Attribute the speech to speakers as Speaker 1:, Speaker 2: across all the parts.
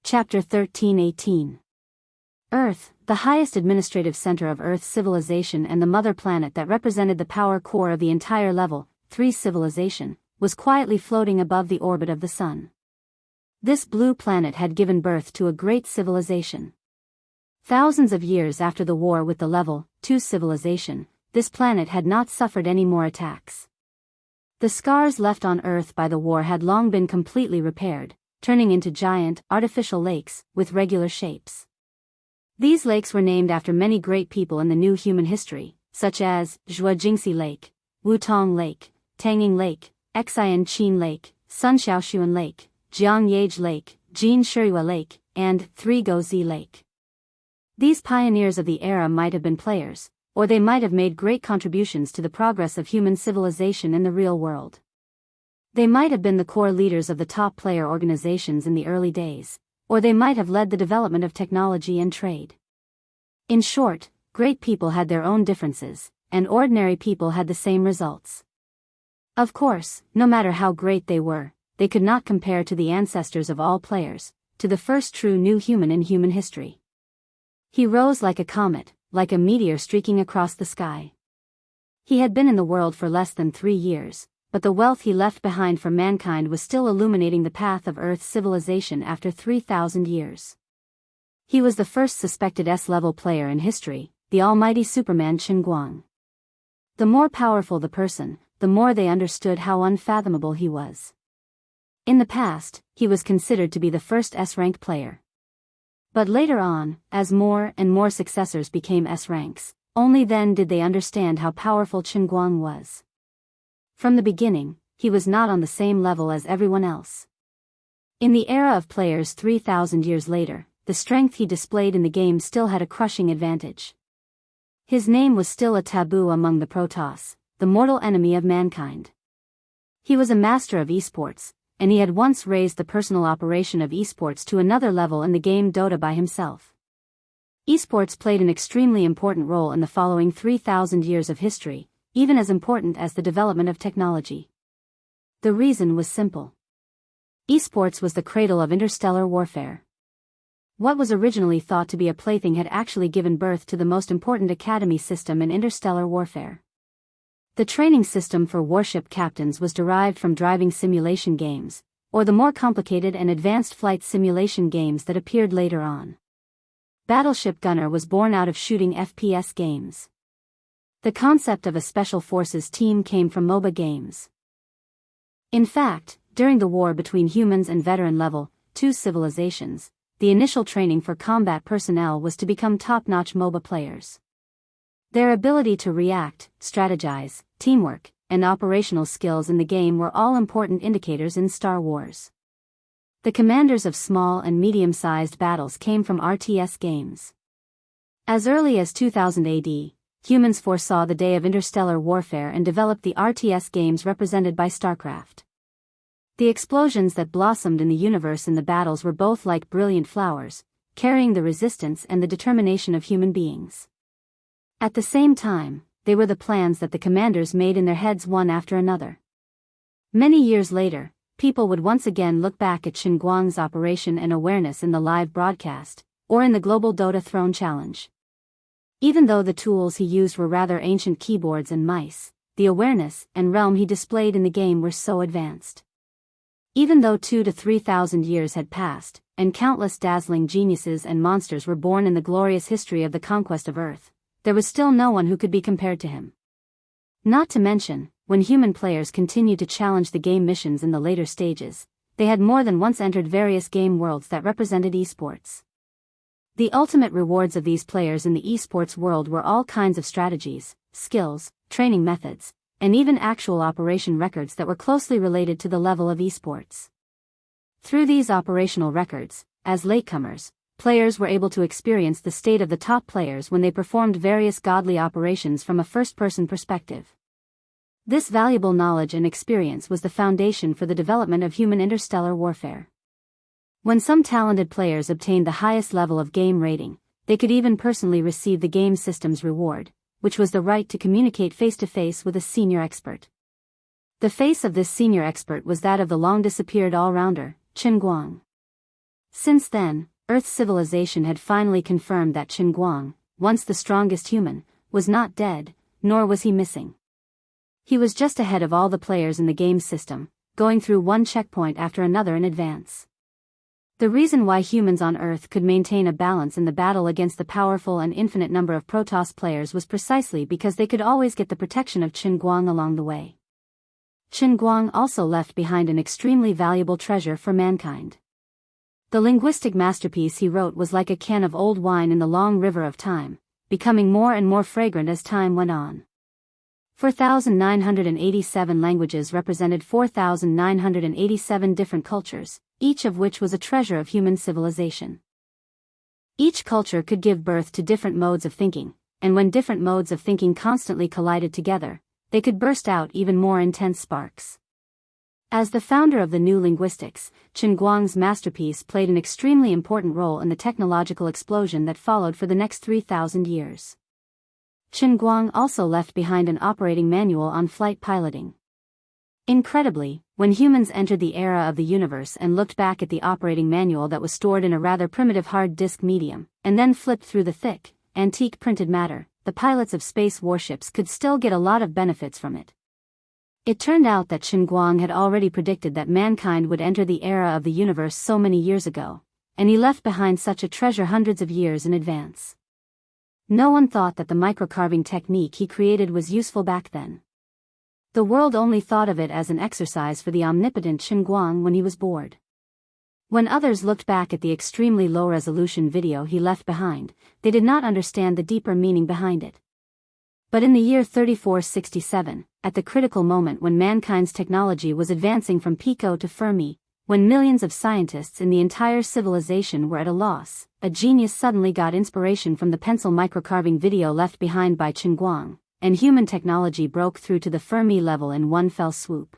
Speaker 1: Chapter 13:18. Earth, the highest administrative center of Earth's civilization and the mother planet that represented the power core of the entire Level 3 civilization, was quietly floating above the orbit of the Sun. This blue planet had given birth to a great civilization. Thousands of years after the war with the Level 2 civilization, this planet had not suffered any more attacks. The scars left on Earth by the war had long been completely repaired, turning into giant, artificial lakes, with regular shapes. These lakes were named after many great people in the new human history, such as Zhuajingxi Lake, Wutong Lake, Tanging Lake, Xian Qin Lake, Sunxiaoshuan Lake, Jiangyage Lake, Jin Shirihua Lake, and Three Gozi Lake. These pioneers of the era might have been players, or they might have made great contributions to the progress of human civilization in the real world. They might have been the core leaders of the top player organizations in the early days, or they might have led the development of technology and trade. In short, great people had their own differences, and ordinary people had the same results. Of course, no matter how great they were, they could not compare to the ancestors of all players, to the first true new human in human history. He rose like a comet, like a meteor streaking across the sky. He had been in the world for less than 3 years, but the wealth he left behind for mankind was still illuminating the path of Earth's civilization after 3,000 years. He was the first suspected S-level player in history, the almighty Superman Chen Guang. The more powerful the person, the more they understood how unfathomable he was. In the past, he was considered to be the first S-rank player. But later on, as more and more successors became S-ranks, only then did they understand how powerful Chen Guang was. From the beginning, he was not on the same level as everyone else. In the era of players 3,000 years later, the strength he displayed in the game still had a crushing advantage. His name was still a taboo among the Protoss, the mortal enemy of mankind. He was a master of esports, and he had once raised the personal operation of esports to another level in the game Dota by himself. Esports played an extremely important role in the following 3,000 years of history, even as important as the development of technology. The reason was simple. Esports was the cradle of interstellar warfare. What was originally thought to be a plaything had actually given birth to the most important academy system in interstellar warfare. The training system for warship captains was derived from driving simulation games, or the more complicated and advanced flight simulation games that appeared later on. Battleship Gunner was born out of shooting FPS games. The concept of a special forces team came from MOBA games. In fact, during the war between humans and veteran Level 2 civilizations, the initial training for combat personnel was to become top-notch MOBA players. Their ability to react, strategize, teamwork, and operational skills in the game were all important indicators in Star Wars. The commanders of small and medium-sized battles came from RTS games. As early as 2000 AD, humans foresaw the day of interstellar warfare and developed the RTS games represented by StarCraft. The explosions that blossomed in the universe in the battles were both like brilliant flowers, carrying the resistance and the determination of human beings. At the same time, they were the plans that the commanders made in their heads one after another. Many years later, people would once again look back at Chen Guang's operation and awareness in the live broadcast, or in the Global Dota Throne Challenge. Even though the tools he used were rather ancient keyboards and mice, the awareness and realm he displayed in the game were so advanced. Even though 2,000 to 3,000 years had passed, and countless dazzling geniuses and monsters were born in the glorious history of the conquest of Earth, there was still no one who could be compared to him. Not to mention, when human players continued to challenge the game missions in the later stages, they had more than once entered various game worlds that represented esports. The ultimate rewards of these players in the esports world were all kinds of strategies, skills, training methods, and even actual operation records that were closely related to the level of esports. Through these operational records, as latecomers, players were able to experience the state of the top players when they performed various godly operations from a first-person perspective. This valuable knowledge and experience was the foundation for the development of human interstellar warfare. When some talented players obtained the highest level of game rating, they could even personally receive the game system's reward, which was the right to communicate face-to-face with a senior expert. The face of this senior expert was that of the long-disappeared all-rounder, Chen Guang. Since then, Earth's civilization had finally confirmed that Qin Guang, once the strongest human, was not dead, nor was he missing. He was just ahead of all the players in the game system, going through one checkpoint after another in advance. The reason why humans on Earth could maintain a balance in the battle against the powerful and infinite number of Protoss players was precisely because they could always get the protection of Qin Guang along the way. Qin Guang also left behind an extremely valuable treasure for mankind. The linguistic masterpiece he wrote was like a can of old wine in the long river of time, becoming more and more fragrant as time went on. 4,987 languages represented 4,987 different cultures, each of which was a treasure of human civilization. Each culture could give birth to different modes of thinking, and when different modes of thinking constantly collided together, they could burst out even more intense sparks. As the founder of the new linguistics, Qin Guang's masterpiece played an extremely important role in the technological explosion that followed for the next 3,000 years. Qin Guang also left behind an operating manual on flight piloting. Incredibly, when humans entered the era of the universe and looked back at the operating manual that was stored in a rather primitive hard disk medium, and then flipped through the thick, antique printed matter, the pilots of space warships could still get a lot of benefits from it. It turned out that Qin Guang had already predicted that mankind would enter the era of the universe so many years ago, and he left behind such a treasure hundreds of years in advance. No one thought that the microcarving technique he created was useful back then. The world only thought of it as an exercise for the omnipotent Qin Guang when he was bored. When others looked back at the extremely low-resolution video he left behind, they did not understand the deeper meaning behind it. But in the year 3467, at the critical moment when mankind's technology was advancing from Pico to Fermi, when millions of scientists in the entire civilization were at a loss, a genius suddenly got inspiration from the pencil microcarving video left behind by Qin Guang, and human technology broke through to the Fermi level in one fell swoop.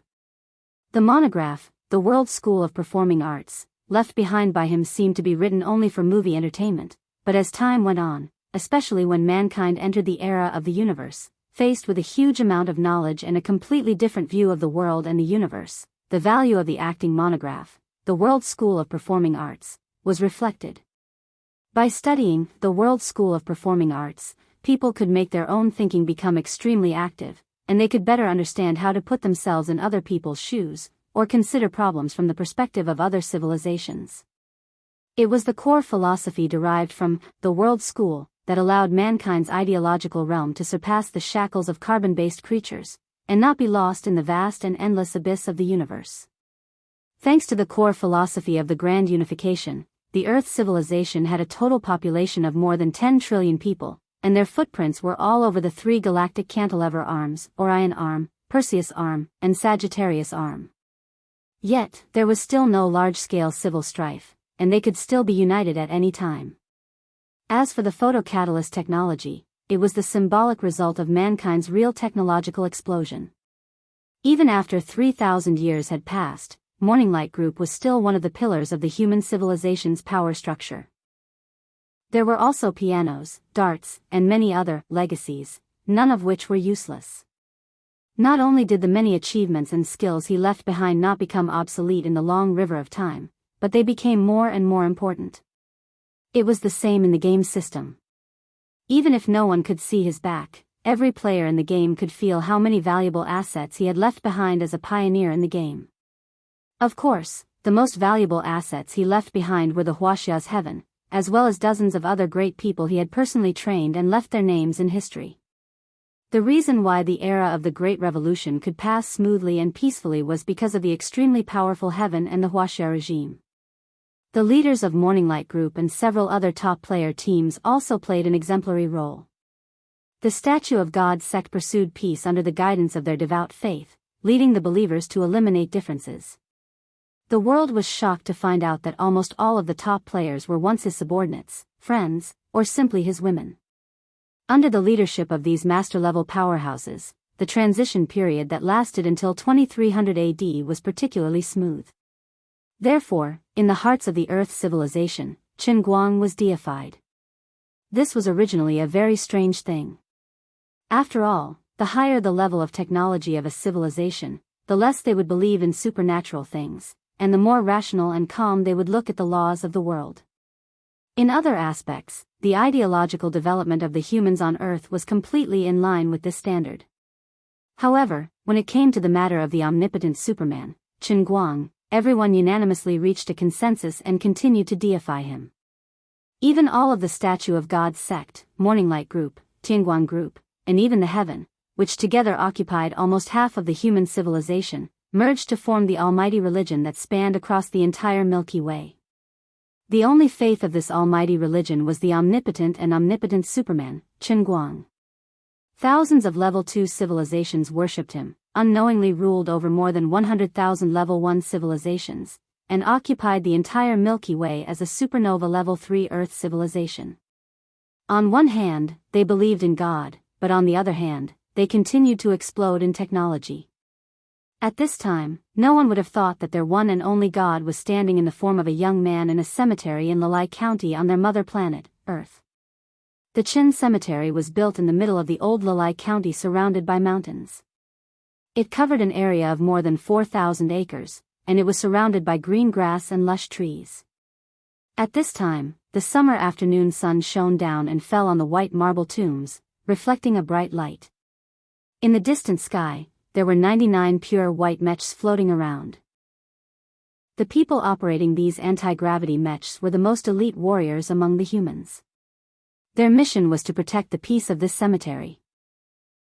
Speaker 1: The monograph, The World School of Performing Arts, left behind by him seemed to be written only for movie entertainment, but as time went on, especially when mankind entered the era of the universe, faced with a huge amount of knowledge and a completely different view of the world and the universe, the value of the acting monograph, The World School of Performing Arts, was reflected. By studying The World School of Performing Arts, people could make their own thinking become extremely active, and they could better understand how to put themselves in other people's shoes, or consider problems from the perspective of other civilizations. It was the core philosophy derived from The World School that allowed mankind's ideological realm to surpass the shackles of carbon-based creatures, and not be lost in the vast and endless abyss of the universe. Thanks to the core philosophy of the Grand Unification, the Earth civilization had a total population of more than 10 trillion people, and their footprints were all over the three galactic cantilever arms, Orion Arm, Perseus Arm, and Sagittarius Arm. Yet, there was still no large-scale civil strife, and they could still be united at any time. As for the photocatalyst technology, it was the symbolic result of mankind's real technological explosion. Even after 3,000 years had passed, Morning Light Group was still one of the pillars of the human civilization's power structure. There were also pianos, darts, and many other legacies, none of which were useless. Not only did the many achievements and skills he left behind not become obsolete in the long river of time, but they became more and more important. It was the same in the game system. Even if no one could see his back, every player in the game could feel how many valuable assets he had left behind as a pioneer in the game. Of course, the most valuable assets he left behind were the Huaxia's heaven, as well as dozens of other great people he had personally trained and left their names in history. The reason why the era of the Great Revolution could pass smoothly and peacefully was because of the extremely powerful heaven and the Huaxia regime. The leaders of Morning Light Group and several other top player teams also played an exemplary role. The statue of God sect pursued peace under the guidance of their devout faith, leading the believers to eliminate differences. The world was shocked to find out that almost all of the top players were once his subordinates, friends, or simply his women. Under the leadership of these master-level powerhouses, the transition period that lasted until 2300 AD was particularly smooth. Therefore, in the hearts of the Earth civilization, Qin Guang was deified. This was originally a very strange thing. After all, the higher the level of technology of a civilization, the less they would believe in supernatural things, and the more rational and calm they would look at the laws of the world. In other aspects, the ideological development of the humans on Earth was completely in line with this standard. However, when it came to the matter of the omnipotent Superman, Chen Guang, everyone unanimously reached a consensus and continued to deify him. Even all of the Statue of God sect, Morning Light group, Tianguan group, and even the Heaven, which together occupied almost half of the human civilization, merged to form the almighty religion that spanned across the entire Milky Way. The only faith of this almighty religion was the omnipotent and omnipotent Superman, Chen Guang. Thousands of Level 2 civilizations worshipped him, unknowingly ruled over more than 100,000 Level 1 civilizations, and occupied the entire Milky Way as a supernova Level 3 Earth civilization. On one hand, they believed in God, but on the other hand, they continued to explode in technology. At this time, no one would have thought that their one and only God was standing in the form of a young man in a cemetery in Lalai County on their mother planet, Earth. The Chin Cemetery was built in the middle of the old Lalai County surrounded by mountains. It covered an area of more than 4,000 acres, and it was surrounded by green grass and lush trees. At this time, the summer afternoon sun shone down and fell on the white marble tombs, reflecting a bright light. In the distant sky, there were 99 pure white mechs floating around. The people operating these anti-gravity mechs were the most elite warriors among the humans. Their mission was to protect the peace of this cemetery.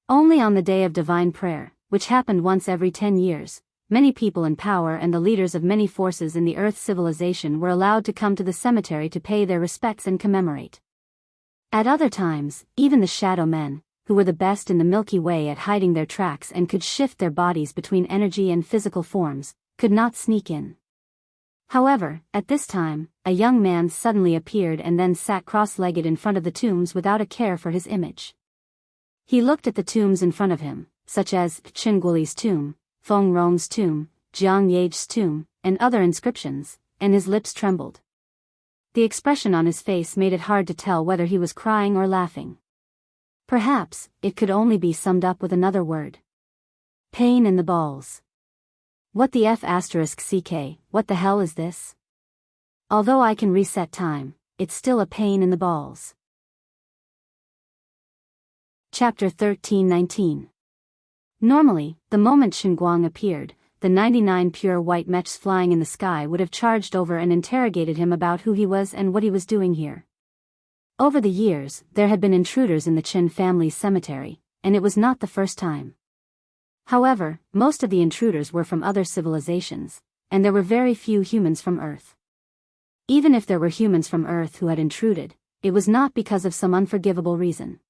Speaker 1: Only on the day of divine prayer, which happened once every 10 years, many people in power and the leaders of many forces in the Earth civilization were allowed to come to the cemetery to pay their respects and commemorate. At other times, even the Shadow Men, who were the best in the Milky Way at hiding their tracks and could shift their bodies between energy and physical forms, could not sneak in. However, at this time, a young man suddenly appeared and then sat cross-legged in front of the tombs without a care for his image. He looked at the tombs in front of him, such as Chen Guoli's tomb, Feng Rong's tomb, Jiang Ye's tomb, and other inscriptions, and his lips trembled. The expression on his face made it hard to tell whether he was crying or laughing. Perhaps, it could only be summed up with another word. Pain in the balls. What the F***ck, what the hell is this? Although I can reset time, it's still a pain in the balls. Chapter 13:19. Normally, the moment Shen Guang appeared, the 99 pure white mechs flying in the sky would have charged over and interrogated him about who he was and what he was doing here. Over the years, there had been intruders in the Chen family's cemetery, and it was not the first time. However, most of the intruders were from other civilizations, and there were very few humans from Earth. Even if there were humans from Earth who had intruded, it was not because of some unforgivable reason.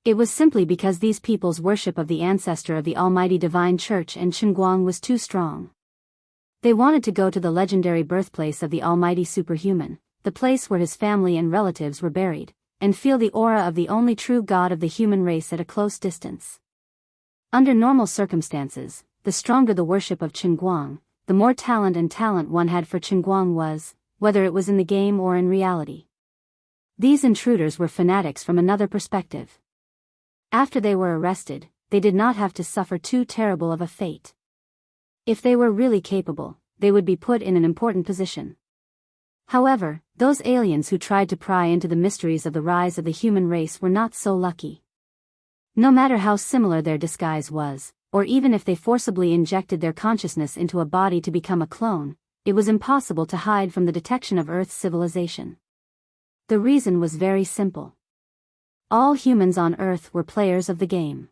Speaker 1: It was simply because these people's worship of the ancestor of the Almighty Divine Church and Chen Guang was too strong. They wanted to go to the legendary birthplace of the Almighty Superhuman, the place where his family and relatives were buried, and feel the aura of the only true God of the human race at a close distance. Under normal circumstances, the stronger the worship of Chen Guang, the more talent one had for Chen Guang was, whether it was in the game or in reality. These intruders were fanatics from another perspective. After they were arrested, they did not have to suffer too terrible of a fate. If they were really capable, they would be put in an important position. However, those aliens who tried to pry into the mysteries of the rise of the human race were not so lucky. No matter how similar their disguise was, or even if they forcibly injected their consciousness into a body to become a clone, it was impossible to hide from the detection of Earth's civilization. The reason was very simple. All humans on Earth were players of the game.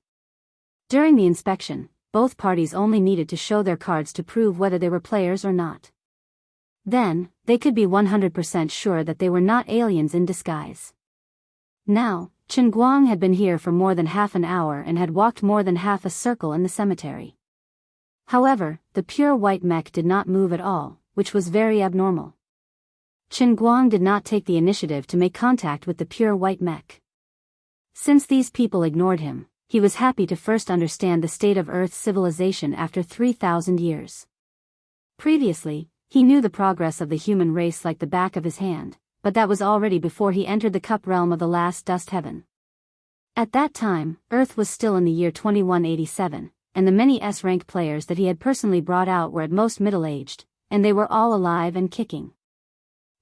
Speaker 1: During the inspection, both parties only needed to show their cards to prove whether they were players or not. Then, they could be 100% sure that they were not aliens in disguise. Now, Chen Guang had been here for more than half an hour and had walked more than half a circle in the cemetery. However, the pure white mech did not move at all, which was very abnormal. Chen Guang did not take the initiative to make contact with the pure white mech. Since these people ignored him, he was happy to first understand the state of Earth's civilization after 3,000 years. Previously, he knew the progress of the human race like the back of his hand, but that was already before he entered the cup realm of the last dust heaven. At that time, Earth was still in the year 2187, and the many S-rank players that he had personally brought out were at most middle-aged, and they were all alive and kicking.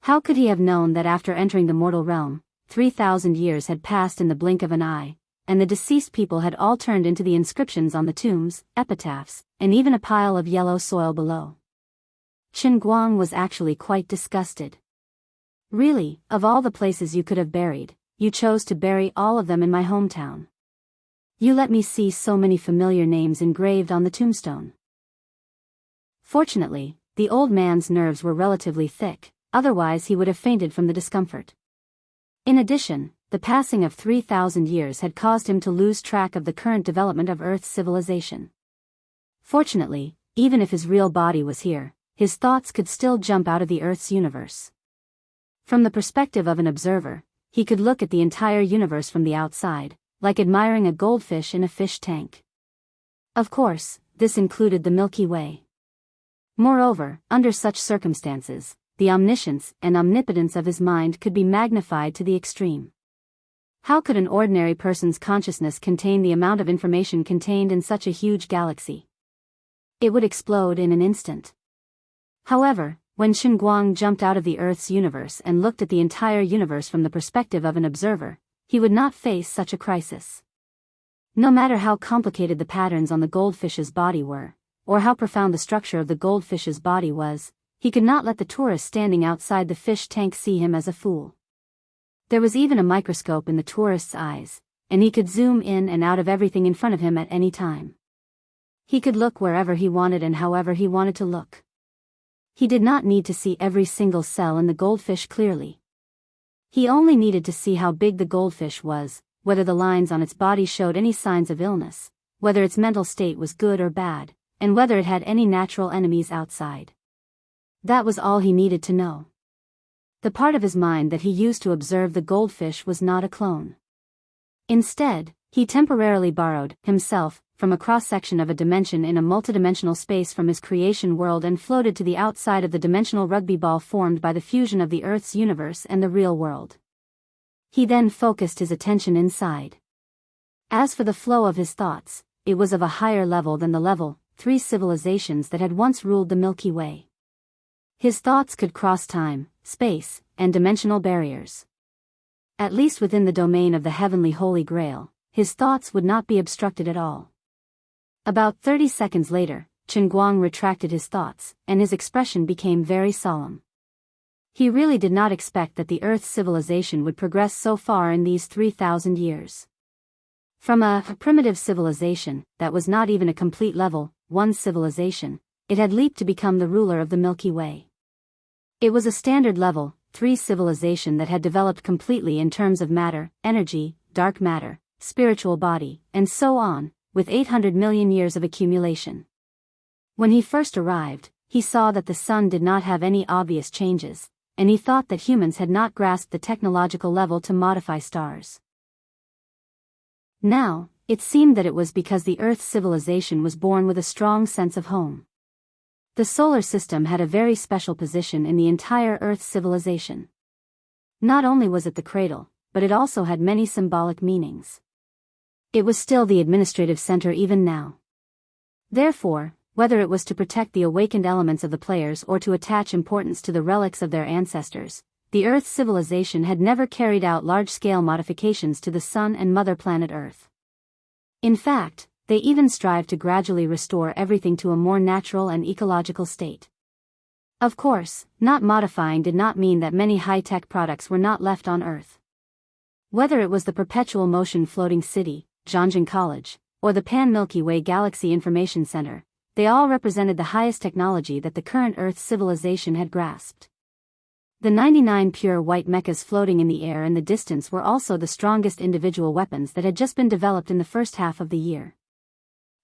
Speaker 1: How could he have known that after entering the mortal realm, 3,000 years had passed in the blink of an eye, and the deceased people had all turned into the inscriptions on the tombs, epitaphs, and even a pile of yellow soil below? Chen Guang was actually quite disgusted. Really, of all the places you could have buried, you chose to bury all of them in my hometown. You let me see so many familiar names engraved on the tombstone. Fortunately, the old man's nerves were relatively thick, otherwise he would have fainted from the discomfort. In addition, the passing of 3,000 years had caused him to lose track of the current development of Earth's civilization. Fortunately, even if his real body was here, his thoughts could still jump out of the Earth's universe. From the perspective of an observer, he could look at the entire universe from the outside, like admiring a goldfish in a fish tank. Of course, this included the Milky Way. Moreover, under such circumstances, the omniscience and omnipotence of his mind could be magnified to the extreme. How could an ordinary person's consciousness contain the amount of information contained in such a huge galaxy? It would explode in an instant. However, when Chen Guang jumped out of the Earth's universe and looked at the entire universe from the perspective of an observer, he would not face such a crisis. No matter how complicated the patterns on the goldfish's body were, or how profound the structure of the goldfish's body was, he could not let the tourist standing outside the fish tank see him as a fool. There was even a microscope in the tourist's eyes, and he could zoom in and out of everything in front of him at any time. He could look wherever he wanted and however he wanted to look. He did not need to see every single cell in the goldfish clearly. He only needed to see how big the goldfish was, whether the lines on its body showed any signs of illness, whether its mental state was good or bad, and whether it had any natural enemies outside. That was all he needed to know. The part of his mind that he used to observe the goldfish was not a clone. Instead, he temporarily borrowed himself from a cross-section of a dimension in a multidimensional space from his creation world and floated to the outside of the dimensional rugby ball formed by the fusion of the Earth's universe and the real world. He then focused his attention inside. As for the flow of his thoughts, it was of a higher level than the level 3 civilizations that had once ruled the Milky Way. His thoughts could cross time, space, and dimensional barriers. At least within the domain of the heavenly Holy Grail, his thoughts would not be obstructed at all. About 30 seconds later, Chen Guang retracted his thoughts, and his expression became very solemn. He really did not expect that the Earth's civilization would progress so far in these 3,000 years. From a primitive civilization that was not even a complete level 1 civilization, it had leaped to become the ruler of the Milky Way. It was a standard level 3 civilization that had developed completely in terms of matter, energy, dark matter, spiritual body, and so on, with 800 million years of accumulation. When he first arrived, he saw that the sun did not have any obvious changes, and he thought that humans had not grasped the technological level to modify stars. Now, it seemed that it was because the Earth's civilization was born with a strong sense of home. The solar system had a very special position in the entire Earth's civilization. Not only was it the cradle, but it also had many symbolic meanings. It was still the administrative center even now. Therefore, whether it was to protect the awakened elements of the players or to attach importance to the relics of their ancestors, the Earth's civilization had never carried out large-scale modifications to the Sun and Mother Planet Earth. In fact, they even strived to gradually restore everything to a more natural and ecological state. Of course, not modifying did not mean that many high-tech products were not left on Earth. Whether it was the perpetual motion floating city, Zhangjiang College, or the Pan-Milky Way Galaxy Information Center, they all represented the highest technology that the current Earth civilization had grasped. The 99 pure white mechas floating in the air in the distance were also the strongest individual weapons that had just been developed in the first half of the year.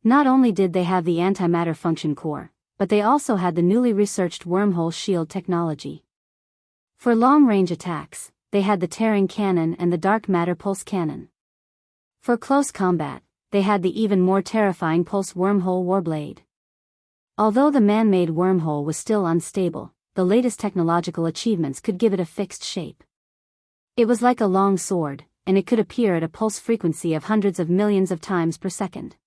Speaker 1: Not only did they have the antimatter function core, but they also had the newly researched wormhole shield technology. For long-range attacks, they had the tearing cannon and the dark matter pulse cannon. For close combat, they had the even more terrifying pulse wormhole warblade. Although the man-made wormhole was still unstable, the latest technological achievements could give it a fixed shape. It was like a long sword, and it could appear at a pulse frequency of hundreds of millions of times per second.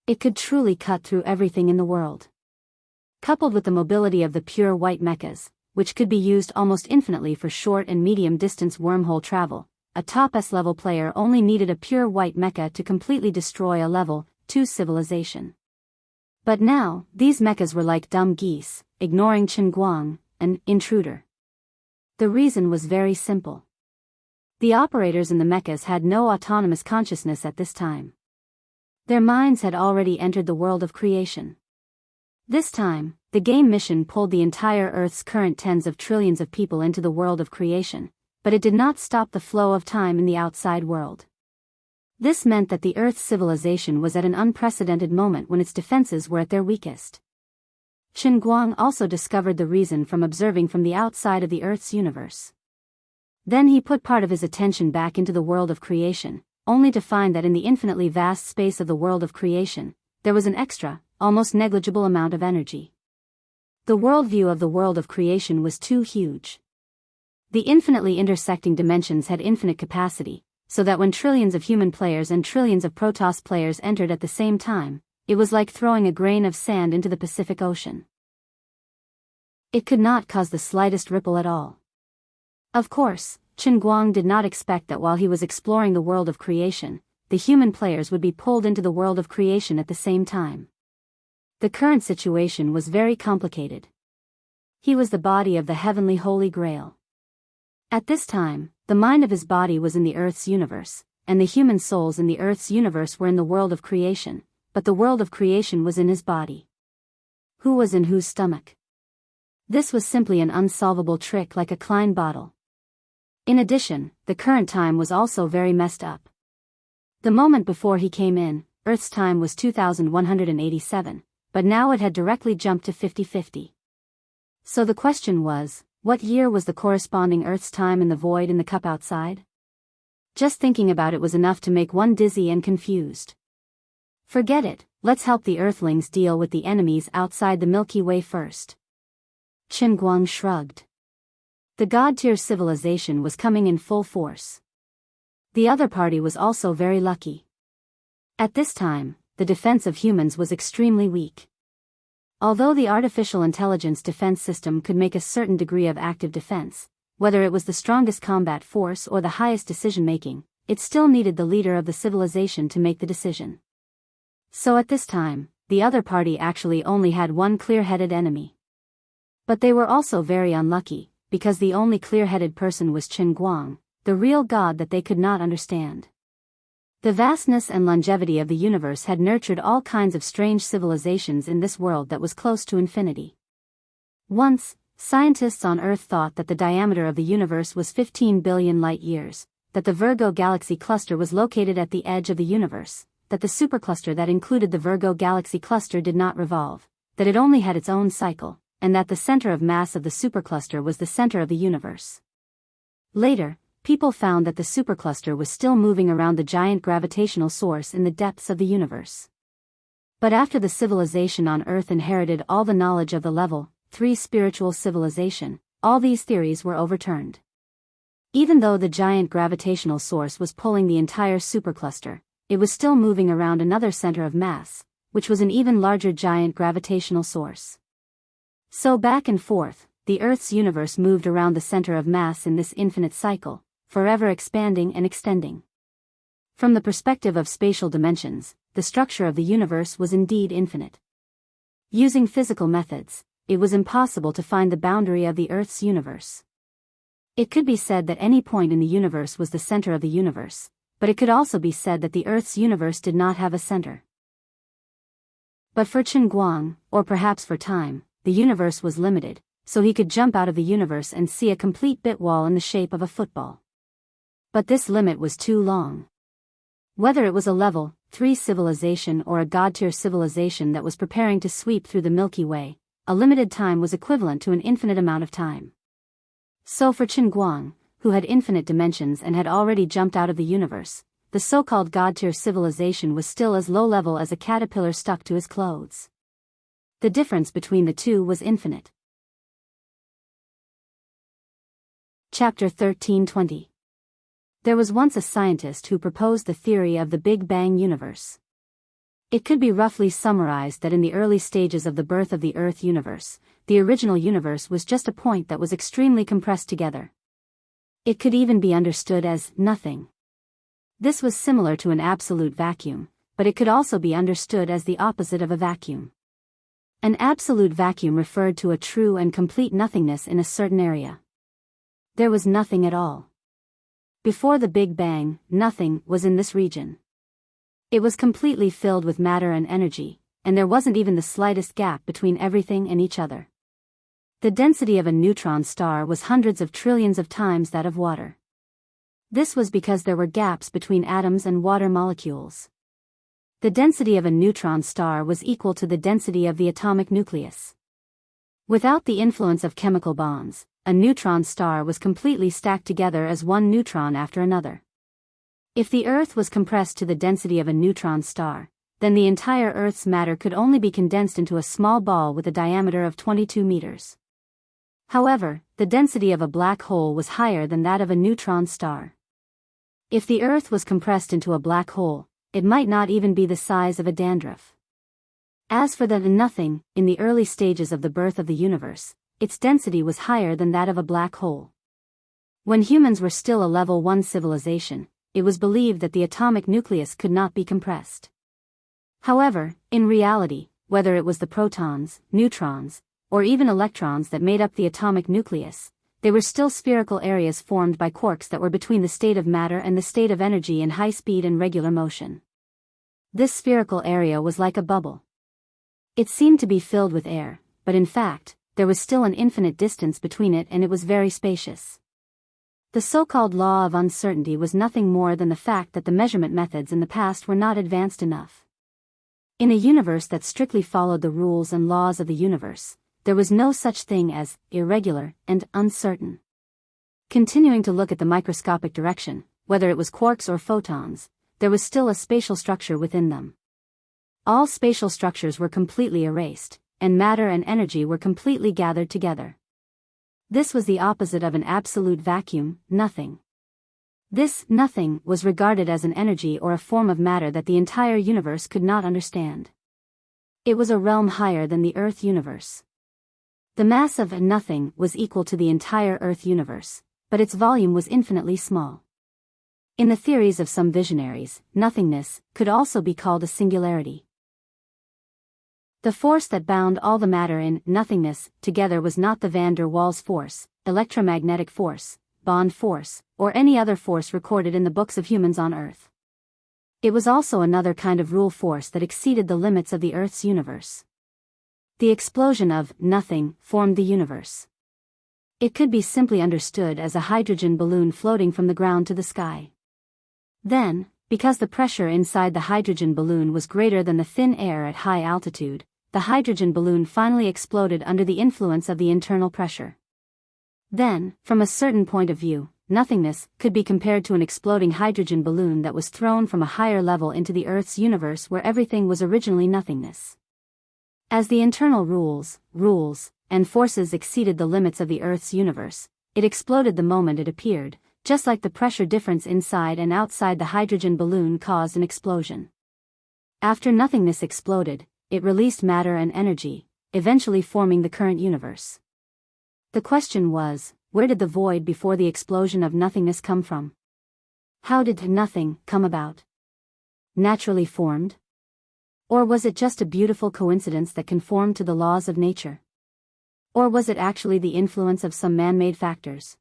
Speaker 1: It could truly cut through everything in the world. Coupled with the mobility of the pure white mechas, which could be used almost infinitely for short and medium distance wormhole travel, a top S-level player only needed a pure white mecha to completely destroy a level 2 civilization. But now, these mechas were like dumb geese, ignoring Chen Guang, an intruder. The reason was very simple. The operators in the mechas had no autonomous consciousness at this time. Their minds had already entered the world of creation. This time, the game mission pulled the entire Earth's current tens of trillions of people into the world of creation, but it did not stop the flow of time in the outside world. This meant that the Earth's civilization was at an unprecedented moment when its defenses were at their weakest. Chen Guang also discovered the reason from observing from the outside of the Earth's universe. Then he put part of his attention back into the world of creation, only to find that in the infinitely vast space of the world of creation, there was an extra, almost negligible amount of energy. The worldview of the world of creation was too huge. The infinitely intersecting dimensions had infinite capacity, so that when trillions of human players and trillions of Protoss players entered at the same time, it was like throwing a grain of sand into the Pacific Ocean. It could not cause the slightest ripple at all. Of course, Chen Guang did not expect that while he was exploring the world of creation, the human players would be pulled into the world of creation at the same time. The current situation was very complicated. He was the body of the heavenly Holy Grail. At this time, the mind of his body was in the Earth's universe, and the human souls in the Earth's universe were in the world of creation, but the world of creation was in his body. Who was in whose stomach? This was simply an unsolvable trick like a Klein bottle. In addition, the current time was also very messed up. The moment before he came in, Earth's time was 2187, but now it had directly jumped to 50-50. So the question was, what year was the corresponding Earth's time in the void in the cup outside? Just thinking about it was enough to make one dizzy and confused. Forget it, let's help the Earthlings deal with the enemies outside the Milky Way first. Chen Guang shrugged. The God-tier civilization was coming in full force. The other party was also very lucky. At this time, the defense of humans was extremely weak. Although the artificial intelligence defense system could make a certain degree of active defense, whether it was the strongest combat force or the highest decision-making, it still needed the leader of the civilization to make the decision. So at this time, the other party actually only had one clear-headed enemy. But they were also very unlucky, because the only clear-headed person was Chen Guang, the real god that they could not understand. The vastness and longevity of the universe had nurtured all kinds of strange civilizations in this world that was close to infinity. Once, scientists on Earth thought that the diameter of the universe was 15 billion light-years, that the Virgo galaxy cluster was located at the edge of the universe, that the supercluster that included the Virgo galaxy cluster did not revolve, that it only had its own cycle, and that the center of mass of the supercluster was the center of the universe. Later, people found that the supercluster was still moving around the giant gravitational source in the depths of the universe. But after the civilization on Earth inherited all the knowledge of the level 3 spiritual civilization, all these theories were overturned. Even though the giant gravitational source was pulling the entire supercluster, it was still moving around another center of mass, which was an even larger giant gravitational source. So back and forth, the Earth's universe moved around the center of mass in this infinite cycle, forever expanding and extending. From the perspective of spatial dimensions, the structure of the universe was indeed infinite. Using physical methods, it was impossible to find the boundary of the Earth's universe. It could be said that any point in the universe was the center of the universe, but it could also be said that the Earth's universe did not have a center. But for Chen Guang, or perhaps for time, the universe was limited, so he could jump out of the universe and see a complete bit wall in the shape of a football. But this limit was too long. Whether it was a level 3 civilization or a god-tier civilization that was preparing to sweep through the Milky Way, a limited time was equivalent to an infinite amount of time. So for Chen Guang, who had infinite dimensions and had already jumped out of the universe, the so-called god-tier civilization was still as low level as a caterpillar stuck to his clothes. The difference between the two was infinite. Chapter 1320. There was once a scientist who proposed the theory of the Big Bang universe. It could be roughly summarized that in the early stages of the birth of the Earth universe, the original universe was just a point that was extremely compressed together. It could even be understood as nothing. This was similar to an absolute vacuum, but it could also be understood as the opposite of a vacuum. An absolute vacuum referred to a true and complete nothingness in a certain area. There was nothing at all. Before the Big Bang, nothing was in this region. It was completely filled with matter and energy, and there wasn't even the slightest gap between everything and each other. The density of a neutron star was hundreds of trillions of times that of water. This was because there were gaps between atoms and water molecules. The density of a neutron star was equal to the density of the atomic nucleus. Without the influence of chemical bonds, a neutron star was completely stacked together as one neutron after another. If the Earth was compressed to the density of a neutron star, then the entire Earth's matter could only be condensed into a small ball with a diameter of 22 meters. However, the density of a black hole was higher than that of a neutron star. If the Earth was compressed into a black hole, it might not even be the size of a dandruff. As for the nothing, in the early stages of the birth of the universe, its density was higher than that of a black hole. When humans were still a level 1 civilization, it was believed that the atomic nucleus could not be compressed. However, in reality, whether it was the protons, neutrons, or even electrons that made up the atomic nucleus, they were still spherical areas formed by quarks that were between the state of matter and the state of energy in high speed and regular motion. This spherical area was like a bubble. It seemed to be filled with air, but in fact, there was still an infinite distance between it and it was very spacious. The so-called law of uncertainty was nothing more than the fact that the measurement methods in the past were not advanced enough. In a universe that strictly followed the rules and laws of the universe, there was no such thing as irregular and uncertain. Continuing to look at the microscopic direction, whether it was quarks or photons, there was still a spatial structure within them. All spatial structures were completely erased, and matter and energy were completely gathered together. This was the opposite of an absolute vacuum, nothing. This nothing was regarded as an energy or a form of matter that the entire universe could not understand. It was a realm higher than the Earth universe. The mass of nothing was equal to the entire Earth universe, but its volume was infinitely small. In the theories of some visionaries, nothingness could also be called a singularity. The force that bound all the matter in nothingness together was not the van der Waals force, electromagnetic force, bond force, or any other force recorded in the books of humans on Earth. It was also another kind of rule force that exceeded the limits of the Earth's universe. The explosion of nothing formed the universe. It could be simply understood as a hydrogen balloon floating from the ground to the sky. Then, because the pressure inside the hydrogen balloon was greater than the thin air at high altitude, the hydrogen balloon finally exploded under the influence of the internal pressure. Then, from a certain point of view, nothingness could be compared to an exploding hydrogen balloon that was thrown from a higher level into the Earth's universe where everything was originally nothingness. As the internal rules, and forces exceeded the limits of the Earth's universe, it exploded the moment it appeared, just like the pressure difference inside and outside the hydrogen balloon caused an explosion. After nothingness exploded, it released matter and energy, eventually forming the current universe. The question was, where did the void before the explosion of nothingness come from? How did nothing come about? Naturally formed? Or was it just a beautiful coincidence that conformed to the laws of nature? Or was it actually the influence of some man-made factors?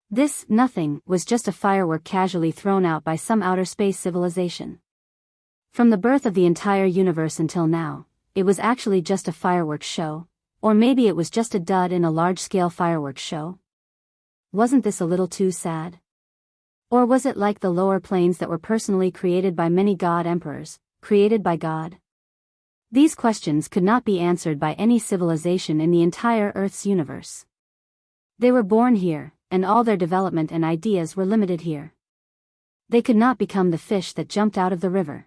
Speaker 1: This nothing was just a firework casually thrown out by some outer space civilization. From the birth of the entire universe until now, it was actually just a fireworks show, or maybe it was just a dud in a large-scale fireworks show. Wasn't this a little too sad? Or was it like the lower planes that were personally created by many god emperors, created by God? These questions could not be answered by any civilization in the entire Earth's universe. They were born here, and all their development and ideas were limited here. They could not become the fish that jumped out of the river.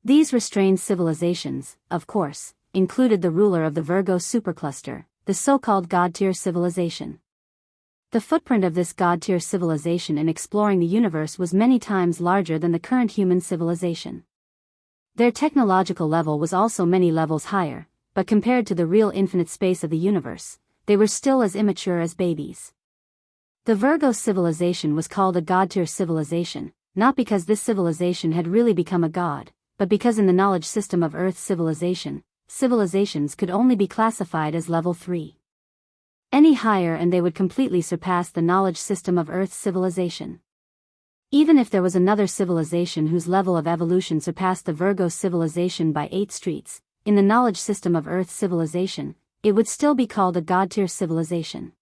Speaker 1: These restrained civilizations, of course, included the ruler of the Virgo supercluster, the so-called God-tier civilization. The footprint of this God-tier civilization in exploring the universe was many times larger than the current human civilization. Their technological level was also many levels higher, but compared to the real infinite space of the universe, they were still as immature as babies. The Virgo civilization was called a god-tier civilization, not because this civilization had really become a god, but because in the knowledge system of Earth's civilization, civilizations could only be classified as level 3. Any higher and they would completely surpass the knowledge system of Earth's civilization. Even if there was another civilization whose level of evolution surpassed the Virgo civilization by 8 streets, in the knowledge system of Earth's civilization, it would still be called a god-tier civilization.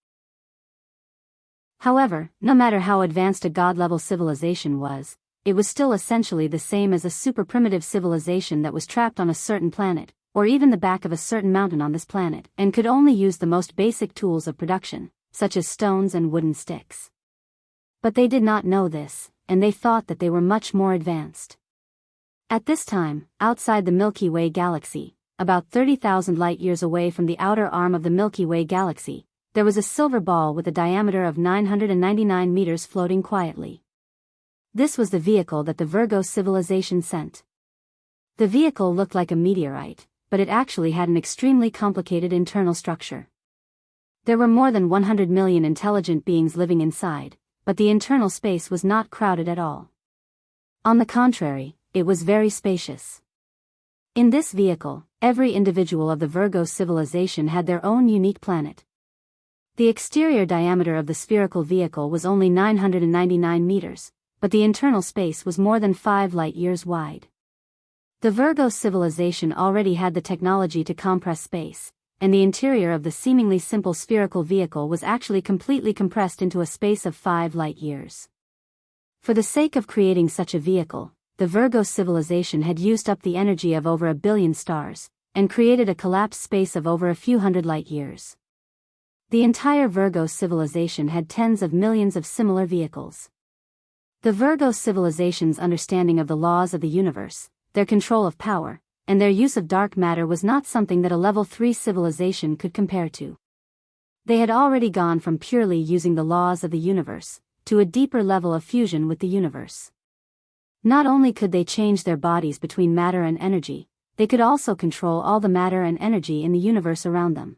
Speaker 1: However, no matter how advanced a god-level civilization was, it was still essentially the same as a super-primitive civilization that was trapped on a certain planet, or even the back of a certain mountain on this planet, and could only use the most basic tools of production, such as stones and wooden sticks. But they did not know this, and they thought that they were much more advanced. At this time, outside the Milky Way galaxy, about 30,000 light-years away from the outer arm of the Milky Way galaxy, there was a silver ball with a diameter of 999 meters floating quietly. This was the vehicle that the Virgo civilization sent. The vehicle looked like a meteorite, but it actually had an extremely complicated internal structure. There were more than 100 million intelligent beings living inside, but the internal space was not crowded at all. On the contrary, it was very spacious. In this vehicle, every individual of the Virgo civilization had their own unique planet. The exterior diameter of the spherical vehicle was only 999 meters, but the internal space was more than 5 light-years wide. The Virgo civilization already had the technology to compress space, and the interior of the seemingly simple spherical vehicle was actually completely compressed into a space of 5 light-years. For the sake of creating such a vehicle, the Virgo civilization had used up the energy of over 1 billion stars, and created a collapsed space of over a few hundred light-years. The entire Virgo civilization had tens of millions of similar vehicles. The Virgo civilization's understanding of the laws of the universe, their control of power, and their use of dark matter was not something that a level 3 civilization could compare to. They had already gone from purely using the laws of the universe, to a deeper level of fusion with the universe. Not only could they change their bodies between matter and energy, they could also control all the matter and energy in the universe around them.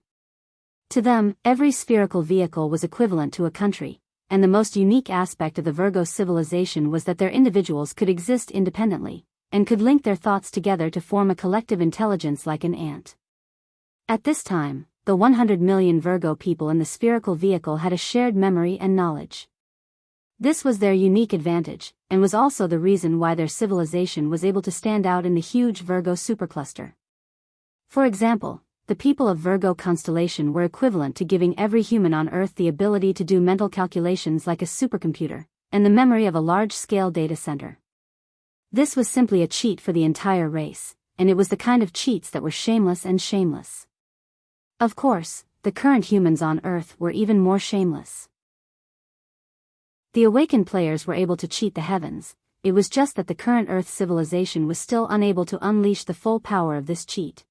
Speaker 1: To them, every spherical vehicle was equivalent to a country, and the most unique aspect of the Virgo civilization was that their individuals could exist independently, and could link their thoughts together to form a collective intelligence like an ant. At this time, the 100 million Virgo people in the spherical vehicle had a shared memory and knowledge. This was their unique advantage, and was also the reason why their civilization was able to stand out in the huge Virgo supercluster. For example, the people of Virgo constellation were equivalent to giving every human on Earth the ability to do mental calculations like a supercomputer, and the memory of a large-scale data center. This was simply a cheat for the entire race, and it was the kind of cheats that were shameless and shameless. Of course, the current humans on Earth were even more shameless. The awakened players were able to cheat the heavens, it was just that the current Earth civilization was still unable to unleash the full power of this cheat.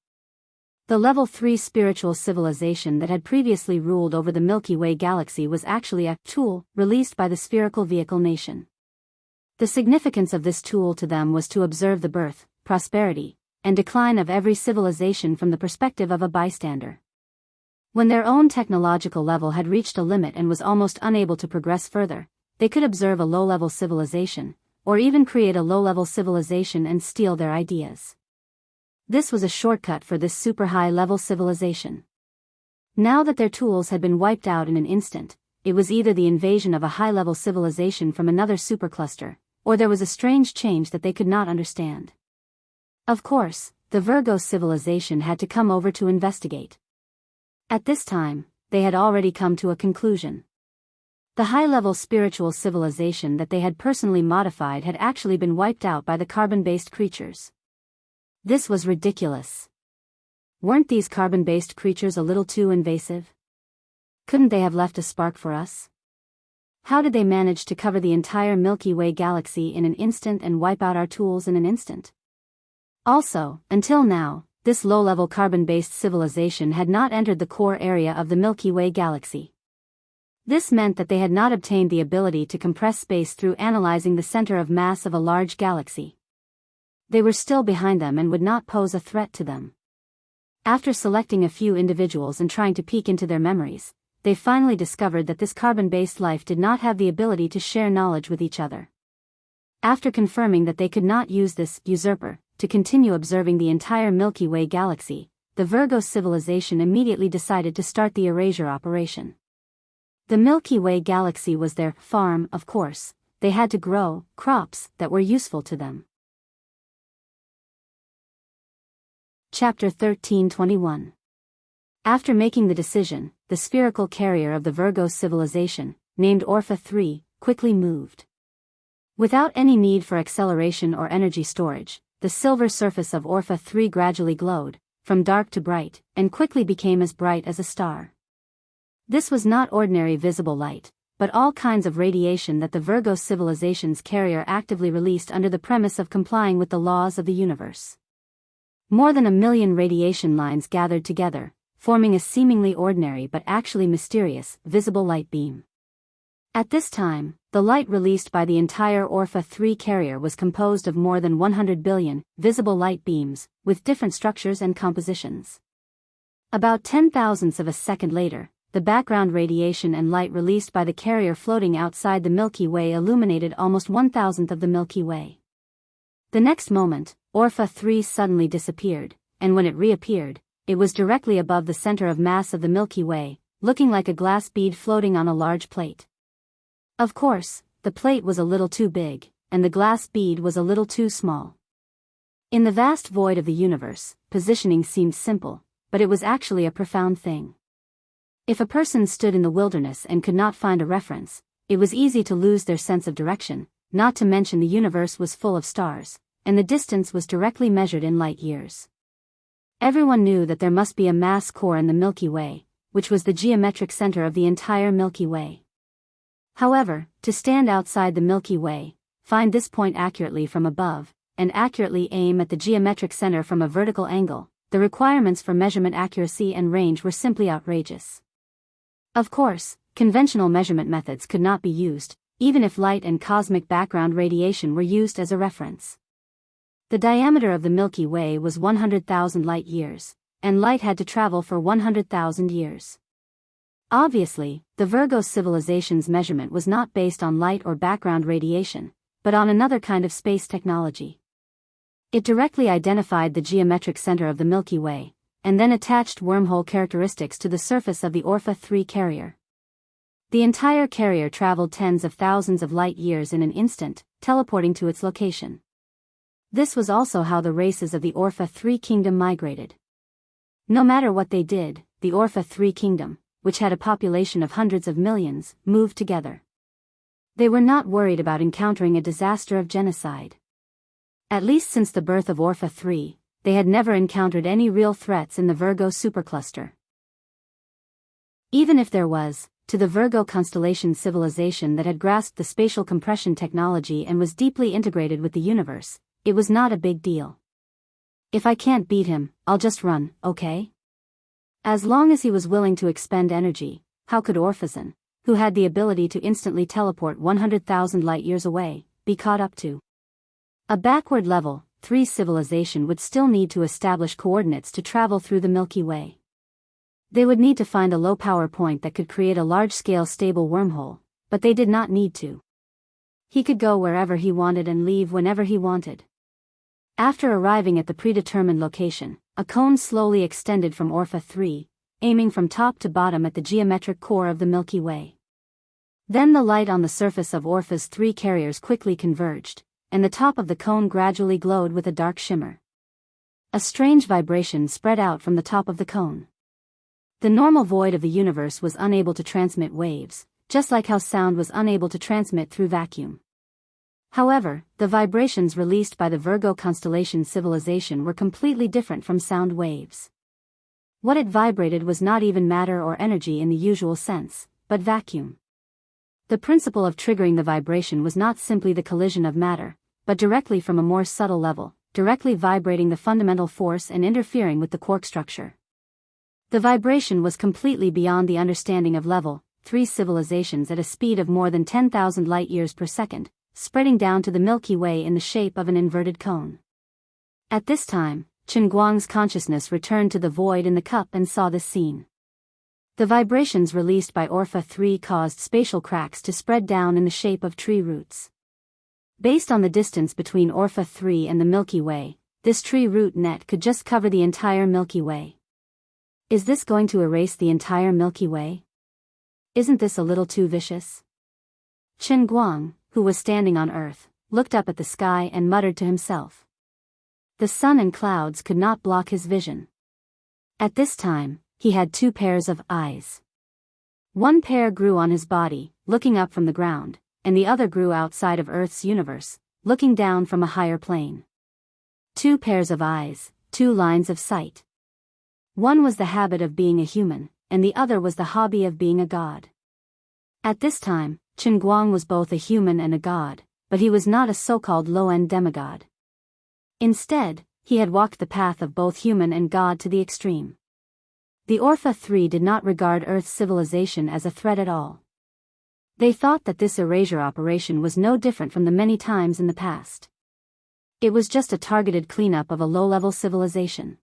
Speaker 1: The level 3 spiritual civilization that had previously ruled over the Milky Way galaxy was actually a tool released by the spherical vehicle nation. The significance of this tool to them was to observe the birth, prosperity, and decline of every civilization from the perspective of a bystander. When their own technological level had reached a limit and was almost unable to progress further, they could observe a low-level civilization, or even create a low-level civilization and steal their ideas. This was a shortcut for this super high-level civilization. Now that their tools had been wiped out in an instant, it was either the invasion of a high-level civilization from another supercluster, or there was a strange change that they could not understand. Of course, the Virgo civilization had to come over to investigate. At this time, they had already come to a conclusion. The high-level spiritual civilization that they had personally modified had actually been wiped out by the carbon-based creatures. This was ridiculous. Weren't these carbon-based creatures a little too invasive? Couldn't they have left a spark for us? How did they manage to cover the entire Milky Way galaxy in an instant and wipe out our tools in an instant? Also, until now, this low-level carbon-based civilization had not entered the core area of the Milky Way galaxy. This meant that they had not obtained the ability to compress space through analyzing the center of mass of a large galaxy. They were still behind them and would not pose a threat to them. After selecting a few individuals and trying to peek into their memories, they finally discovered that this carbon-based life did not have the ability to share knowledge with each other. After confirming that they could not use this usurper to continue observing the entire Milky Way galaxy, the Virgo civilization immediately decided to start the erasure operation. The Milky Way galaxy was their farm, of course. They had to grow crops that were useful to them. Chapter 13:21. After making the decision, the spherical carrier of the Virgo civilization, named Orpha 3, quickly moved. Without any need for acceleration or energy storage, the silver surface of Orpha 3 gradually glowed, from dark to bright, and quickly became as bright as a star. This was not ordinary visible light, but all kinds of radiation that the Virgo civilization's carrier actively released under the premise of complying with the laws of the universe. More than 1,000,000 radiation lines gathered together, forming a seemingly ordinary but actually mysterious, visible light beam. At this time, the light released by the entire Orpha 3 carrier was composed of more than 100 billion visible light beams, with different structures and compositions. About 10,000ths of a second later, the background radiation and light released by the carrier floating outside the Milky Way illuminated almost 1,000th of the Milky Way. The next moment, Orpha 3 suddenly disappeared, and when it reappeared, it was directly above the center of mass of the Milky Way, looking like a glass bead floating on a large plate. Of course, the plate was a little too big, and the glass bead was a little too small. In the vast void of the universe, positioning seemed simple, but it was actually a profound thing. If a person stood in the wilderness and could not find a reference, it was easy to lose their sense of direction, not to mention the universe was full of stars, and the distance was directly measured in light years. Everyone knew that there must be a mass core in the Milky Way, which was the geometric center of the entire Milky Way. However, to stand outside the Milky Way, find this point accurately from above, and accurately aim at the geometric center from a vertical angle, the requirements for measurement accuracy and range were simply outrageous. Of course, conventional measurement methods could not be used, even if light and cosmic background radiation were used as a reference. The diameter of the Milky Way was 100,000 light years, and light had to travel for 100,000 years. Obviously, the Virgo civilization's measurement was not based on light or background radiation, but on another kind of space technology. It directly identified the geometric center of the Milky Way, and then attached wormhole characteristics to the surface of the Orpha 3 carrier. The entire carrier traveled tens of thousands of light years in an instant, teleporting to its location. This was also how the races of the Orpha 3 kingdom migrated. No matter what they did, the Orpha 3 kingdom, which had a population of hundreds of millions, moved together. They were not worried about encountering a disaster of genocide. At least since the birth of Orpha 3, they had never encountered any real threats in the Virgo supercluster. Even if there was, to the Virgo constellation civilization that had grasped the spatial compression technology and was deeply integrated with the universe, it was not a big deal. If I can't beat him, I'll just run, okay? As long as he was willing to expend energy, how could Orphazan, who had the ability to instantly teleport 100,000 light years away, be caught up to? A backward level 3 civilization would still need to establish coordinates to travel through the Milky Way. They would need to find a low power point that could create a large-scale stable wormhole, but they did not need to. He could go wherever he wanted and leave whenever he wanted. After arriving at the predetermined location, a cone slowly extended from Orpha 3, aiming from top to bottom at the geometric core of the Milky Way. Then the light on the surface of Orpha's 3 carriers quickly converged, and the top of the cone gradually glowed with a dark shimmer. A strange vibration spread out from the top of the cone. The normal void of the universe was unable to transmit waves, just like how sound was unable to transmit through vacuum. However, the vibrations released by the Virgo constellation civilization were completely different from sound waves. What it vibrated was not even matter or energy in the usual sense, but vacuum. The principle of triggering the vibration was not simply the collision of matter, but directly from a more subtle level, directly vibrating the fundamental force and interfering with the quark structure. The vibration was completely beyond the understanding of level 3 civilizations at a speed of more than 10,000 light years per second, spreading down to the Milky Way in the shape of an inverted cone. At this time, Chen Guang's consciousness returned to the void in the cup and saw this scene. The vibrations released by Orpha 3 caused spatial cracks to spread down in the shape of tree roots. Based on the distance between Orpha 3 and the Milky Way, this tree root net could just cover the entire Milky Way. Is this going to erase the entire Milky Way? Isn't this a little too vicious? Chen Guang, who was standing on Earth, looked up at the sky and muttered to himself. The sun and clouds could not block his vision. At this time, he had 2 pairs of eyes. One pair grew on his body, looking up from the ground, and the other grew outside of Earth's universe, looking down from a higher plane. 2 pairs of eyes, 2 lines of sight. One was the habit of being a human, and the other was the hobby of being a god. At this time, Chen Guang was both a human and a god, but he was not a so-called low-end demigod. Instead, he had walked the path of both human and god to the extreme. The Orpha 3 did not regard Earth's civilization as a threat at all. They thought that this erasure operation was no different from the many times in the past. It was just a targeted cleanup of a low-level civilization.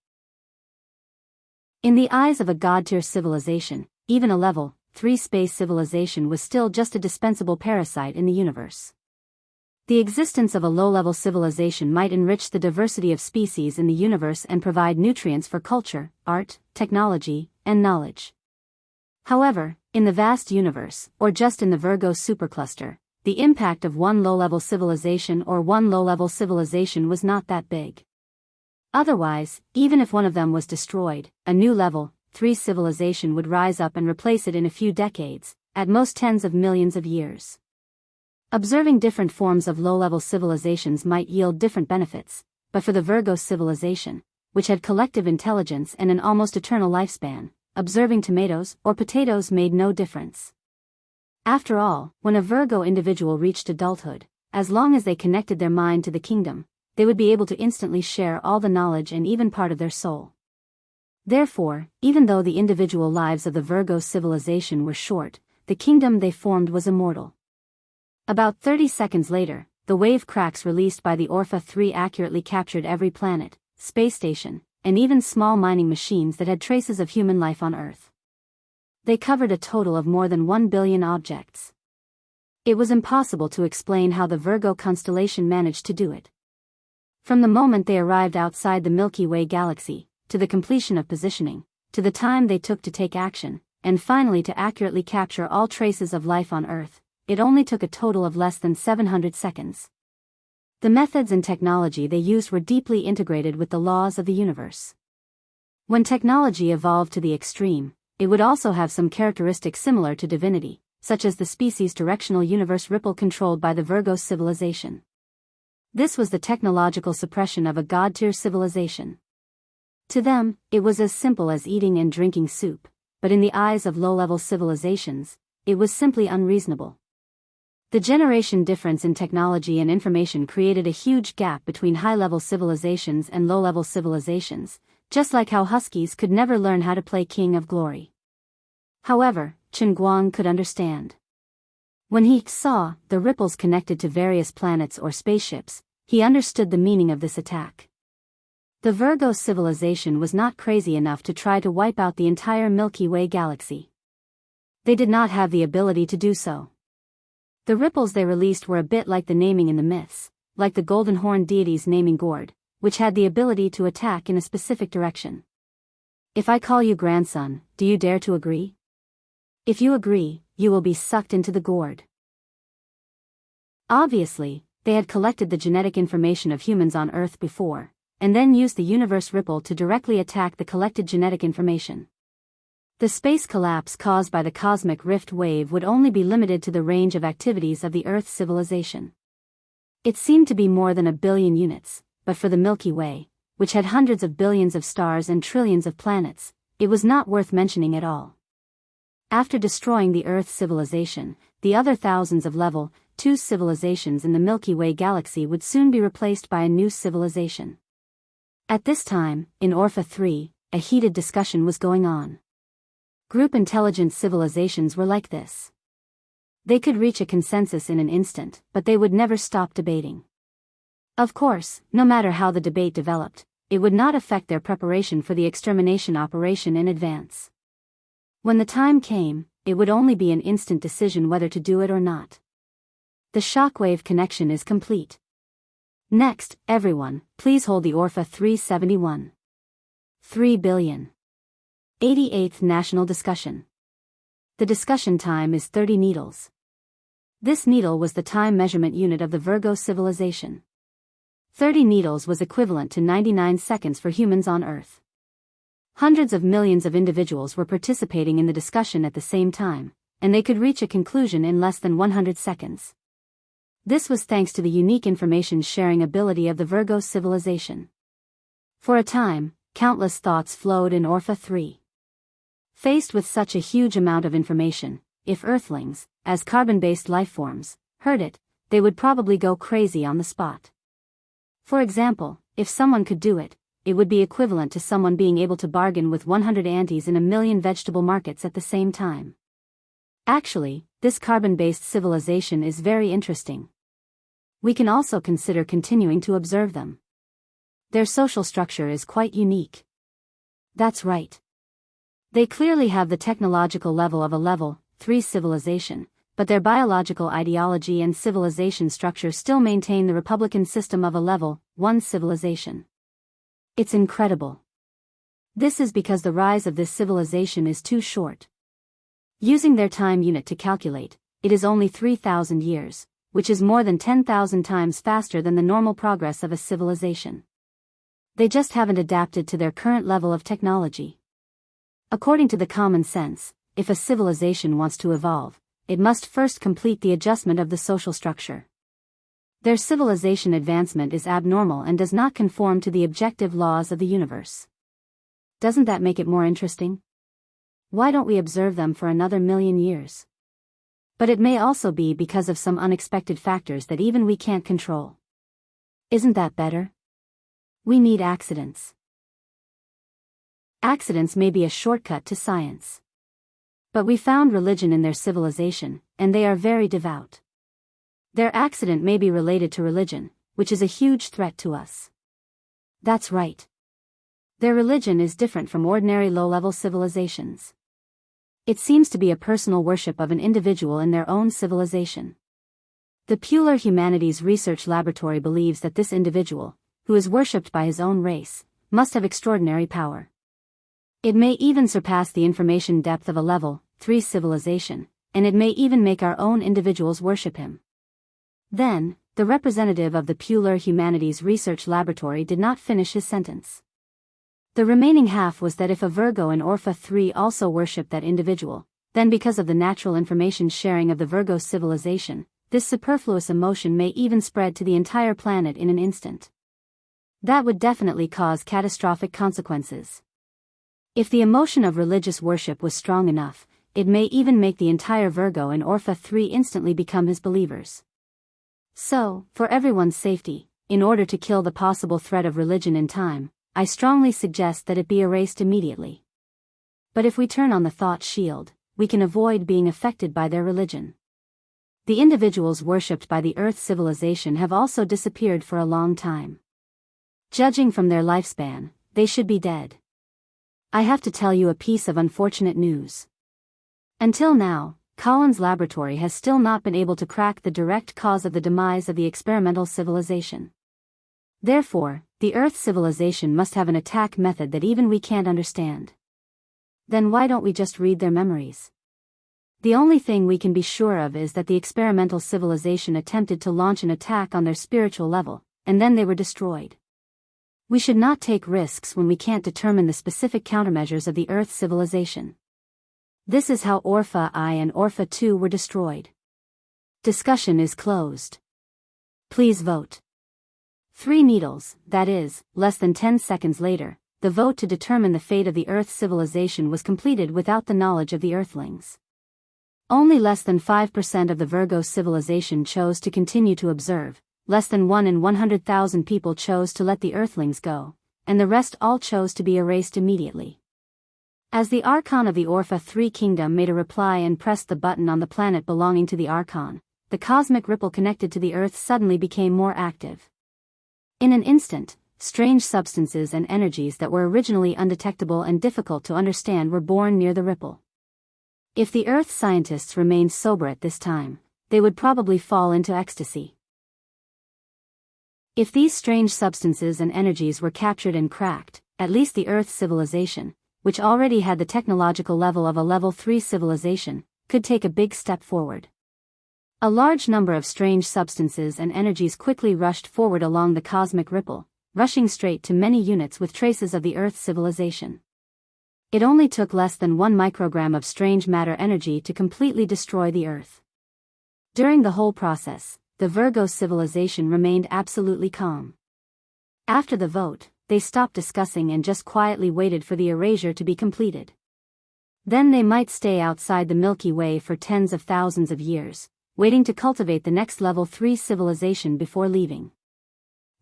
Speaker 1: In the eyes of a god-tier civilization, even a level 3 space civilization was still just a dispensable parasite in the universe. The existence of a low-level civilization might enrich the diversity of species in the universe and provide nutrients for culture, art, technology, and knowledge. However, in the vast universe, or just in the Virgo supercluster, the impact of one low-level civilization or one low-level civilization was not that big. Otherwise, even if one of them was destroyed, a new level 3 civilization would rise up and replace it in a few decades, at most tens of millions of years. Observing different forms of low-level civilizations might yield different benefits, but for the Virgo civilization, which had collective intelligence and an almost eternal lifespan, observing tomatoes or potatoes made no difference. After all, when a Virgo individual reached adulthood, as long as they connected their mind to the kingdom, they would be able to instantly share all the knowledge and even part of their soul. Therefore, even though the individual lives of the Virgo civilization were short, the kingdom they formed was immortal. About 30 seconds later, the wave cracks released by the Orpha 3 accurately captured every planet, space station, and even small mining machines that had traces of human life on Earth. They covered a total of more than 1 billion objects. It was impossible to explain how the Virgo constellation managed to do it. From the moment they arrived outside the Milky Way galaxy, to the completion of positioning, to the time they took to take action, and finally to accurately capture all traces of life on Earth, it only took a total of less than 700 seconds. The methods and technology they used were deeply integrated with the laws of the universe. When technology evolved to the extreme, it would also have some characteristics similar to divinity, such as the species directional universe ripple controlled by the Virgo civilization. This was the technological suppression of a god-tier civilization. To them, it was as simple as eating and drinking soup, but in the eyes of low-level civilizations, it was simply unreasonable. The generation difference in technology and information created a huge gap between high-level civilizations and low-level civilizations, just like how Huskies could never learn how to play King of Glory. However, Chen Guang could understand. When he saw the ripples connected to various planets or spaceships, he understood the meaning of this attack. The Virgo civilization was not crazy enough to try to wipe out the entire Milky Way galaxy. They did not have the ability to do so. The ripples they released were a bit like the naming in the myths, like the golden horned deity's naming gourd, which had the ability to attack in a specific direction. If I call you grandson, do you dare to agree? If you agree, you will be sucked into the gourd. Obviously, they had collected the genetic information of humans on Earth before, and then used the universe ripple to directly attack the collected genetic information. The space collapse caused by the cosmic rift wave would only be limited to the range of activities of the Earth civilization. It seemed to be more than 1 billion units, but for the Milky Way, which had hundreds of billions of stars and trillions of planets, it was not worth mentioning at all. After destroying the Earth civilization, the other thousands of level 2 civilizations in the Milky Way galaxy would soon be replaced by a new civilization. At this time, in Orpha 3, a heated discussion was going on. Group intelligent civilizations were like this. They could reach a consensus in an instant, but they would never stop debating. Of course, no matter how the debate developed, it would not affect their preparation for the extermination operation in advance. When the time came, it would only be an instant decision whether to do it or not. The shockwave connection is complete. Next, everyone, please hold the ORFA 371. 3 billion. 88th National Discussion. The discussion time is 30 needles. This needle was the time measurement unit of the Virgo civilization. 30 needles was equivalent to 99 seconds for humans on Earth. Hundreds of millions of individuals were participating in the discussion at the same time, and they could reach a conclusion in less than 100 seconds. This was thanks to the unique information sharing ability of the Virgo civilization. For a time, countless thoughts flowed in ORFA 3. Faced with such a huge amount of information, if Earthlings, as carbon-based lifeforms, heard it, they would probably go crazy on the spot. For example, if someone could do it, it would be equivalent to someone being able to bargain with 100 aunties in a million vegetable markets at the same time. Actually, this carbon-based civilization is very interesting. We can also consider continuing to observe them. Their social structure is quite unique. That's right. They clearly have the technological level of a level 3 civilization, but their biological ideology and civilization structure still maintain the republican system of a level 1 civilization. It's incredible. This is because the rise of this civilization is too short. Using their time unit to calculate, it is only 3,000 years, which is more than 10,000 times faster than the normal progress of a civilization. They just haven't adapted to their current level of technology. According to the common sense, if a civilization wants to evolve, it must first complete the adjustment of the social structure. Their civilization advancement is abnormal and does not conform to the objective laws of the universe. Doesn't that make it more interesting? Why don't we observe them for another million years? But it may also be because of some unexpected factors that even we can't control. Isn't that better? We need accidents. Accidents may be a shortcut to science. But we found religion in their civilization, and they are very devout. Their accident may be related to religion, which is a huge threat to us. That's right. Their religion is different from ordinary low-level civilizations. It seems to be a personal worship of an individual in their own civilization. The Pular Humanities Research Laboratory believes that this individual, who is worshipped by his own race, must have extraordinary power. It may even surpass the information depth of a level 3 civilization, and it may even make our own individuals worship him. Then, the representative of the Pular Humanities Research Laboratory did not finish his sentence. The remaining half was that if a Virgo in ORFA 3 also worshipped that individual, then because of the natural information sharing of the Virgo civilization, this superfluous emotion may even spread to the entire planet in an instant. That would definitely cause catastrophic consequences. If the emotion of religious worship was strong enough, it may even make the entire Virgo in ORFA 3 instantly become his believers. So, for everyone's safety, in order to kill the possible threat of religion in time, I strongly suggest that it be erased immediately. But if we turn on the thought shield, we can avoid being affected by their religion. The individuals worshipped by the Earth civilization have also disappeared for a long time. Judging from their lifespan, they should be dead. I have to tell you a piece of unfortunate news. Until now, Collins' laboratory has still not been able to crack the direct cause of the demise of the experimental civilization. Therefore, the Earth civilization must have an attack method that even we can't understand. Then why don't we just read their memories? The only thing we can be sure of is that the experimental civilization attempted to launch an attack on their spiritual level, and then they were destroyed. We should not take risks when we can't determine the specific countermeasures of the Earth civilization. This is how ORFA I and ORFA 2 were destroyed. Discussion is closed. Please vote. 3 needles, that is, less than 10 seconds later, the vote to determine the fate of the Earth civilization was completed without the knowledge of the Earthlings. Only less than 5% of the Virgo civilization chose to continue to observe, less than 1 in 100,000 people chose to let the Earthlings go, and the rest all chose to be erased immediately. As the Archon of the ORFA 3 kingdom made a reply and pressed the button on the planet belonging to the Archon, the cosmic ripple connected to the Earth suddenly became more active. In an instant, strange substances and energies that were originally undetectable and difficult to understand were born near the ripple. If the Earth scientists remained sober at this time, they would probably fall into ecstasy. If these strange substances and energies were captured and cracked, at least the Earth civilization, which already had the technological level of a level 3 civilization, could take a big step forward. A large number of strange substances and energies quickly rushed forward along the cosmic ripple, rushing straight to many units with traces of the Earth civilization. It only took less than 1 microgram of strange matter energy to completely destroy the Earth. During the whole process, the Virgo civilization remained absolutely calm. After the vote, they stopped discussing and just quietly waited for the erasure to be completed. Then they might stay outside the Milky Way for tens of thousands of years, waiting to cultivate the next level 3 civilization before leaving.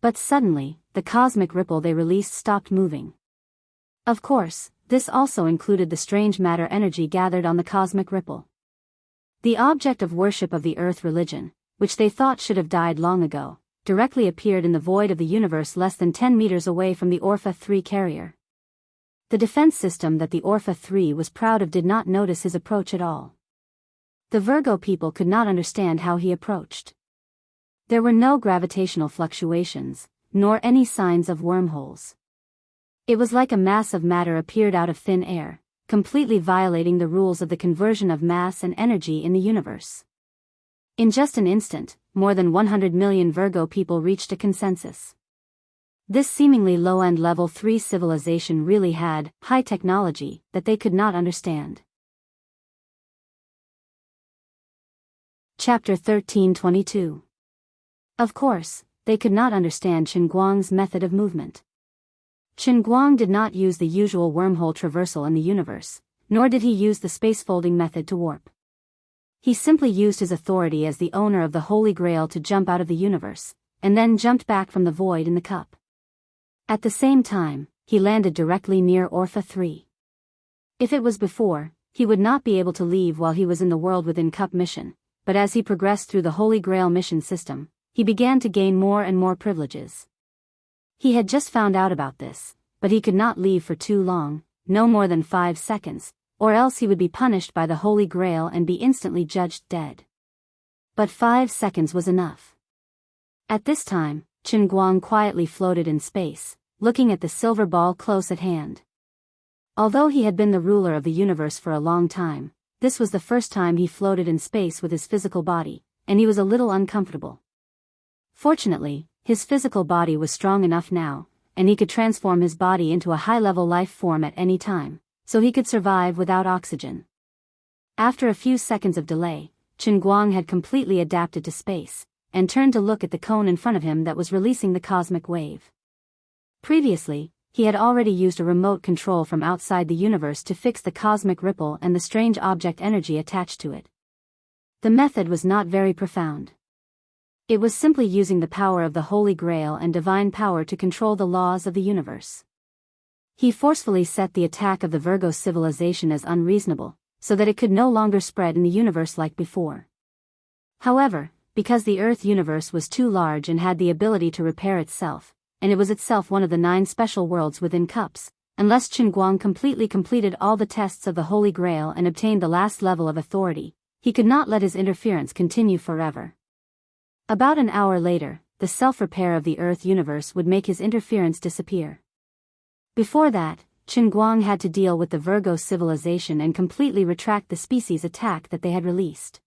Speaker 1: But suddenly, the cosmic ripple they released stopped moving. Of course, this also included the strange matter energy gathered on the cosmic ripple. The object of worship of the Earth religion, which they thought should have died long ago, directly appeared in the void of the universe less than 10 meters away from the Orpha 3 carrier. The defense system that the Orpha 3 was proud of did not notice his approach at all. The Virgo people could not understand how he approached. There were no gravitational fluctuations, nor any signs of wormholes. It was like a mass of matter appeared out of thin air, completely violating the rules of the conversion of mass and energy in the universe. In just an instant, more than 100 million Virgo people reached a consensus. This seemingly low-end level 3 civilization really had high technology that they could not understand. Chapter 13:22. Of course, they could not understand Chen Guang's method of movement. Chen Guang did not use the usual wormhole traversal in the universe, nor did he use the space-folding method to warp. He simply used his authority as the owner of the Holy Grail to jump out of the universe, and then jumped back from the void in the cup. At the same time, he landed directly near Orpha 3. If it was before, he would not be able to leave while he was in the World Within Cup mission, but as he progressed through the Holy Grail mission system, he began to gain more and more privileges. He had just found out about this, but he could not leave for too long, no more than 5 seconds, or else he would be punished by the Holy Grail and be instantly judged dead. But 5 seconds was enough. At this time, Chen Guang quietly floated in space, looking at the silver ball close at hand. Although he had been the ruler of the universe for a long time, this was the first time he floated in space with his physical body, and he was a little uncomfortable. Fortunately, his physical body was strong enough now, and he could transform his body into a high-level life form at any time, so he could survive without oxygen. After a few seconds of delay, Chen Guang had completely adapted to space, and turned to look at the cone in front of him that was releasing the cosmic wave. Previously, he had already used a remote control from outside the universe to fix the cosmic ripple and the strange object energy attached to it. The method was not very profound. It was simply using the power of the Holy Grail and divine power to control the laws of the universe. He forcefully set the attack of the Virgo civilization as unreasonable, so that it could no longer spread in the universe like before. However, because the Earth universe was too large and had the ability to repair itself, and it was itself one of the 9 special worlds within cups, unless Chen Guang completely completed all the tests of the Holy Grail and obtained the last level of authority, he could not let his interference continue forever. About an hour later, the self-repair of the Earth universe would make his interference disappear. Before that, Chen Guang had to deal with the Virgo civilization and completely retract the species attack that they had released.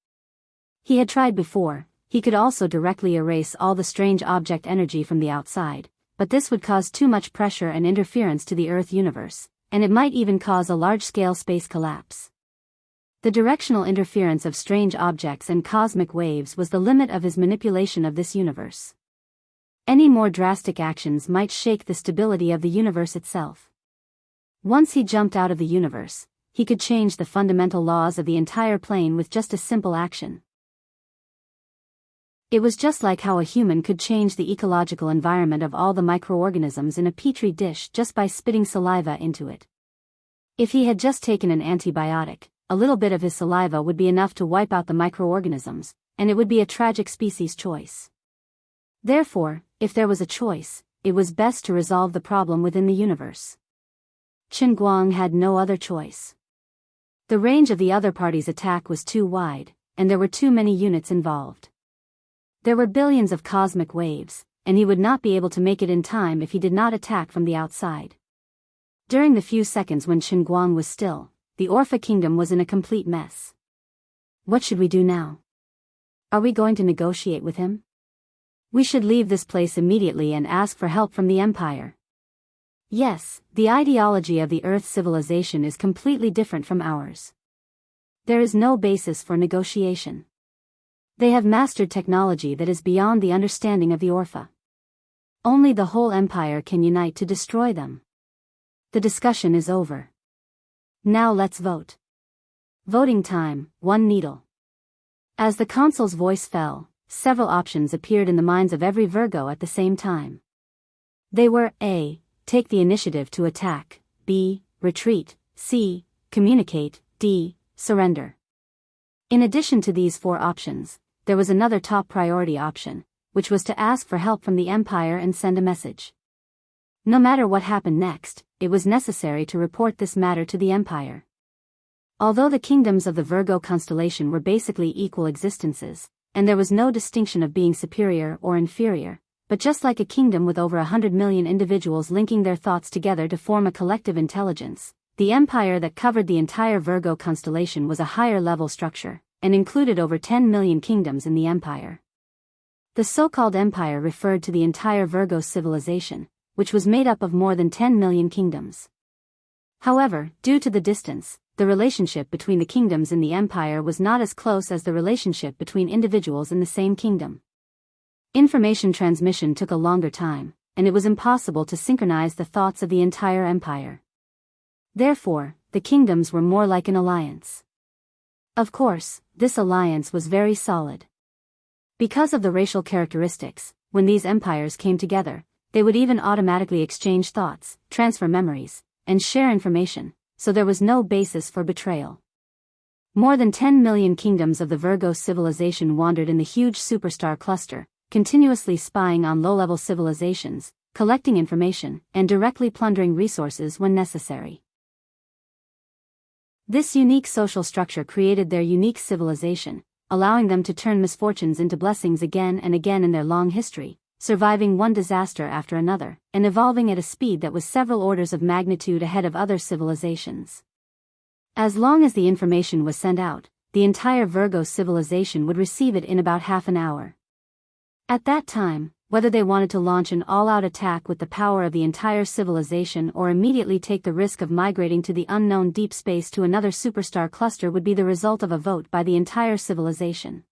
Speaker 1: He had tried before. He could also directly erase all the strange object energy from the outside, but this would cause too much pressure and interference to the Earth universe, and it might even cause a large-scale space collapse. The directional interference of strange objects and cosmic waves was the limit of his manipulation of this universe. Any more drastic actions might shake the stability of the universe itself. Once he jumped out of the universe, he could change the fundamental laws of the entire plane with just a simple action. It was just like how a human could change the ecological environment of all the microorganisms in a petri dish just by spitting saliva into it. If he had just taken an antibiotic, a little bit of his saliva would be enough to wipe out the microorganisms, and it would be a tragic species choice. Therefore, if there was a choice, it was best to resolve the problem within the universe. Chen Guang had no other choice. The range of the other party's attack was too wide, and there were too many units involved. There were billions of cosmic waves, and he would not be able to make it in time if he did not attack from the outside. During the few seconds when Chen Guang was still, the Orpha kingdom was in a complete mess. What should we do now? Are we going to negotiate with him? We should leave this place immediately and ask for help from the Empire. Yes, the ideology of the Earth civilization is completely different from ours. There is no basis for negotiation. They have mastered technology that is beyond the understanding of the Orpha. Only the whole Empire can unite to destroy them. The discussion is over. Now let's vote. Voting time, 1 needle. As the consul's voice fell, several options appeared in the minds of every Virgo at the same time. They were A. Take the initiative to attack, B. Retreat, C. Communicate, D. Surrender. In addition to these 4 options, there was another top priority option, which was to ask for help from the Empire and send a message. No matter what happened next, it was necessary to report this matter to the Empire. Although the kingdoms of the Virgo constellation were basically equal existences, and there was no distinction of being superior or inferior, but just like a kingdom with over 100 million individuals linking their thoughts together to form a collective intelligence, the empire that covered the entire Virgo constellation was a higher-level structure, and included over 10 million kingdoms in the empire. The so-called empire referred to the entire Virgo civilization, which was made up of more than 10 million kingdoms. However, due to the distance, the relationship between the kingdoms in the empire was not as close as the relationship between individuals in the same kingdom. Information transmission took a longer time, and it was impossible to synchronize the thoughts of the entire empire. Therefore, the kingdoms were more like an alliance. Of course, this alliance was very solid. Because of the racial characteristics, when these empires came together, they would even automatically exchange thoughts, transfer memories, and share information, so there was no basis for betrayal. More than 10 million kingdoms of the Virgo civilization wandered in the huge superstar cluster, continuously spying on low-level civilizations, collecting information, and directly plundering resources when necessary. This unique social structure created their unique civilization, allowing them to turn misfortunes into blessings again and again in their long history, surviving one disaster after another, and evolving at a speed that was several orders of magnitude ahead of other civilizations. As long as the information was sent out, the entire Virgo civilization would receive it in about half an hour. At that time, whether they wanted to launch an all-out attack with the power of the entire civilization or immediately take the risk of migrating to the unknown deep space to another superstar cluster would be the result of a vote by the entire civilization.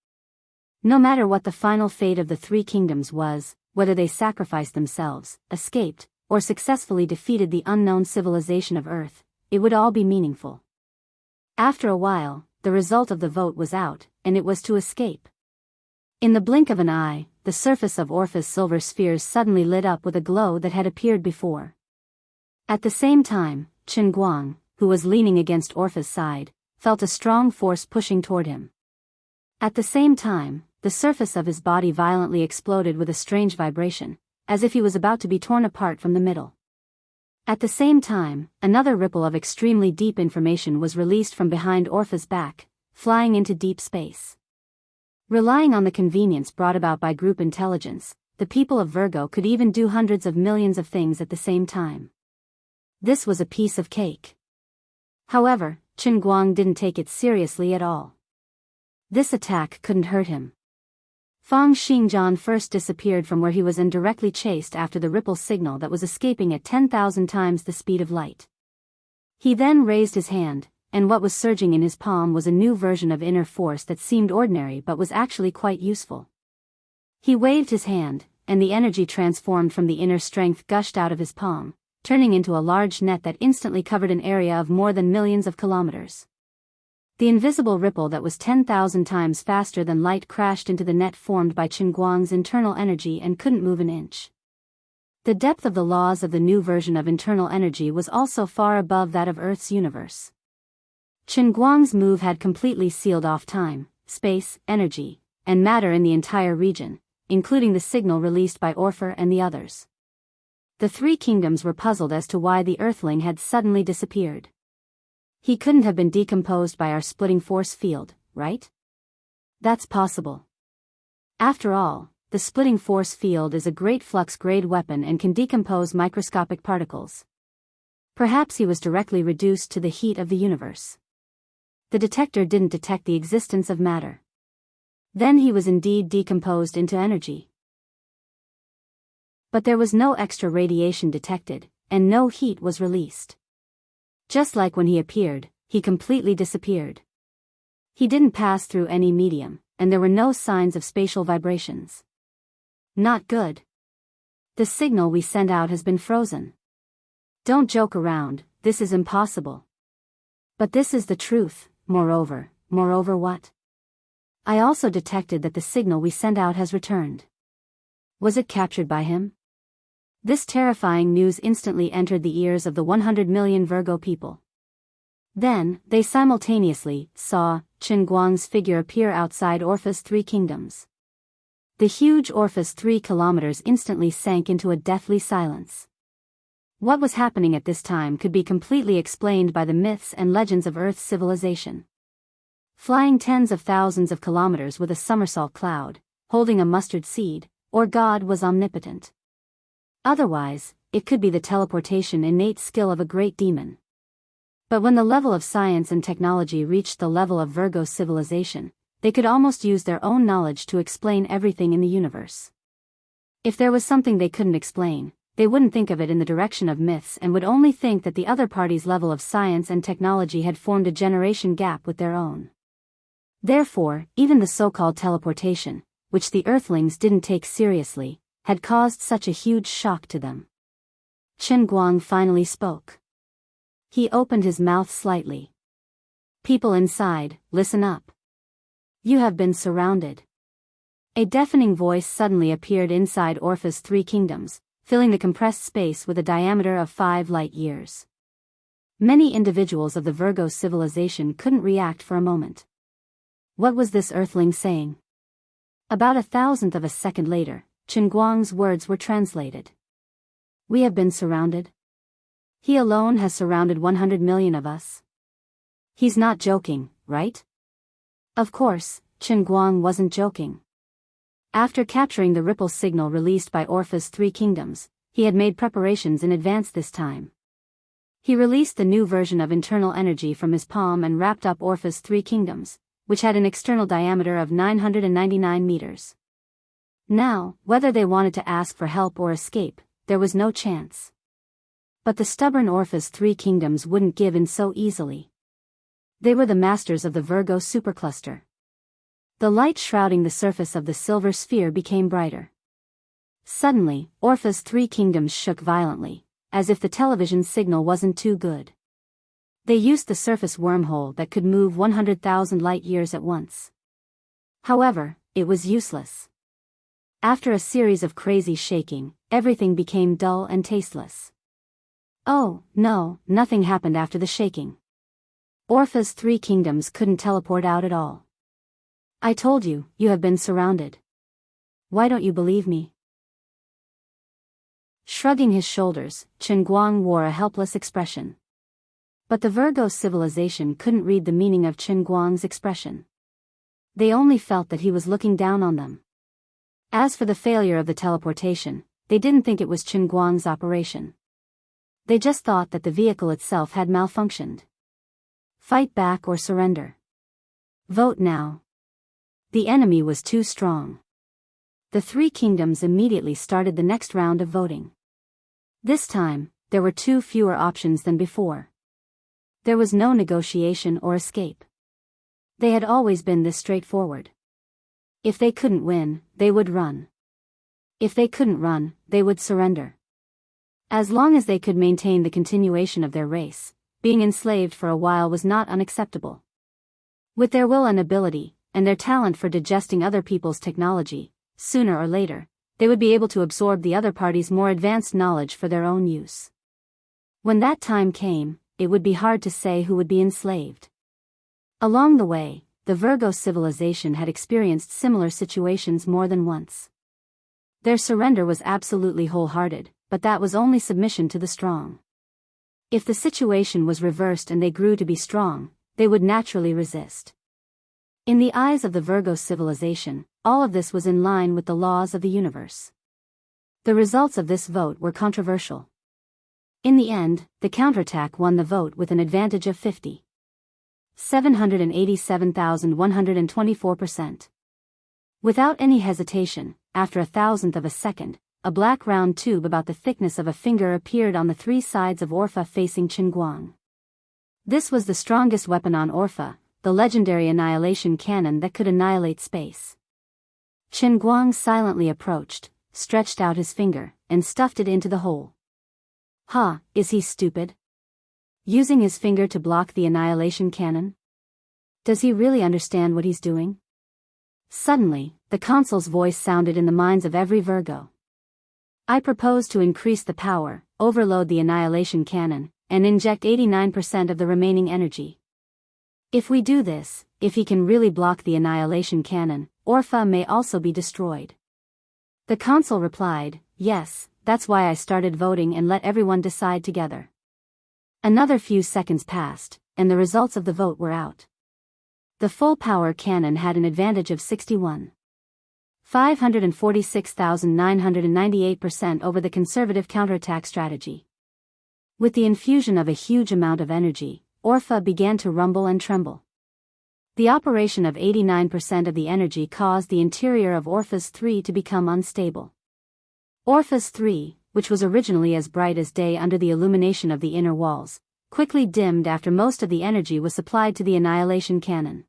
Speaker 1: No matter what the final fate of the 3 kingdoms was, whether they sacrificed themselves, escaped, or successfully defeated the unknown civilization of Earth, it would all be meaningful. After a while, the result of the vote was out, and it was to escape. In the blink of an eye, the surface of Orpha's silver spheres suddenly lit up with a glow that had appeared before. At the same time, Chen Guang, who was leaning against Orpha's side, felt a strong force pushing toward him. At the same time, the surface of his body violently exploded with a strange vibration, as if he was about to be torn apart from the middle. At the same time, another ripple of extremely deep information was released from behind Orpha's back, flying into deep space. Relying on the convenience brought about by group intelligence, the people of Virgo could even do hundreds of millions of things at the same time. This was a piece of cake. However, Chen Guang didn't take it seriously at all. This attack couldn't hurt him. Fang Xingjian first disappeared from where he was and directly chased after the ripple signal that was escaping at 10,000 times the speed of light. He then raised his hand, and what was surging in his palm was a new version of inner force that seemed ordinary but was actually quite useful. He waved his hand, and the energy transformed from the inner strength gushed out of his palm, turning into a large net that instantly covered an area of more than millions of kilometers. The invisible ripple that was 10,000 times faster than light crashed into the net formed by Chen Guang's internal energy and couldn't move an inch. The depth of the laws of the new version of internal energy was also far above that of Earth's universe. Chen Guang's move had completely sealed off time, space, energy, and matter in the entire region, including the signal released by Orpha and the others. The three kingdoms were puzzled as to why the Earthling had suddenly disappeared. He couldn't have been decomposed by our splitting force field, right? That's possible. After all, the splitting force field is a great flux-grade weapon and can decompose microscopic particles. Perhaps he was directly reduced to the heat of the universe. The detector didn't detect the existence of matter. Then he was indeed decomposed into energy. But there was no extra radiation detected, and no heat was released. Just like when he appeared, he completely disappeared. He didn't pass through any medium, and there were no signs of spatial vibrations. Not good. The signal we sent out has been frozen. Don't joke around, this is impossible. But this is the truth. Moreover what? I also detected that the signal we sent out has returned. Was it captured by him? This terrifying news instantly entered the ears of the 100 million Virgo people. Then, they simultaneously saw Chen Guang's figure appear outside Orpheus' three kingdoms. The huge Orpheus 3 kilometers instantly sank into a deathly silence. What was happening at this time could be completely explained by the myths and legends of Earth's civilization. Flying tens of thousands of kilometers with a somersault cloud, holding a mustard seed, or God was omnipotent. Otherwise, it could be the teleportation innate skill of a great demon. But when the level of science and technology reached the level of Virgo civilization, they could almost use their own knowledge to explain everything in the universe. If there was something they couldn't explain, they wouldn't think of it in the direction of myths and would only think that the other party's level of science and technology had formed a generation gap with their own. Therefore, even the so-called teleportation, which the Earthlings didn't take seriously, had caused such a huge shock to them. Chen Guang finally spoke. He opened his mouth slightly. People inside, listen up. You have been surrounded. A deafening voice suddenly appeared inside Orpheus' three kingdoms, filling the compressed space with a diameter of 5 light years. Many individuals of the Virgo civilization couldn't react for a moment. What was this Earthling saying? About 1,000th of a second later, Chen Guang's words were translated. We have been surrounded. He alone has surrounded 100 million of us. He's not joking, right? Of course, Chen Guang wasn't joking. After capturing the ripple signal released by Orpheus' three kingdoms, he had made preparations in advance this time. He released the new version of internal energy from his palm and wrapped up Orpheus' three kingdoms, which had an external diameter of 999 meters. Now, whether they wanted to ask for help or escape, there was no chance. But the stubborn Orpheus' three kingdoms wouldn't give in so easily. They were the masters of the Virgo supercluster. The light shrouding the surface of the silver sphere became brighter. Suddenly, Orpheus' three kingdoms shook violently, as if the television signal wasn't too good. They used the surface wormhole that could move 100,000 light years at once. However, it was useless. After a series of crazy shaking, everything became dull and tasteless. Oh, no, nothing happened after the shaking. Orpheus' three kingdoms couldn't teleport out at all. I told you, you have been surrounded. Why don't you believe me? Shrugging his shoulders, Chen Guang wore a helpless expression. But the Virgo civilization couldn't read the meaning of Chen Guang's expression. They only felt that he was looking down on them. As for the failure of the teleportation, they didn't think it was Chen Guang's operation. They just thought that the vehicle itself had malfunctioned. Fight back or surrender. Vote now. The enemy was too strong. The three kingdoms immediately started the next round of voting. This time, there were 2 fewer options than before. There was no negotiation or escape. They had always been this straightforward. If they couldn't win, they would run. If they couldn't run, they would surrender. As long as they could maintain the continuation of their race, being enslaved for a while was not unacceptable. With their will and ability, and their talent for digesting other people's technology, sooner or later, they would be able to absorb the other party's more advanced knowledge for their own use. When that time came, it would be hard to say who would be enslaved. Along the way, the Virgo civilization had experienced similar situations more than once. Their surrender was absolutely wholehearted, but that was only submission to the strong. If the situation was reversed and they grew to be strong, they would naturally resist. In the eyes of the Virgo civilization, all of this was in line with the laws of the universe. The results of this vote were controversial. In the end, the counterattack won the vote with an advantage of 787,124%. Without any hesitation, after a thousandth of a second, a black round tube about the thickness of a finger appeared on the three sides of Orpha facing Qinguang. This was the strongest weapon on Orpha, the legendary annihilation cannon that could annihilate space. Qinguang silently approached, stretched out his finger, and stuffed it into the hole. Huh, is he stupid? Using his finger to block the annihilation cannon? Does he really understand what he's doing? Suddenly, the consul's voice sounded in the minds of every Virgo. I propose to increase the power, overload the annihilation cannon, and inject 89% of the remaining energy. If we do this, if he can really block the annihilation cannon, Orpha may also be destroyed. The consul replied, yes, that's why I started voting and let everyone decide together. Another few seconds passed, and the results of the vote were out. The full-power cannon had an advantage of 546,998% over the conservative counterattack strategy. With the infusion of a huge amount of energy, Orpha began to rumble and tremble. The operation of 89% of the energy caused the interior of Orpha's 3 to become unstable. Orpha's 3, which was originally as bright as day under the illumination of the inner walls, quickly dimmed after most of the energy was supplied to the annihilation cannon.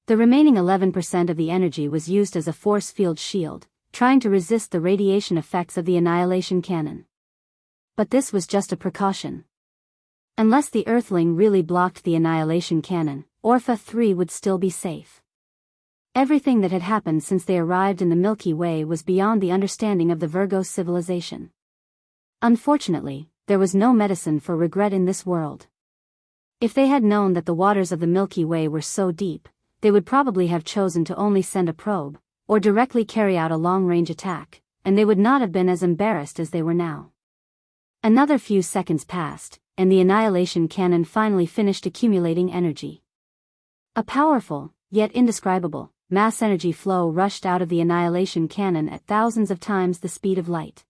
Speaker 1: The remaining 11% of the energy was used as a force field shield, trying to resist the radiation effects of the annihilation cannon. But this was just a precaution. Unless the Earthling really blocked the annihilation cannon, Orpha 3 would still be safe. Everything that had happened since they arrived in the Milky Way was beyond the understanding of the Virgo civilization. Unfortunately, there was no medicine for regret in this world. If they had known that the waters of the Milky Way were so deep, they would probably have chosen to only send a probe, or directly carry out a long-range attack, and they would not have been as embarrassed as they were now. Another few seconds passed, and the annihilation cannon finally finished accumulating energy. A powerful, yet indescribable, mass energy flow rushed out of the annihilation cannon at thousands of times the speed of light.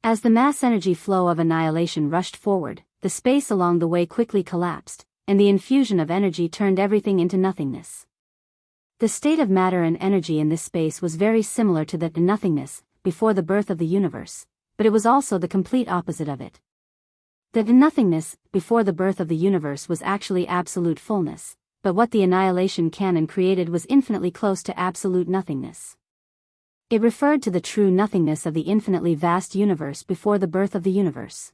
Speaker 1: As the mass energy flow of annihilation rushed forward, the space along the way quickly collapsed, and the infusion of energy turned everything into nothingness. The state of matter and energy in this space was very similar to that nothingness before the birth of the universe, but it was also the complete opposite of it. The nothingness before the birth of the universe was actually absolute fullness, but what the annihilation cannon created was infinitely close to absolute nothingness. It referred to the true nothingness of the infinitely vast universe before the birth of the universe.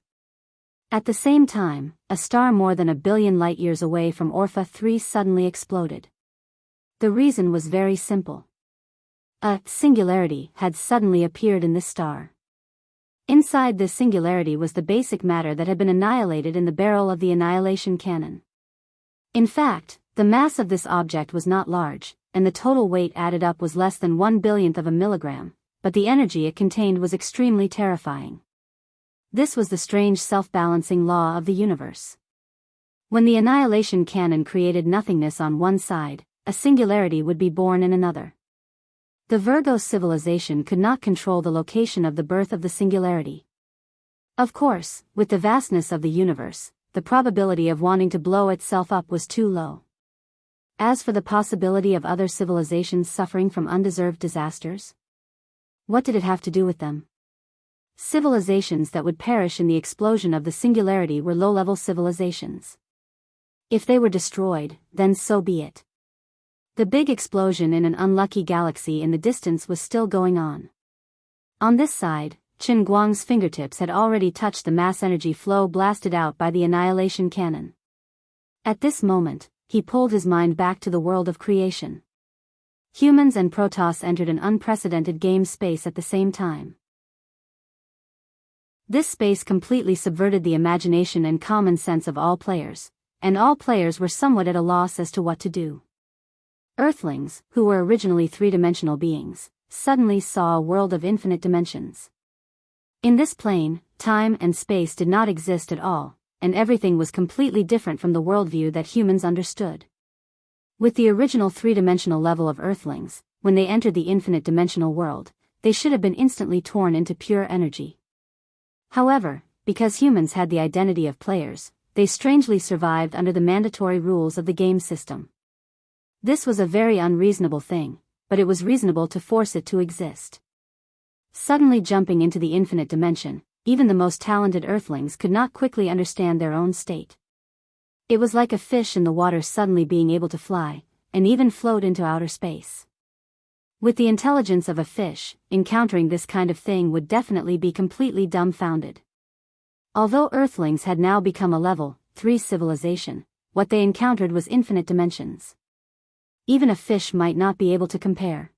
Speaker 1: At the same time, a star more than 1 billion light-years away from Orpha 3 suddenly exploded. The reason was very simple. A singularity had suddenly appeared in this star. Inside this singularity was the basic matter that had been annihilated in the barrel of the annihilation cannon. In fact, the mass of this object was not large, and the total weight added up was less than 1/1,000,000,000 of a milligram, but the energy it contained was extremely terrifying. This was the strange self-balancing law of the universe. When the annihilation cannon created nothingness on one side, a singularity would be born in another. The Virgo civilization could not control the location of the birth of the singularity. Of course, with the vastness of the universe, the probability of wanting to blow itself up was too low. As for the possibility of other civilizations suffering from undeserved disasters, what did it have to do with them? Civilizations that would perish in the explosion of the singularity were low-level civilizations. If they were destroyed, then so be it. The big explosion in an unlucky galaxy in the distance was still going on. On this side, Qinguang's fingertips had already touched the mass energy flow blasted out by the annihilation cannon. At this moment, he pulled his mind back to the world of creation. Humans and Protoss entered an unprecedented game space at the same time. This space completely subverted the imagination and common sense of all players, and all players were somewhat at a loss as to what to do. Earthlings, who were originally three-dimensional beings, suddenly saw a world of infinite dimensions. In this plane, time and space did not exist at all, and everything was completely different from the worldview that humans understood. With the original three-dimensional level of Earthlings, when they entered the infinite-dimensional world, they should have been instantly torn into pure energy. However, because humans had the identity of players, they strangely survived under the mandatory rules of the game system. This was a very unreasonable thing, but it was reasonable to force it to exist. Suddenly jumping into the infinite dimension, even the most talented Earthlings could not quickly understand their own state. It was like a fish in the water suddenly being able to fly, and even float into outer space. With the intelligence of a fish, encountering this kind of thing would definitely be completely dumbfounded. Although Earthlings had now become a level 3 civilization, what they encountered was infinite dimensions. Even a fish might not be able to compare.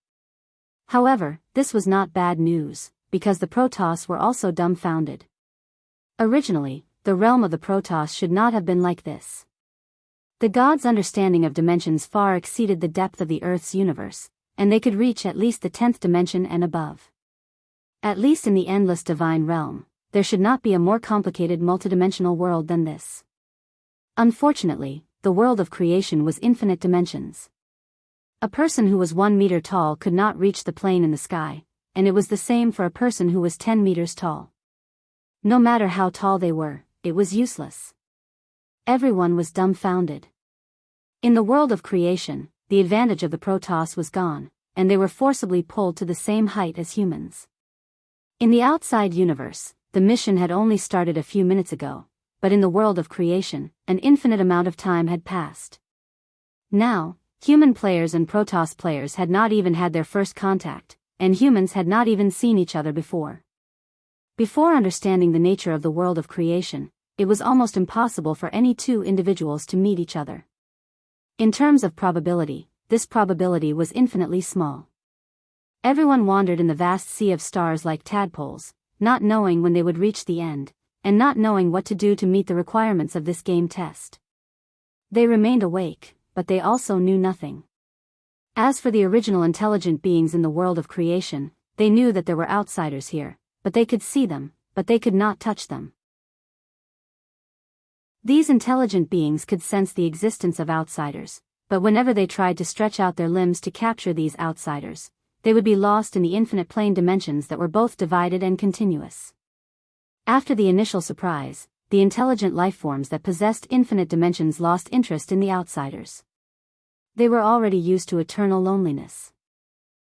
Speaker 1: However, this was not bad news, because the Protoss were also dumbfounded. Originally, the realm of the Protoss should not have been like this. The gods' understanding of dimensions far exceeded the depth of the Earth's universe, and they could reach at least the 10th dimension and above. At least in the endless divine realm, there should not be a more complicated multidimensional world than this. Unfortunately, the world of creation was infinite dimensions. A person who was 1 meter tall could not reach the plane in the sky, and it was the same for a person who was 10 meters tall. No matter how tall they were, it was useless. Everyone was dumbfounded. In the world of creation, the advantage of the Protoss was gone, and they were forcibly pulled to the same height as humans. In the outside universe, the mission had only started a few minutes ago, but in the world of creation, an infinite amount of time had passed. Now, human players and Protoss players had not even had their first contact, and humans had not even seen each other before. Before understanding the nature of the world of creation, it was almost impossible for any two individuals to meet each other. In terms of probability, this probability was infinitely small. Everyone wandered in the vast sea of stars like tadpoles, not knowing when they would reach the end, and not knowing what to do to meet the requirements of this game test. They remained awake, but they also knew nothing. As for the original intelligent beings in the world of creation, they knew that there were outsiders here, but they could see them, but they could not touch them. These intelligent beings could sense the existence of outsiders, but whenever they tried to stretch out their limbs to capture these outsiders, they would be lost in the infinite plane dimensions that were both divided and continuous. After the initial surprise, the intelligent lifeforms that possessed infinite dimensions lost interest in the outsiders. They were already used to eternal loneliness.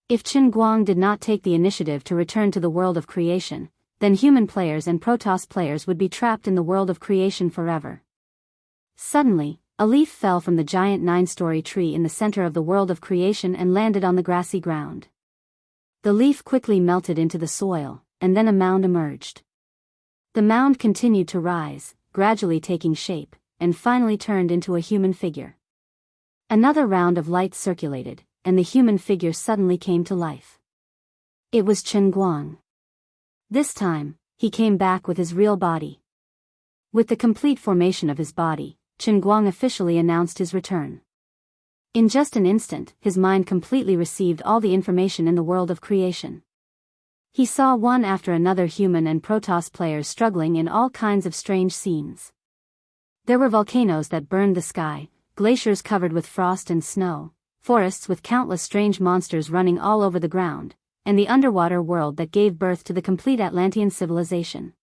Speaker 1: If Qin Guang did not take the initiative to return to the world of creation, then human players and Protoss players would be trapped in the world of creation forever. Suddenly, a leaf fell from the giant 9-story tree in the center of the world of creation and landed on the grassy ground. The leaf quickly melted into the soil, and then a mound emerged. The mound continued to rise, gradually taking shape, and finally turned into a human figure. Another round of light circulated, and the human figure suddenly came to life. It was Qin Guang. This time, he came back with his real body. With the complete formation of his body, Qin Guang officially announced his return. In just an instant, his mind completely received all the information in the world of creation. He saw one after another human and Protoss players struggling in all kinds of strange scenes. There were volcanoes that burned the sky, glaciers covered with frost and snow, forests with countless strange monsters running all over the ground, and the underwater world that gave birth to the complete Atlantean civilization.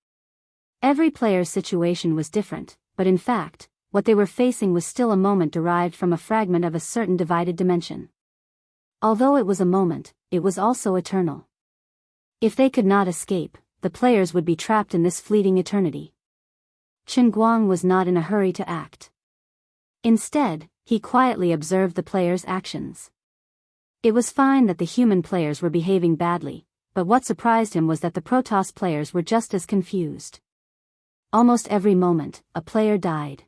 Speaker 1: Every player's situation was different, but in fact, what they were facing was still a moment derived from a fragment of a certain divided dimension. Although it was a moment, it was also eternal. If they could not escape, the players would be trapped in this fleeting eternity. Qin Guang was not in a hurry to act. Instead, he quietly observed the players' actions. It was fine that the human players were behaving badly, but what surprised him was that the Protoss players were just as confused. Almost every moment, a player died.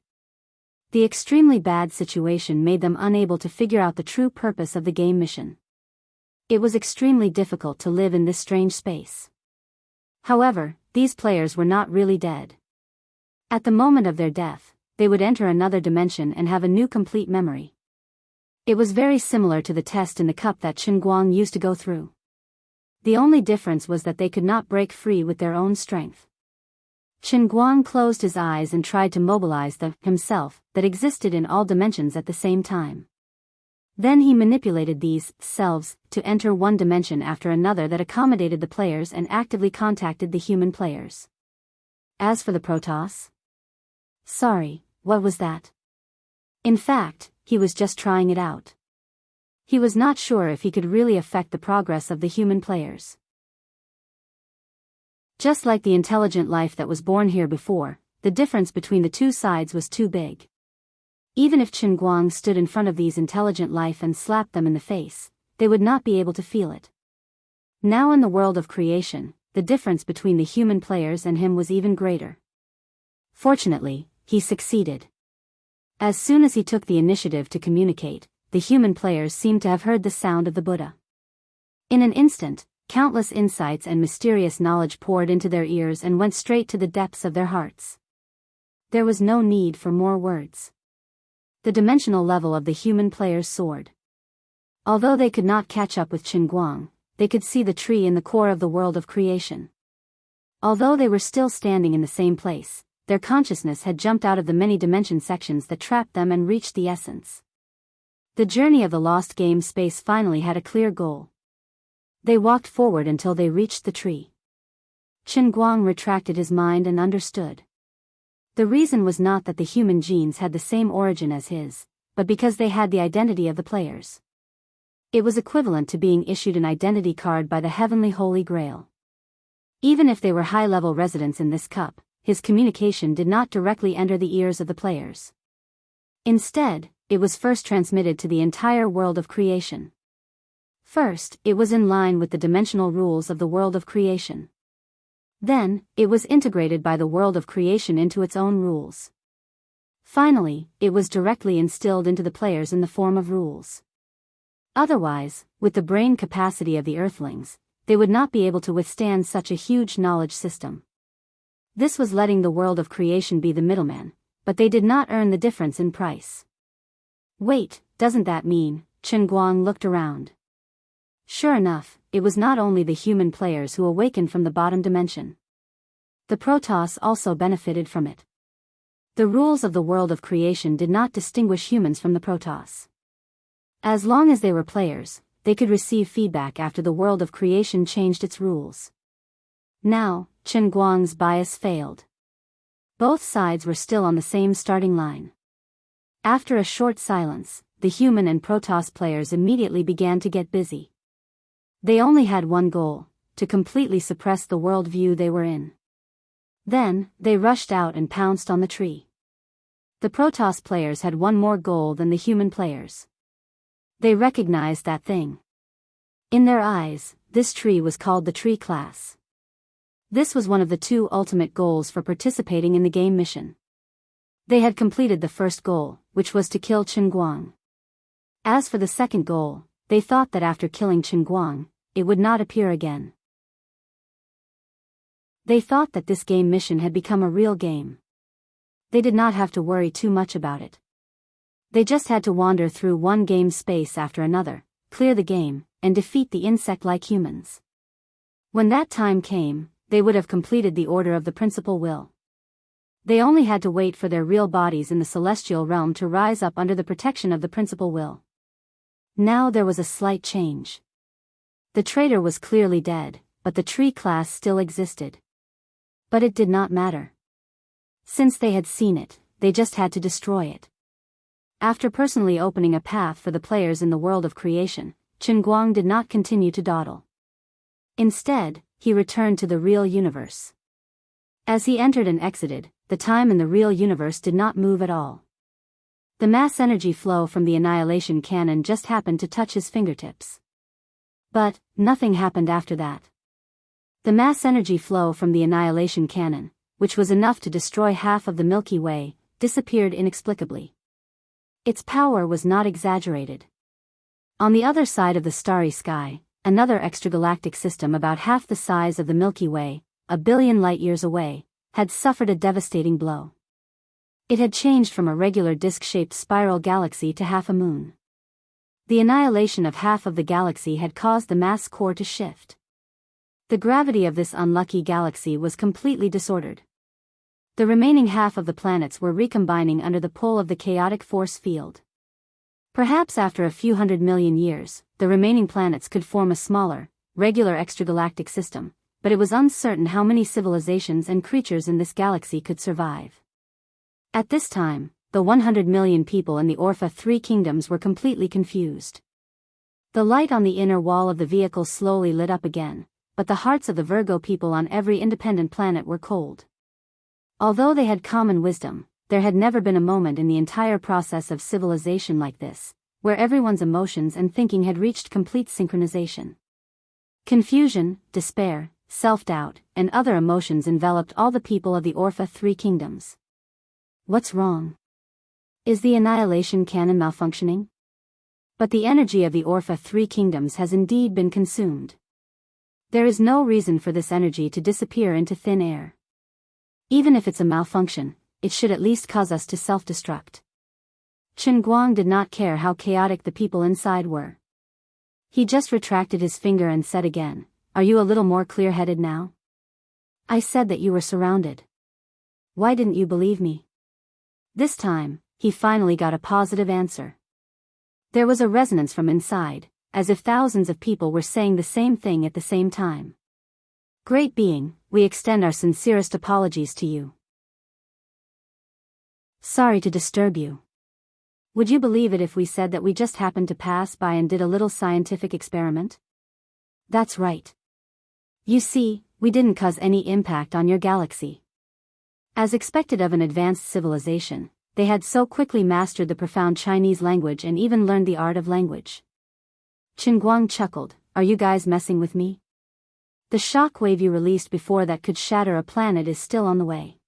Speaker 1: The extremely bad situation made them unable to figure out the true purpose of the game mission. It was extremely difficult to live in this strange space. However, these players were not really dead. At the moment of their death, they would enter another dimension and have a new complete memory. It was very similar to the test in the cup that Qin Guang used to go through. The only difference was that they could not break free with their own strength. Chen Guang closed his eyes and tried to mobilize the himself that existed in all dimensions at the same time. Then he manipulated these selves to enter one dimension after another that accommodated the players and actively contacted the human players. As for the Protoss? Sorry, what was that? In fact, he was just trying it out. He was not sure if he could really affect the progress of the human players. Just like the intelligent life that was born here before, the difference between the two sides was too big. Even if Chen Guang stood in front of these intelligent life and slapped them in the face, they would not be able to feel it. Now in the world of creation, the difference between the human players and him was even greater. Fortunately, he succeeded. As soon as he took the initiative to communicate, the human players seemed to have heard the sound of the Buddha. In an instant, countless insights and mysterious knowledge poured into their ears and went straight to the depths of their hearts. There was no need for more words. The dimensional level of the human players soared. Although they could not catch up with Chen Guang, they could see the tree in the core of the world of creation. Although they were still standing in the same place, their consciousness had jumped out of the many dimension sections that trapped them and reached the essence. The journey of the lost game space finally had a clear goal. They walked forward until they reached the tree. Chen Guang retracted his mind and understood. The reason was not that the human genes had the same origin as his, but because they had the identity of the players. It was equivalent to being issued an identity card by the Heavenly Holy Grail. Even if they were high-level residents in this cup, his communication did not directly enter the ears of the players. Instead, it was first transmitted to the entire world of creation. First, it was in line with the dimensional rules of the world of creation. Then, it was integrated by the world of creation into its own rules. Finally, it was directly instilled into the players in the form of rules. Otherwise, with the brain capacity of the Earthlings, they would not be able to withstand such a huge knowledge system. This was letting the world of creation be the middleman, but they did not earn the difference in price. Wait, doesn't that mean? Chen Guang looked around. Sure enough, it was not only the human players who awakened from the bottom dimension. The Protoss also benefited from it. The rules of the world of creation did not distinguish humans from the Protoss. As long as they were players, they could receive feedback after the world of creation changed its rules. Now, Chen Guang's bias failed. Both sides were still on the same starting line. After a short silence, the human and Protoss players immediately began to get busy. They only had one goal, to completely suppress the worldview they were in. Then, they rushed out and pounced on the tree. The Protoss players had one more goal than the human players. They recognized that thing. In their eyes, this tree was called the tree class. This was one of the two ultimate goals for participating in the game mission. They had completed the first goal, which was to kill Chen Guang. As for the second goal, they thought that after killing Chen Guang, it would not appear again. They thought that this game mission had become a real game. They did not have to worry too much about it. They just had to wander through one game space after another, clear the game, and defeat the insect-like humans. When that time came, they would have completed the order of the principal will. They only had to wait for their real bodies in the celestial realm to rise up under the protection of the principal will. Now there was a slight change. The traitor was clearly dead, but the tree class still existed. But it did not matter. Since they had seen it, they just had to destroy it. After personally opening a path for the players in the world of creation, Chen Guang did not continue to dawdle. Instead, he returned to the real universe. As he entered and exited, the time in the real universe did not move at all. The mass energy flow from the annihilation cannon just happened to touch his fingertips. But, nothing happened after that. The mass energy flow from the annihilation cannon, which was enough to destroy half of the Milky Way, disappeared inexplicably. Its power was not exaggerated. On the other side of the starry sky, another extragalactic system about half the size of the Milky Way, 1 billion light-years away, had suffered a devastating blow. It had changed from a regular disc-shaped spiral galaxy to half a moon. The annihilation of half of the galaxy had caused the mass core to shift. The gravity of this unlucky galaxy was completely disordered. The remaining half of the planets were recombining under the pull of the chaotic force field. Perhaps after a few 100 million years, the remaining planets could form a smaller, regular extragalactic system, but it was uncertain how many civilizations and creatures in this galaxy could survive. At this time, the 100 million people in the Orpha 3 kingdoms were completely confused. The light on the inner wall of the vehicle slowly lit up again, but the hearts of the Virgo people on every independent planet were cold. Although they had common wisdom, there had never been a moment in the entire process of civilization like this, where everyone's emotions and thinking had reached complete synchronization. Confusion, despair, self-doubt, and other emotions enveloped all the people of the Orpha 3 kingdoms. What's wrong? Is the annihilation cannon malfunctioning? But the energy of the Orpha 3 kingdoms has indeed been consumed. There is no reason for this energy to disappear into thin air. Even if it's a malfunction, it should at least cause us to self-destruct. Chen Guang did not care how chaotic the people inside were. He just retracted his finger and said again, "Are you a little more clear-headed now? I said that you were surrounded. Why didn't you believe me?" This time, he finally got a positive answer. There was a resonance from inside, as if thousands of people were saying the same thing at the same time. "Great being, we extend our sincerest apologies to you. Sorry to disturb you. Would you believe it if we said that we just happened to pass by and did a little scientific experiment?" "That's right. You see, we didn't cause any impact on your galaxy." As expected of an advanced civilization, they had so quickly mastered the profound Chinese language and even learned the art of language. Chen Guang chuckled, "Are you guys messing with me? The shock wave you released before that could shatter a planet is still on the way.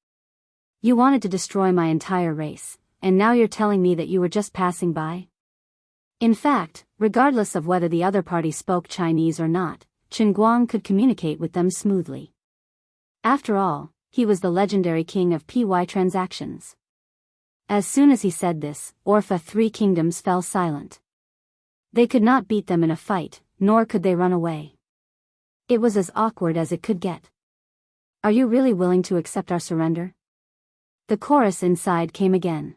Speaker 1: You wanted to destroy my entire race, and now you're telling me that you were just passing by?" In fact, regardless of whether the other party spoke Chinese or not, Chen Guang could communicate with them smoothly. After all, he was the legendary king of PY transactions. As soon as he said this, Orpha 3 kingdoms fell silent. They could not beat them in a fight, nor could they run away. It was as awkward as it could get. "Are you really willing to accept our surrender?" The chorus inside came again.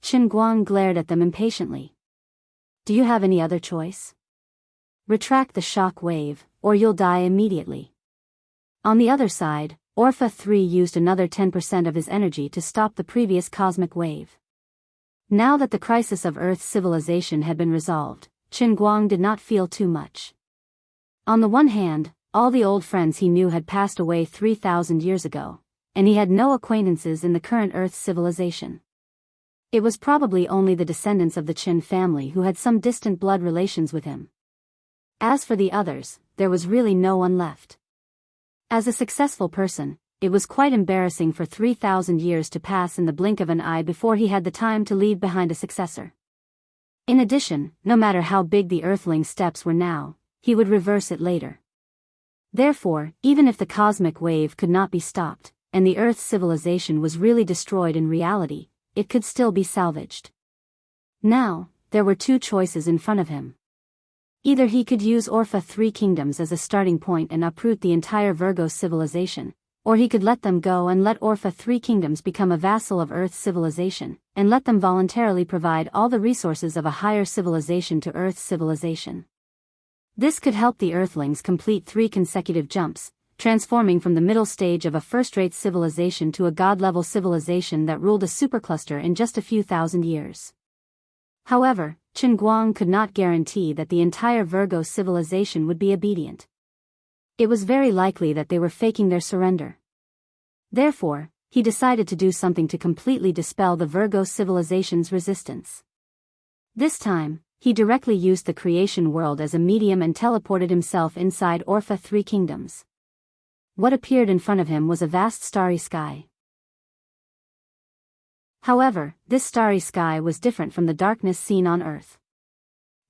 Speaker 1: Chen Guang glared at them impatiently. "Do you have any other choice? Retract the shock wave, or you'll die immediately." On the other side, Orpha 3 used another 10% of his energy to stop the previous cosmic wave. Now that the crisis of Earth's civilization had been resolved, Chen Guang did not feel too much. On the one hand, all the old friends he knew had passed away 3,000 years ago, and he had no acquaintances in the current Earth civilization. It was probably only the descendants of the Qin family who had some distant blood relations with him. As for the others, there was really no one left. As a successful person, it was quite embarrassing for 3,000 years to pass in the blink of an eye before he had the time to leave behind a successor. In addition, no matter how big the Earthling's steps were now, he would reverse it later. Therefore, even if the cosmic wave could not be stopped, and the Earth's civilization was really destroyed in reality, it could still be salvaged. Now, there were two choices in front of him. Either he could use Orpha 3 kingdoms as a starting point and uproot the entire Virgo civilization, or he could let them go and let Orpha 3 kingdoms become a vassal of Earth's civilization, and let them voluntarily provide all the resources of a higher civilization to Earth's civilization. This could help the Earthlings complete 3 consecutive jumps, transforming from the middle stage of a first-rate civilization to a god-level civilization that ruled a supercluster in just a few thousand years. However, Chen Guang could not guarantee that the entire Virgo civilization would be obedient. It was very likely that they were faking their surrender. Therefore, he decided to do something to completely dispel the Virgo civilization's resistance. This time, he directly used the creation world as a medium and teleported himself inside Orpha 3 kingdoms. What appeared in front of him was a vast starry sky. However, this starry sky was different from the darkness seen on Earth.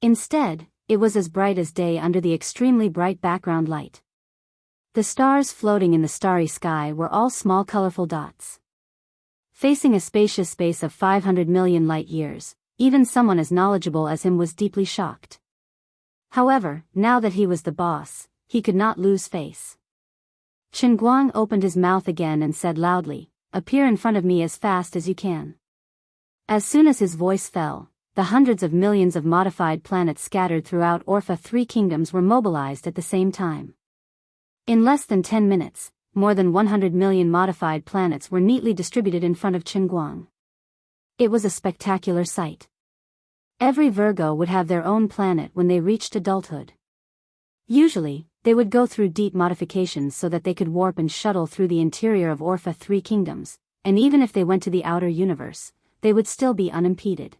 Speaker 1: Instead, it was as bright as day under the extremely bright background light. The stars floating in the starry sky were all small colorful dots. Facing a spacious space of 500 million light-years, even someone as knowledgeable as him was deeply shocked. However, now that he was the boss, he could not lose face. Chen Guang opened his mouth again and said loudly, "Appear in front of me as fast as you can." As soon as his voice fell, the hundreds of millions of modified planets scattered throughout Orpha 3 kingdoms were mobilized at the same time. In less than 10 minutes, more than 100 million modified planets were neatly distributed in front of Chen Guang. It was a spectacular sight. Every Virgo would have their own planet when they reached adulthood. Usually, they would go through deep modifications so that they could warp and shuttle through the interior of Orpha 3 kingdoms, and even if they went to the outer universe, they would still be unimpeded.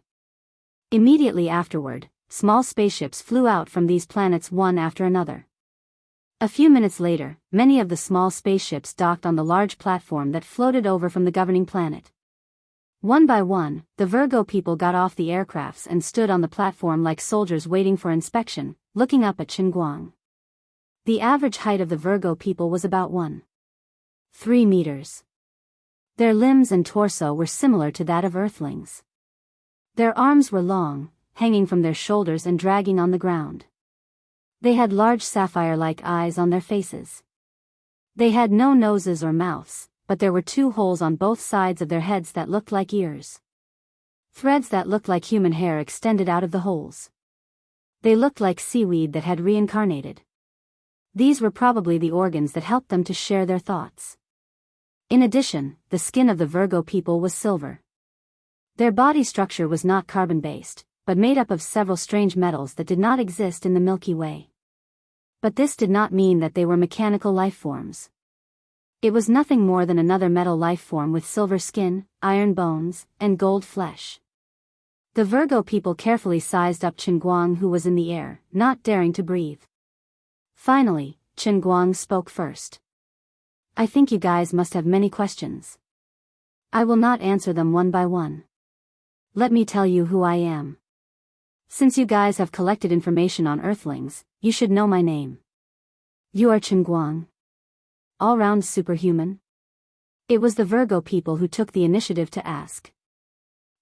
Speaker 1: Immediately afterward, small spaceships flew out from these planets one after another. A few minutes later, many of the small spaceships docked on the large platform that floated over from the governing planet. One by one, the Virgo people got off the aircrafts and stood on the platform like soldiers waiting for inspection, looking up at Chen Guang. The average height of the Virgo people was about 1.3 meters. Their limbs and torso were similar to that of Earthlings. Their arms were long, hanging from their shoulders and dragging on the ground. They had large sapphire-like eyes on their faces. They had no noses or mouths, but there were 2 holes on both sides of their heads that looked like ears. Threads that looked like human hair extended out of the holes. They looked like seaweed that had reincarnated. These were probably the organs that helped them to share their thoughts. In addition, the skin of the Virgo people was silver. Their body structure was not carbon-based, but made up of several strange metals that did not exist in the Milky Way. But this did not mean that they were mechanical life forms. It was nothing more than another metal life form with silver skin, iron bones, and gold flesh. The Virgo people carefully sized up Chen Guang, who was in the air, not daring to breathe. Finally, Chen Guang spoke first. "I think you guys must have many questions. I will not answer them one by one. Let me tell you who I am. Since you guys have collected information on Earthlings, you should know my name. You are Chen Guang. All-round superhuman?" It was the Virgo people who took the initiative to ask.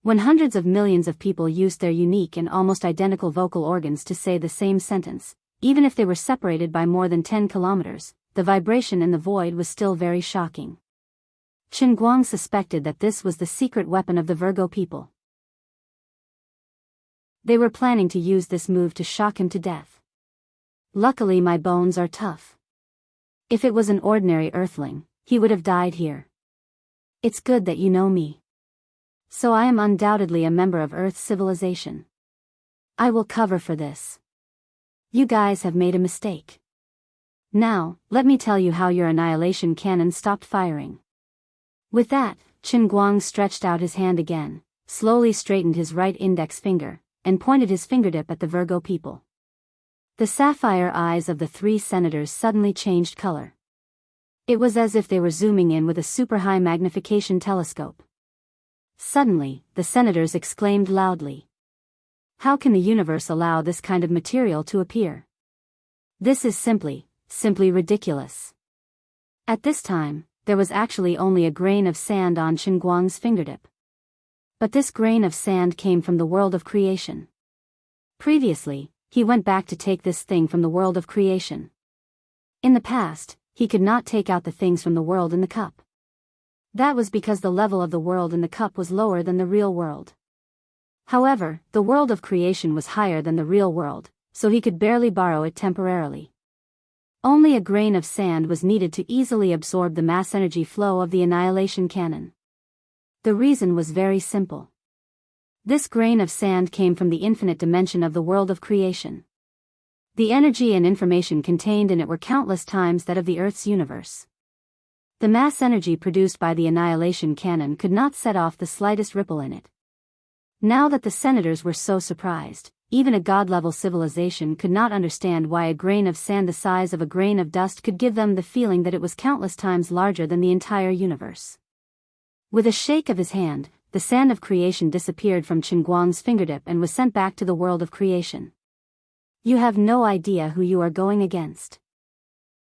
Speaker 1: When hundreds of millions of people used their unique and almost identical vocal organs to say the same sentence, even if they were separated by more than 10 kilometers, the vibration in the void was still very shocking. Chen Guang suspected that this was the secret weapon of the Virgo people. They were planning to use this move to shock him to death. "Luckily my bones are tough. If it was an ordinary Earthling, he would have died here. It's good that you know me. So I am undoubtedly a member of Earth's civilization. I will cover for this. You guys have made a mistake. Now, let me tell you how your annihilation cannon stopped firing." With that, Chen Guang stretched out his hand again, slowly straightened his right index finger, and pointed his fingertip at the Virgo people. The sapphire eyes of the 3 senators suddenly changed color. It was as if they were zooming in with a super-high magnification telescope. Suddenly, the senators exclaimed loudly. "How can the universe allow this kind of material to appear? This is simply ridiculous." At this time, there was actually only a grain of sand on Chen Guang's fingertip. But this grain of sand came from the world of creation. Previously, he went back to take this thing from the world of creation. In the past, he could not take out the things from the world in the cup. That was because the level of the world in the cup was lower than the real world. However, the world of creation was higher than the real world, so he could barely borrow it temporarily. Only a grain of sand was needed to easily absorb the mass energy flow of the annihilation cannon. The reason was very simple. This grain of sand came from the infinite dimension of the world of creation. The energy and information contained in it were countless times that of the Earth's universe. The mass energy produced by the annihilation cannon could not set off the slightest ripple in it. Now that the senators were so surprised, even a god-level civilization could not understand why a grain of sand the size of a grain of dust could give them the feeling that it was countless times larger than the entire universe. With a shake of his hand, the sand of creation disappeared from Chen Guang's fingertip and was sent back to the world of creation. "You have no idea who you are going against.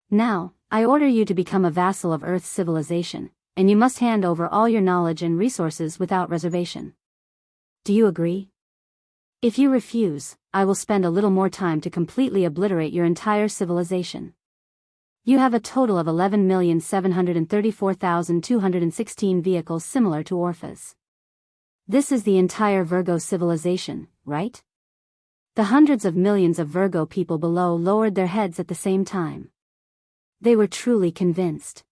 Speaker 1: Now, I order you to become a vassal of Earth's civilization, and you must hand over all your knowledge and resources without reservation. Do you agree? If you refuse, I will spend a little more time to completely obliterate your entire civilization." You have a total of 11,734,216 vehicles similar to Orpha's. This is the entire Virgo civilization, right? The hundreds of millions of Virgo people below lowered their heads at the same time. They were truly convinced.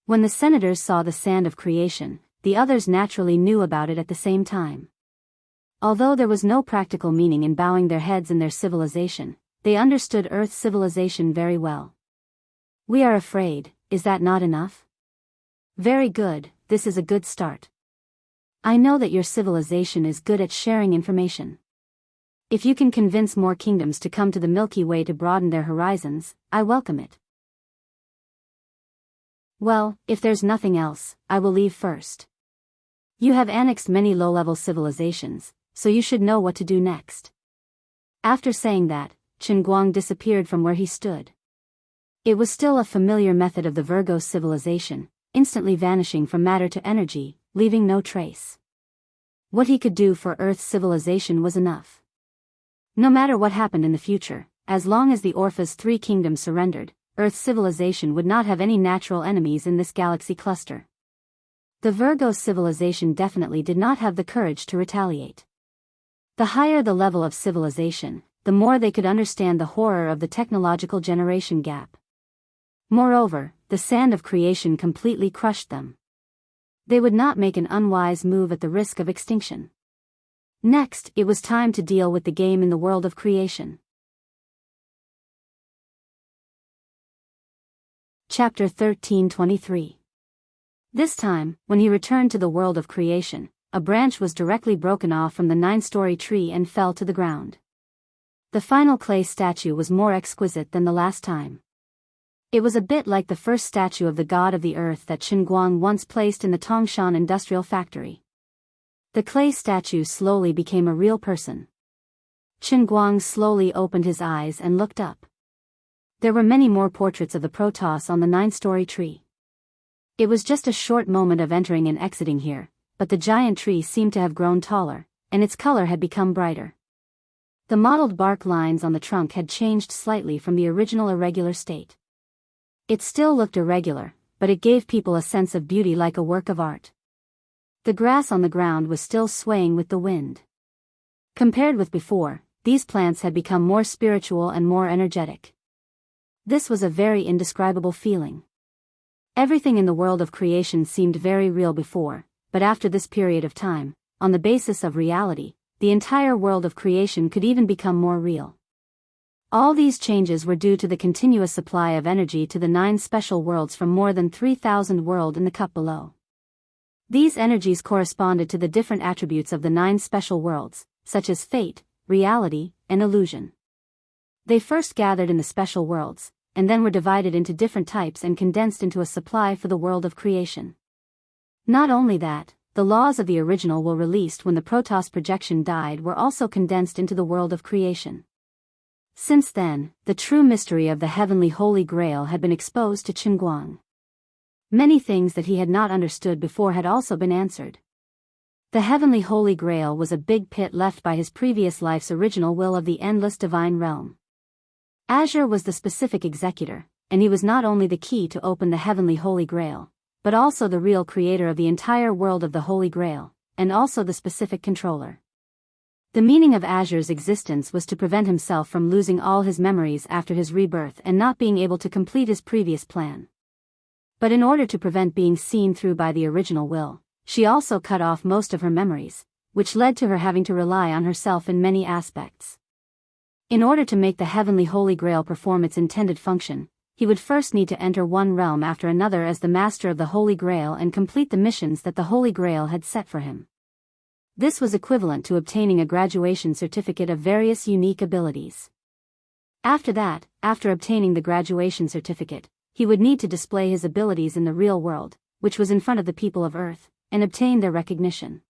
Speaker 1: When the senators saw the sand of creation, the others naturally knew about it at the same time. Although there was no practical meaning in bowing their heads in their civilization, they understood Earth's civilization very well. We are afraid, is that not enough? Very good, this is a good start. I know that your civilization is good at sharing information. If you can convince more kingdoms to come to the Milky Way to broaden their horizons, I welcome it. Well, if there's nothing else, I will leave first. You have annexed many low-level civilizations, so you should know what to do next. After saying that, Chen Guang disappeared from where he stood. It was still a familiar method of the Virgo civilization, instantly vanishing from matter to energy, leaving no trace. What he could do for Earth's civilization was enough. No matter what happened in the future, as long as the Orpha's three kingdoms surrendered, Earth's civilization would not have any natural enemies in this galaxy cluster. The Virgo civilization definitely did not have the courage to retaliate. The higher the level of civilization, the more they could understand the horror of the technological generation gap. Moreover, the sand of creation completely crushed them. They would not make an unwise move at the risk of extinction. Next, it was time to deal with the game in the world of creation. Chapter 13:23. This time, when he returned to the world of creation, a branch was directly broken off from the 9-story tree and fell to the ground. The final clay statue was more exquisite than the last time. It was a bit like the first statue of the god of the earth that Chen Guang once placed in the Tongshan industrial factory. The clay statue slowly became a real person. Chen Guang slowly opened his eyes and looked up. There were many more portraits of the Protoss on the 9-story tree. It was just a short moment of entering and exiting here, but the giant tree seemed to have grown taller, and its color had become brighter. The mottled bark lines on the trunk had changed slightly from the original irregular state. It still looked irregular, but it gave people a sense of beauty like a work of art. The grass on the ground was still swaying with the wind. Compared with before, these plants had become more spiritual and more energetic. This was a very indescribable feeling. Everything in the world of creation seemed very real before, but after this period of time, on the basis of reality, the entire world of creation could even become more real. All these changes were due to the continuous supply of energy to the 9 special worlds from more than 3,000 worlds in the cup below. These energies corresponded to the different attributes of the 9 special worlds, such as fate, reality, and illusion. They first gathered in the special worlds, and then were divided into different types and condensed into a supply for the world of creation. Not only that, the laws of the original will released when the Protoss projection died were also condensed into the world of creation. Since then, the true mystery of the heavenly Holy Grail had been exposed to Chen Guang. Many things that he had not understood before had also been answered. The heavenly Holy Grail was a big pit left by his previous life's original will of the endless divine realm. Azure was the specific executor, and he was not only the key to open the heavenly Holy Grail, but also the real creator of the entire world of the Holy Grail, and also the specific controller. The meaning of Azure's existence was to prevent himself from losing all his memories after his rebirth and not being able to complete his previous plan. But in order to prevent being seen through by the original will, she also cut off most of her memories, which led to her having to rely on herself in many aspects. In order to make the heavenly Holy Grail perform its intended function, he would first need to enter one realm after another as the master of the Holy Grail and complete the missions that the Holy Grail had set for him. This was equivalent to obtaining a graduation certificate of various unique abilities. After that, after obtaining the graduation certificate, he would need to display his abilities in the real world, which was in front of the people of Earth, and obtain their recognition.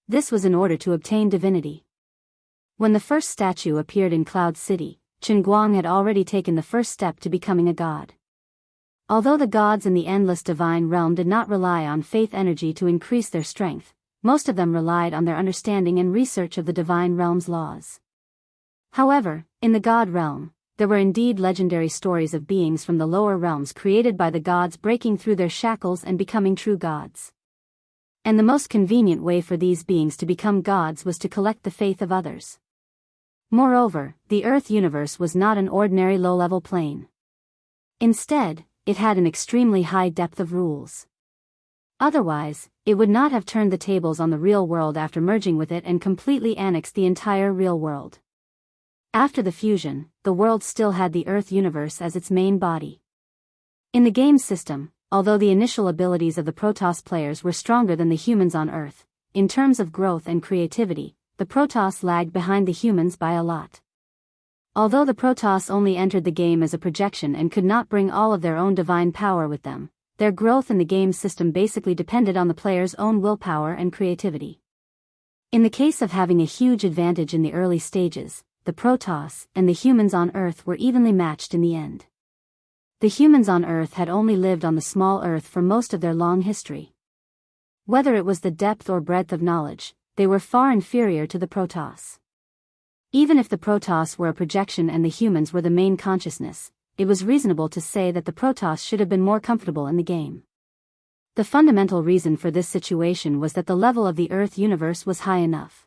Speaker 1: This was in order to obtain divinity. When the first statue appeared in Cloud City, Chen Guang had already taken the first step to becoming a god. Although the gods in the endless divine realm did not rely on faith energy to increase their strength, most of them relied on their understanding and research of the divine realm's laws. However, in the god realm, there were indeed legendary stories of beings from the lower realms created by the gods breaking through their shackles and becoming true gods. And the most convenient way for these beings to become gods was to collect the faith of others. Moreover, the Earth universe was not an ordinary low-level plane. Instead, it had an extremely high depth of rules. Otherwise, it would not have turned the tables on the real world after merging with it and completely annexed the entire real world. After the fusion, the world still had the Earth universe as its main body. In the game system, although the initial abilities of the Protoss players were stronger than the humans on Earth, in terms of growth and creativity, the Protoss lagged behind the humans by a lot. Although the Protoss only entered the game as a projection and could not bring all of their own divine power with them, their growth in the game system basically depended on the player's own willpower and creativity. In the case of having a huge advantage in the early stages, the Protoss and the humans on Earth were evenly matched in the end. The humans on Earth had only lived on the small Earth for most of their long history. Whether it was the depth or breadth of knowledge, they were far inferior to the Protoss. Even if the Protoss were a projection and the humans were the main consciousness, it was reasonable to say that the Protoss should have been more comfortable in the game. The fundamental reason for this situation was that the level of the Earth universe was high enough.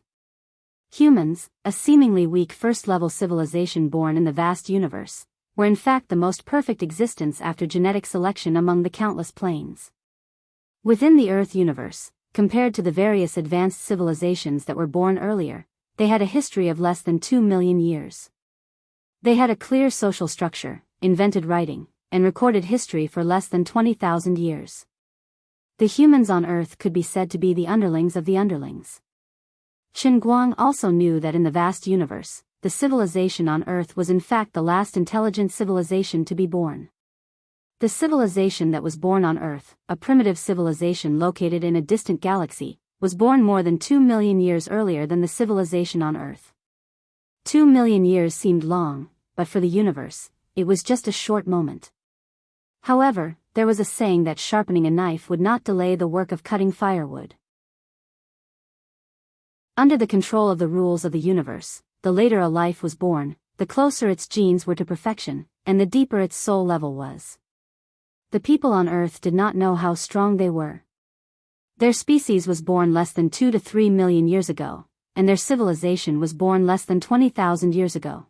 Speaker 1: Humans, a seemingly weak first-level civilization born in the vast universe, were in fact the most perfect existence after genetic selection among the countless planes. Within the Earth universe, compared to the various advanced civilizations that were born earlier, they had a history of less than 2 million years. They had a clear social structure, invented writing, and recorded history for less than 20,000 years. The humans on Earth could be said to be the underlings of the underlings. Chen Guang also knew that in the vast universe, the civilization on Earth was in fact the last intelligent civilization to be born. The civilization that was born on Earth, a primitive civilization located in a distant galaxy, was born more than 2 million years earlier than the civilization on Earth. 2 million years seemed long, but for the universe, it was just a short moment. However, there was a saying that sharpening a knife would not delay the work of cutting firewood. Under the control of the rules of the universe, the later a life was born, the closer its genes were to perfection, and the deeper its soul level was. The people on Earth did not know how strong they were. Their species was born less than 2 to 3 million years ago, and their civilization was born less than 20,000 years ago.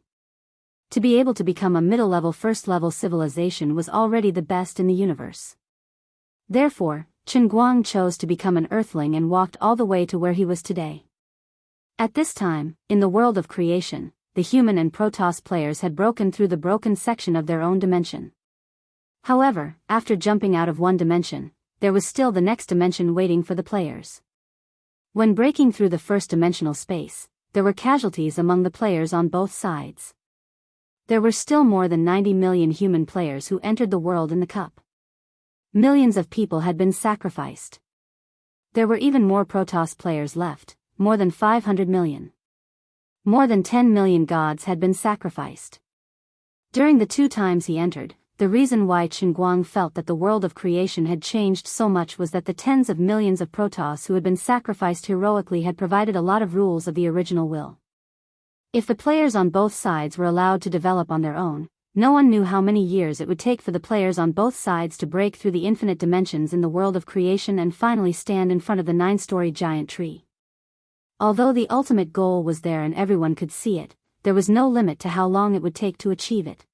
Speaker 1: To be able to become a middle-level first-level civilization was already the best in the universe. Therefore, Chen Guang chose to become an Earthling and walked all the way to where he was today. At this time, in the world of creation, the human and Protoss players had broken through the broken section of their own dimension. However, after jumping out of one dimension, there was still the next dimension waiting for the players. When breaking through the first dimensional space, there were casualties among the players on both sides. There were still more than 90 million human players who entered the world in the cup. Millions of people had been sacrificed. There were even more Protoss players left, more than 500 million. More than 10 million gods had been sacrificed. During the 2 times he entered, the reason why Chen Guang felt that the world of creation had changed so much was that the tens of millions of Protoss who had been sacrificed heroically had provided a lot of rules of the original will. If the players on both sides were allowed to develop on their own, no one knew how many years it would take for the players on both sides to break through the infinite dimensions in the world of creation and finally stand in front of the 9-story giant tree. Although the ultimate goal was there and everyone could see it, there was no limit to how long it would take to achieve it.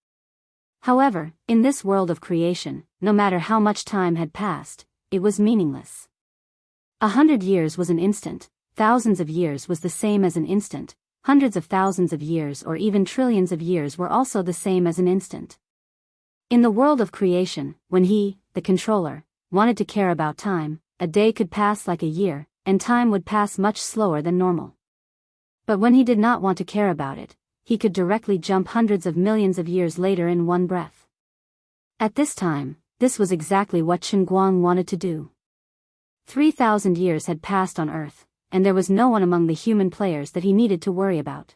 Speaker 1: However, in this world of creation, no matter how much time had passed, it was meaningless. 100 years was an instant, thousands of years was the same as an instant, hundreds of thousands of years or even trillions of years were also the same as an instant. In the world of creation, when he, the controller, wanted to care about time, a day could pass like a year, and time would pass much slower than normal. But when he did not want to care about it, he could directly jump hundreds of millions of years later in one breath. At this time, this was exactly what Chen Guang wanted to do. 3,000 years had passed on Earth, and there was no one among the human players that he needed to worry about.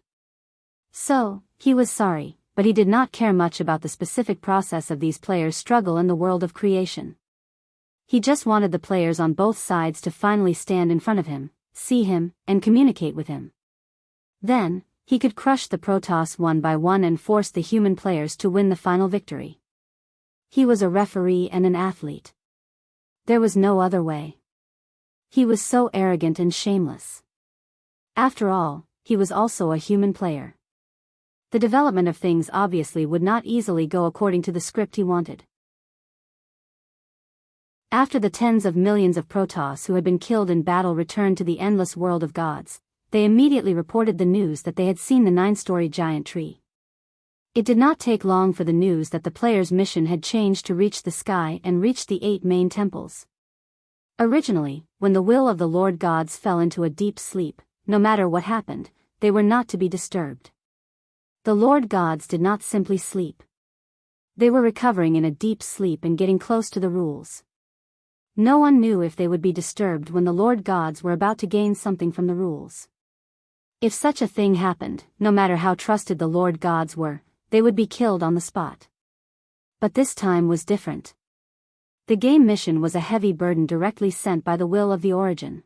Speaker 1: So, he was sorry, but he did not care much about the specific process of these players' struggle in the world of creation. He just wanted the players on both sides to finally stand in front of him, see him, and communicate with him. Then, He could crush the Protoss one by one and force the human players to win the final victory. He was a referee and an athlete. There was no other way. He was so arrogant and shameless. After all, he was also a human player. The development of things obviously would not easily go according to the script he wanted. After the tens of millions of Protoss who had been killed in battle returned to the endless world of gods, they immediately reported the news that they had seen the 9-story giant tree. It did not take long for the news that the player's mission had changed to reach the sky and reach the 8 main temples. Originally, when the will of the Lord gods fell into a deep sleep, no matter what happened, they were not to be disturbed. The Lord gods did not simply sleep. They were recovering in a deep sleep and getting close to the rules. No one knew if they would be disturbed when the Lord gods were about to gain something from the rules. If such a thing happened, no matter how trusted the Lord gods were, they would be killed on the spot. But this time was different. The game mission was a heavy burden directly sent by the will of the Origin.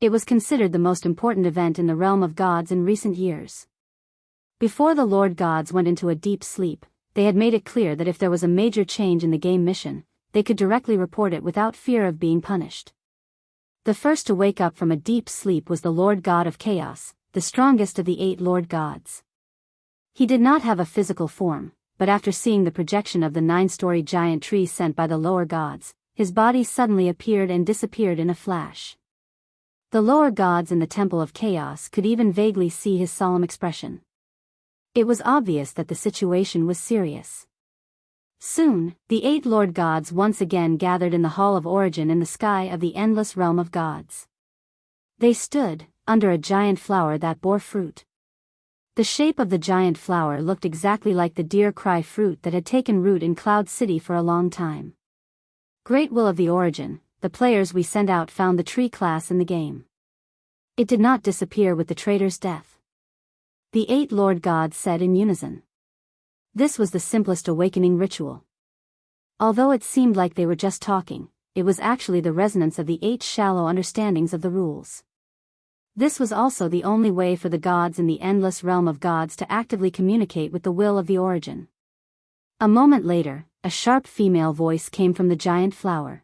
Speaker 1: It was considered the most important event in the realm of gods in recent years. Before the Lord gods went into a deep sleep, they had made it clear that if there was a major change in the game mission, they could directly report it without fear of being punished. The first to wake up from a deep sleep was the Lord God of Chaos, the strongest of the 8 Lord gods. He did not have a physical form, but after seeing the projection of the 9-story giant tree sent by the lower gods, his body suddenly appeared and disappeared in a flash. The lower gods in the Temple of Chaos could even vaguely see his solemn expression. It was obvious that the situation was serious. Soon, the 8 Lord gods once again gathered in the Hall of Origin in the sky of the endless realm of gods. They stood under a giant flower that bore fruit. The shape of the giant flower looked exactly like the deer cry fruit that had taken root in Cloud City for a long time. Great will of the Origin, the players we send out found the tree class in the game. It did not disappear with the traitor's death. The 8 Lord gods said in unison. This was the simplest awakening ritual. Although it seemed like they were just talking, it was actually the resonance of the 8 shallow understandings of the rules. This was also the only way for the gods in the endless realm of gods to actively communicate with the will of the Origin. A moment later, a sharp female voice came from the giant flower.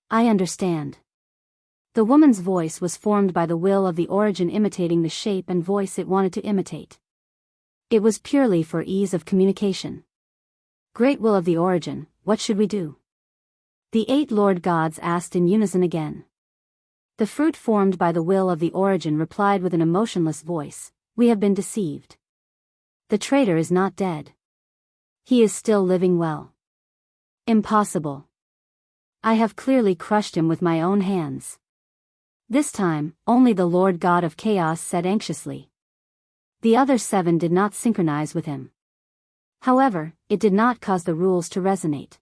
Speaker 1: I understand. The woman's voice was formed by the will of the Origin imitating the shape and voice it wanted to imitate. It was purely for ease of communication. Great will of the Origin, what should we do? The 8 Lord gods asked in unison again. The fruit formed by the will of the Origin replied with an emotionless voice, we have been deceived. The traitor is not dead. He is still living well. Impossible. I have clearly crushed him with my own hands. This time, only the Lord God of Chaos said anxiously. The other 7 did not synchronize with him. However, it did not cause the rules to resonate.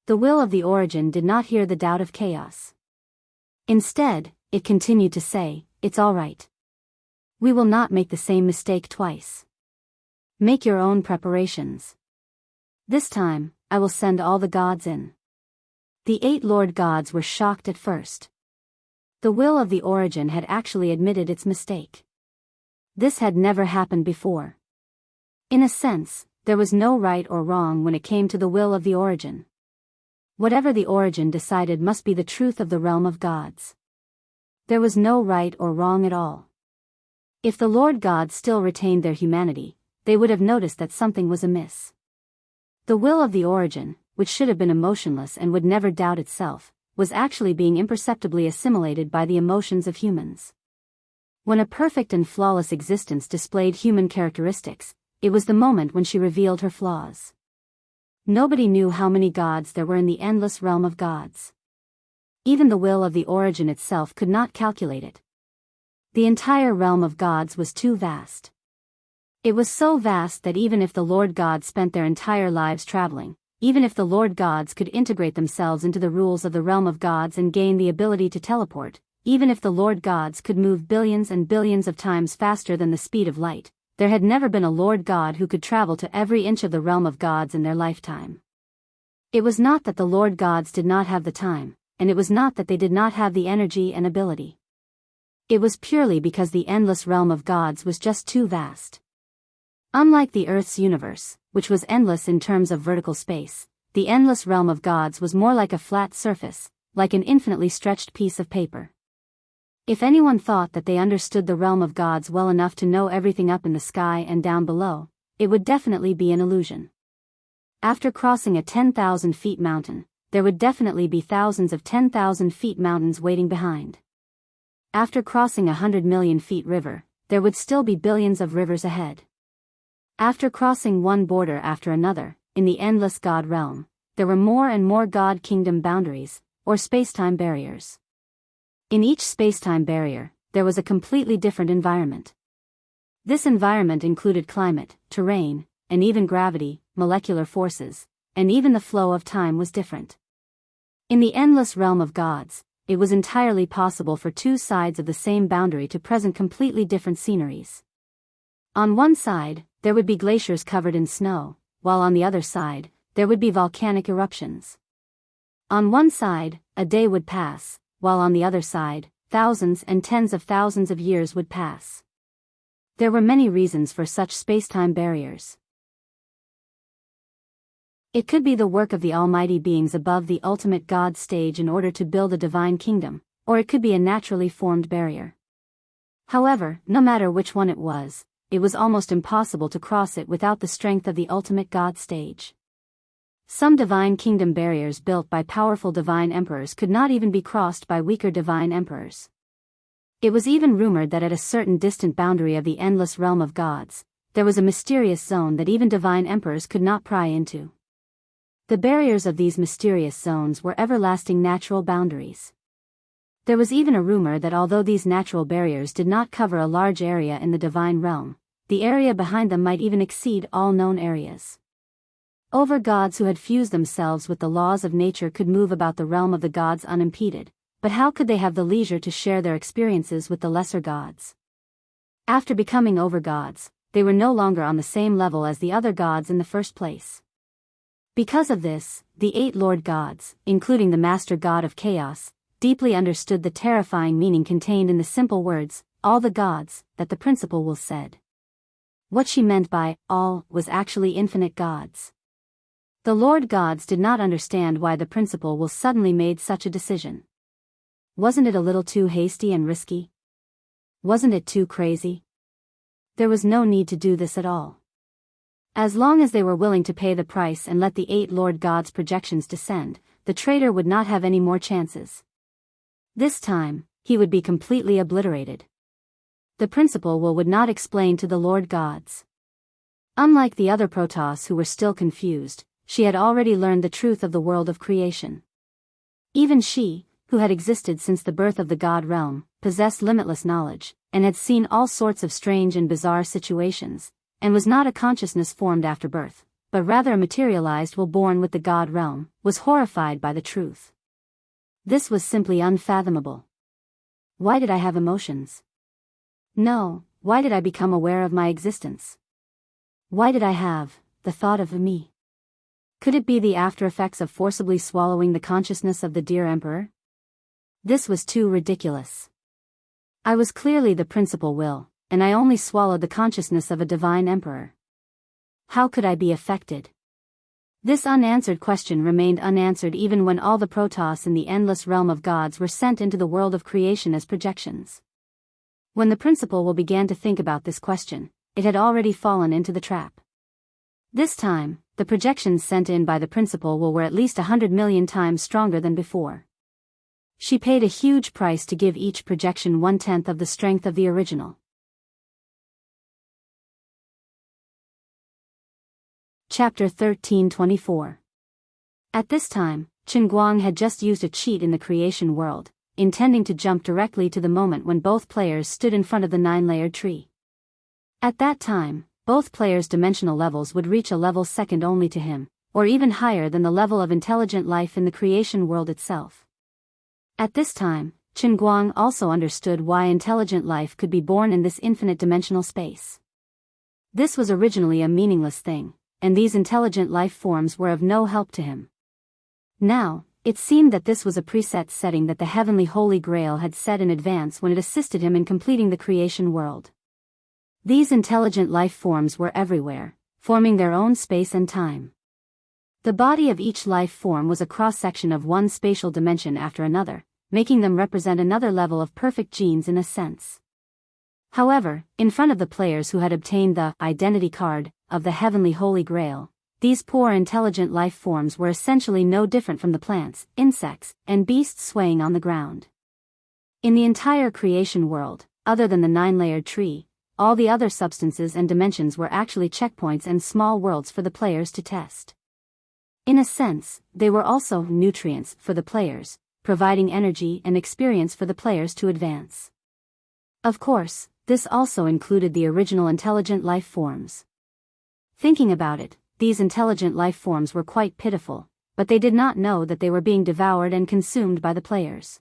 Speaker 1: The will of the Origin did not hear the doubt of Chaos. Instead, it continued to say, it's all right. We will not make the same mistake twice. Make your own preparations. This time, I will send all the gods in. The 8 Lord gods were shocked at first. The will of the Origin had actually admitted its mistake. This had never happened before. In a sense, there was no right or wrong when it came to the will of the Origin. Whatever the Origin decided must be the truth of the realm of gods. There was no right or wrong at all. If the Lord gods still retained their humanity, they would have noticed that something was amiss. The will of the Origin, which should have been emotionless and would never doubt itself, was actually being imperceptibly assimilated by the emotions of humans. When a perfect and flawless existence displayed human characteristics, it was the moment when she revealed her flaws. Nobody knew how many gods there were in the endless realm of gods. Even the will of the Origin itself could not calculate it. The entire realm of gods was too vast. It was so vast that even if the Lord gods spent their entire lives traveling, even if the Lord gods could integrate themselves into the rules of the realm of gods and gain the ability to teleport, even if the Lord gods could move billions and billions of times faster than the speed of light, there had never been a Lord God who could travel to every inch of the realm of gods in their lifetime. It was not that the Lord gods did not have the time, and it was not that they did not have the energy and ability. It was purely because the endless realm of gods was just too vast. Unlike the Earth's universe, which was endless in terms of vertical space, the endless realm of gods was more like a flat surface, like an infinitely stretched piece of paper. If anyone thought that they understood the realm of gods well enough to know everything up in the sky and down below, it would definitely be an illusion. After crossing a 10,000 feet mountain, there would definitely be thousands of 10,000 feet mountains waiting behind. After crossing 100 million feet river, there would still be billions of rivers ahead. After crossing one border after another, in the endless god realm, there were more and more god kingdom boundaries, or spacetime barriers. In each spacetime barrier, there was a completely different environment. This environment included climate, terrain, and even gravity, molecular forces, and even the flow of time was different. In the endless realm of gods, it was entirely possible for two sides of the same boundary to present completely different sceneries. On one side, there would be glaciers covered in snow, while on the other side, there would be volcanic eruptions. On one side, a day would pass, while on the other side, thousands and tens of thousands of years would pass. There were many reasons for such spacetime barriers. It could be the work of the almighty beings above the ultimate God stage in order to build a divine kingdom, or it could be a naturally formed barrier. However, no matter which one it was almost impossible to cross it without the strength of the ultimate God stage. Some divine kingdom barriers built by powerful divine emperors could not even be crossed by weaker divine emperors. It was even rumored that at a certain distant boundary of the endless realm of gods, there was a mysterious zone that even divine emperors could not pry into. The barriers of these mysterious zones were everlasting natural boundaries. There was even a rumor that although these natural barriers did not cover a large area in the divine realm, the area behind them might even exceed all known areas. Over-gods who had fused themselves with the laws of nature could move about the realm of the gods unimpeded, but how could they have the leisure to share their experiences with the lesser gods? After becoming over-gods, they were no longer on the same level as the other gods in the first place. Because of this, the 8 Lord gods, including the Master God of Chaos, deeply understood the terrifying meaning contained in the simple words, "all the gods," that the principal will said. What she meant by "all" was actually infinite gods. The Lord gods did not understand why the principal will suddenly made such a decision. Wasn't it a little too hasty and risky? Wasn't it too crazy? There was no need to do this at all. As long as they were willing to pay the price and let the 8 Lord gods' projections descend, the traitor would not have any more chances. This time, he would be completely obliterated. The principal will would not explain to the Lord gods. Unlike the other Protoss who were still confused, she had already learned the truth of the world of creation. Even she, who had existed since the birth of the God realm, possessed limitless knowledge, and had seen all sorts of strange and bizarre situations, and was not a consciousness formed after birth, but rather a materialized will born with the God realm, was horrified by the truth. This was simply unfathomable. Why did I have emotions? No, why did I become aware of my existence? Why did I have the thought of me? Could it be the after effects of forcibly swallowing the consciousness of the dear Emperor? This was too ridiculous. I was clearly the principal will, and I only swallowed the consciousness of a divine Emperor. How could I be affected? This unanswered question remained unanswered even when all the Protoss in the endless realm of gods were sent into the world of creation as projections. When the principal will began to think about this question, it had already fallen into the trap. This time, the projections sent in by the principal will were at least 100 million times stronger than before. She paid a huge price to give each projection 1/10 of the strength of the original. Chapter 1324. At this time, Qin Guang had just used a cheat in the creation world, intending to jump directly to the moment when both players stood in front of the 9-layered tree. At that time, both players' dimensional levels would reach a level second only to him, or even higher than the level of intelligent life in the creation world itself. At this time, Qin Guang also understood why intelligent life could be born in this infinite dimensional space. This was originally a meaningless thing, and these intelligent life forms were of no help to him. Now, It seemed that this was a preset setting that the heavenly Holy Grail had set in advance when it assisted him in completing the creation world. These intelligent life forms were everywhere, forming their own space and time. The body of each life form was a cross-section of one spatial dimension after another, making them represent another level of perfect genes in a sense. However, in front of the players who had obtained the identity card of the heavenly Holy Grail, these poor intelligent life forms were essentially no different from the plants, insects, and beasts swaying on the ground. In the entire creation world, other than the 9-layered tree, all the other substances and dimensions were actually checkpoints and small worlds for the players to test. In a sense, they were also nutrients for the players, providing energy and experience for the players to advance. Of course, this also included the original intelligent life forms. Thinking about it, these intelligent life forms were quite pitiful, but they did not know that they were being devoured and consumed by the players.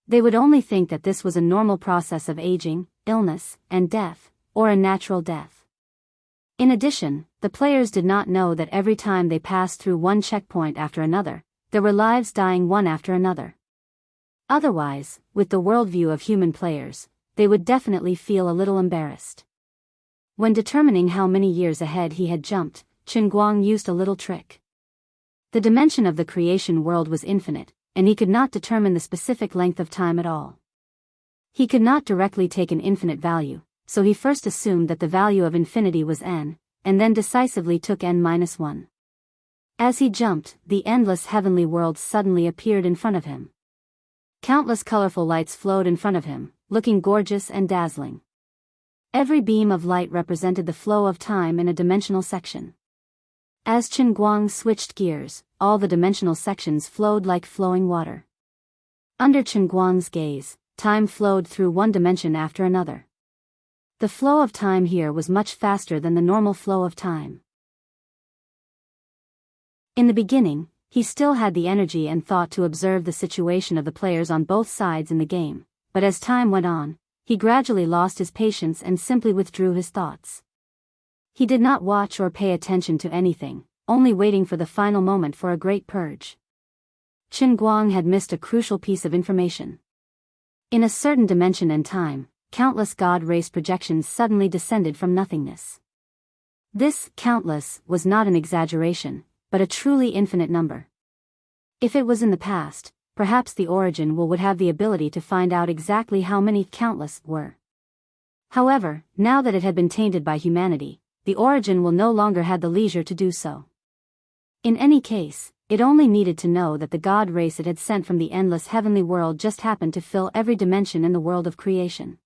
Speaker 1: They would only think that this was a normal process of aging, illness, and death, or a natural death. In addition, the players did not know that every time they passed through one checkpoint after another, there were lives dying one after another. Otherwise, with the worldview of human players, they would definitely feel a little embarrassed. When determining how many years ahead he had jumped, Chen Guang used a little trick. The dimension of the creation world was infinite, and he could not determine the specific length of time at all. He could not directly take an infinite value, so he first assumed that the value of infinity was n, and then decisively took n-1. As he jumped, the endless heavenly world suddenly appeared in front of him. Countless colorful lights flowed in front of him, looking gorgeous and dazzling. Every beam of light represented the flow of time in a dimensional section. As Chen Guang switched gears, all the dimensional sections flowed like flowing water. Under Chen Guang's gaze, time flowed through one dimension after another. The flow of time here was much faster than the normal flow of time. In the beginning, he still had the energy and thought to observe the situation of the players on both sides in the game, but as time went on, he gradually lost his patience and simply withdrew his thoughts. He did not watch or pay attention to anything, only waiting for the final moment for a great purge. Chen Guang had missed a crucial piece of information. In a certain dimension and time, countless God race projections suddenly descended from nothingness. This countless was not an exaggeration, but a truly infinite number. If it was in the past, perhaps the origin would have the ability to find out exactly how many countless were. However, now that it had been tainted by humanity, the origin will no longer have the leisure to do so. In any case, it only needed to know that the God race it had sent from the endless heavenly world just happened to fill every dimension in the world of creation.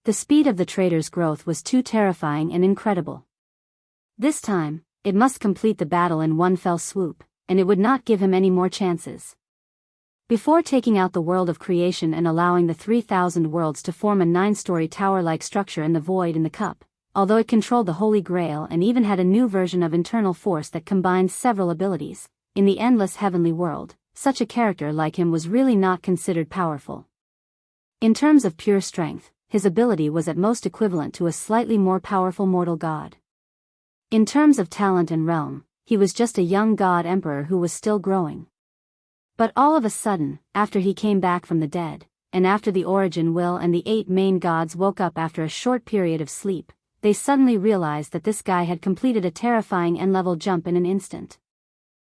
Speaker 1: The speed of the trader's growth was too terrifying and incredible. This time, it must complete the battle in one fell swoop, and it would not give him any more chances. Before taking out the world of creation and allowing the 3,000 worlds to form a 9-story tower-like structure in the void in the cup, although it controlled the Holy Grail and even had a new version of internal force that combined several abilities, in the endless heavenly world, such a character like him was really not considered powerful. In terms of pure strength, his ability was at most equivalent to a slightly more powerful mortal god. In terms of talent and realm, he was just a young god emperor who was still growing. But all of a sudden, after he came back from the dead, and after the origin will and the 8 main gods woke up after a short period of sleep, they suddenly realized that this guy had completed a terrifying N-level jump in an instant.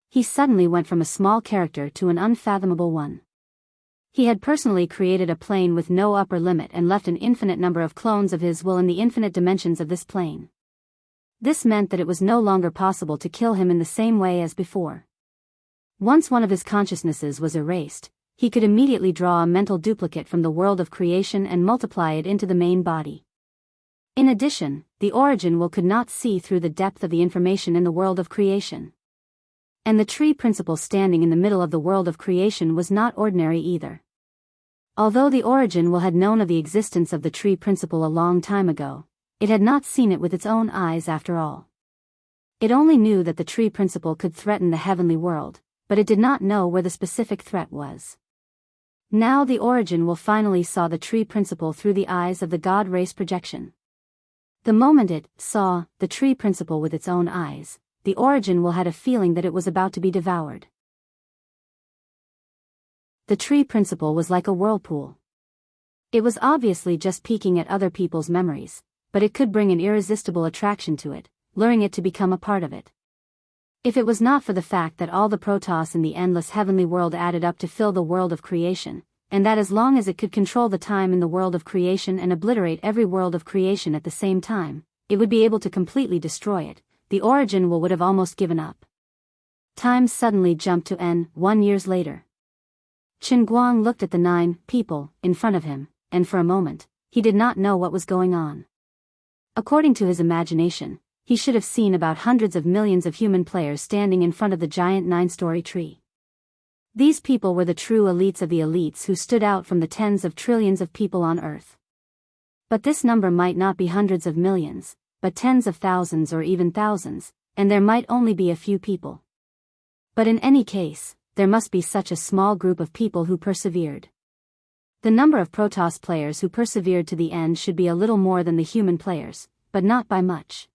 Speaker 1: He suddenly went from a small character to an unfathomable one. He had personally created a plane with no upper limit and left an infinite number of clones of his will in the infinite dimensions of this plane. This meant that it was no longer possible to kill him in the same way as before. Once one of his consciousnesses was erased, he could immediately draw a mental duplicate from the world of creation and multiply it into the main body. In addition, the origin will could not see through the depth of the information in the world of creation. And the tree principle standing in the middle of the world of creation was not ordinary either. Although the origin will had known of the existence of the tree principle a long time ago, it had not seen it with its own eyes after all. It only knew that the tree principle could threaten the heavenly world, but it did not know where the specific threat was. Now the origin will finally saw the tree principle through the eyes of the God race projection. The moment it saw the tree principle with its own eyes, the origin will had a feeling that it was about to be devoured. the tree principle was like a whirlpool. It was obviously just peeking at other people's memories, but it could bring an irresistible attraction to it, luring it to become a part of it. If it was not for the fact that all the Protoss in the endless heavenly world added up to fill the world of creation, and that as long as it could control the time in the world of creation and obliterate every world of creation at the same time, it would be able to completely destroy it, the Origin would have almost given up. Time suddenly jumped to 1 year later. Chen Guang looked at the 9 people in front of him, and for a moment, he did not know what was going on. According to his imagination, he should have seen about hundreds of millions of human players standing in front of the giant 9-story tree. These people were the true elites of the elites who stood out from the tens of trillions of people on Earth. But this number might not be hundreds of millions, but tens of thousands or even thousands, and there might only be a few people. But in any case, there must be such a small group of people who persevered. The number of Protoss players who persevered to the end should be a little more than the human players, but not by much.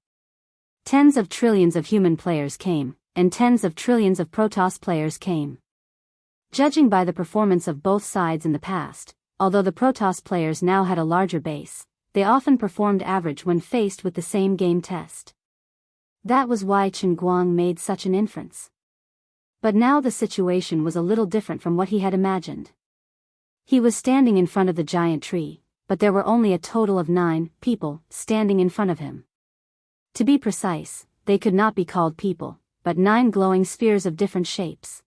Speaker 1: Tens of trillions of human players came, and tens of trillions of Protoss players came. Judging by the performance of both sides in the past, although the Protoss players now had a larger base, they often performed average when faced with the same game test. That was why Chen Guang made such an inference. But now the situation was a little different from what he had imagined. He was standing in front of the giant tree, but there were only a total of 9 people standing in front of him. To be precise, they could not be called people, but 9 glowing spheres of different shapes.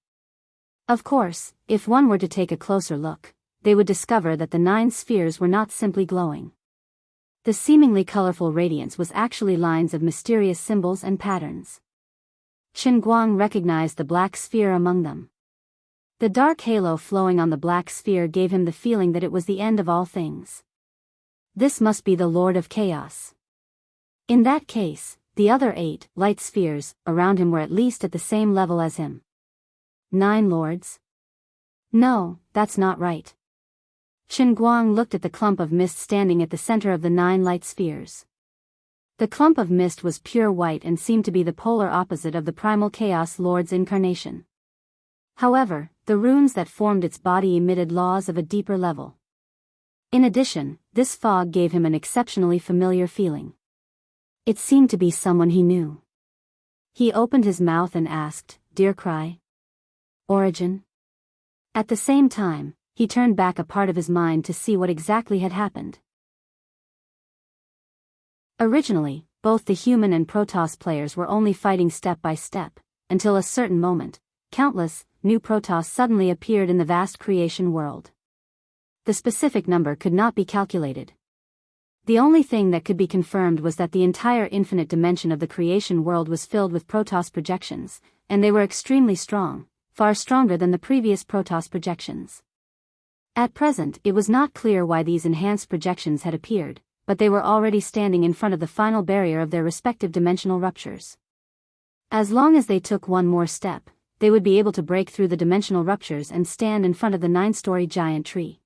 Speaker 1: Of course, if one were to take a closer look, they would discover that the 9 spheres were not simply glowing. The seemingly colorful radiance was actually lines of mysterious symbols and patterns. Chen Guang recognized the black sphere among them. The dark halo flowing on the black sphere gave him the feeling that it was the end of all things. This must be the Lord of Chaos. In that case, the other 8 light spheres around him were at least at the same level as him. 9 lords? No, that's not right. Chen Guang looked at the clump of mist standing at the center of the 9 light spheres. The clump of mist was pure white and seemed to be the polar opposite of the primal Chaos Lord's incarnation. However, the runes that formed its body emitted laws of a deeper level. In addition, this fog gave him an exceptionally familiar feeling. It seemed to be someone he knew. He opened his mouth and asked, "Dear Cry? Origin?" At the same time, he turned back a part of his mind to see what exactly had happened. Originally, both the human and Protoss players were only fighting step by step, until a certain moment, countless new Protoss suddenly appeared in the vast creation world. The specific number could not be calculated. The only thing that could be confirmed was that the entire infinite dimension of the creation world was filled with Protoss projections, and they were extremely strong, far stronger than the previous Protoss projections. At present, it was not clear why these enhanced projections had appeared, but they were already standing in front of the final barrier of their respective dimensional ruptures. As long as they took one more step, they would be able to break through the dimensional ruptures and stand in front of the 9-story giant tree.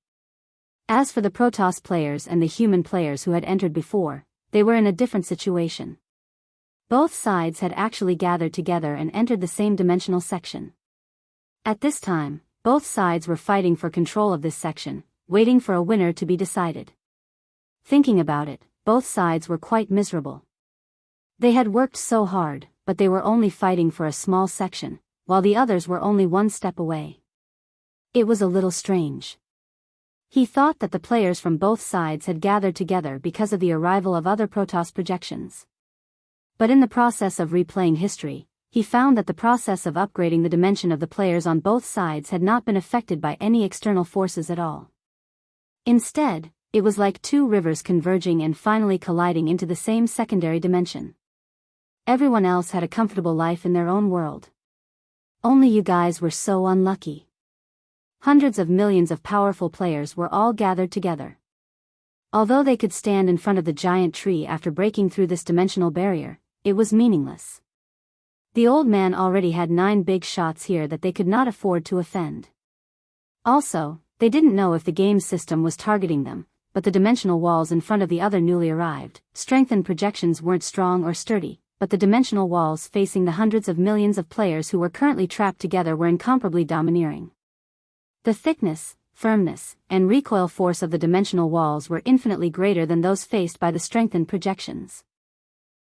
Speaker 1: As for the Protoss players and the human players who had entered before, they were in a different situation. Both sides had actually gathered together and entered the same dimensional section. At this time, both sides were fighting for control of this section, waiting for a winner to be decided. Thinking about it, both sides were quite miserable. They had worked so hard, but they were only fighting for a small section, while the others were only one step away. It was a little strange. He thought that the players from both sides had gathered together because of the arrival of other Protoss projections. But in the process of replaying history, he found that the process of upgrading the dimension of the players on both sides had not been affected by any external forces at all. Instead, it was like 2 rivers converging and finally colliding into the same secondary dimension. Everyone else had a comfortable life in their own world. Only you guys were so unlucky. Hundreds of millions of powerful players were all gathered together. Although they could stand in front of the giant tree after breaking through this dimensional barrier, it was meaningless. The old man already had 9 big shots here that they could not afford to offend. Also, they didn't know if the game system was targeting them, but the dimensional walls in front of the other newly arrived, strengthened projections weren't strong or sturdy, but the dimensional walls facing the hundreds of millions of players who were currently trapped together were incomparably domineering. The thickness, firmness, and recoil force of the dimensional walls were infinitely greater than those faced by the strengthened projections.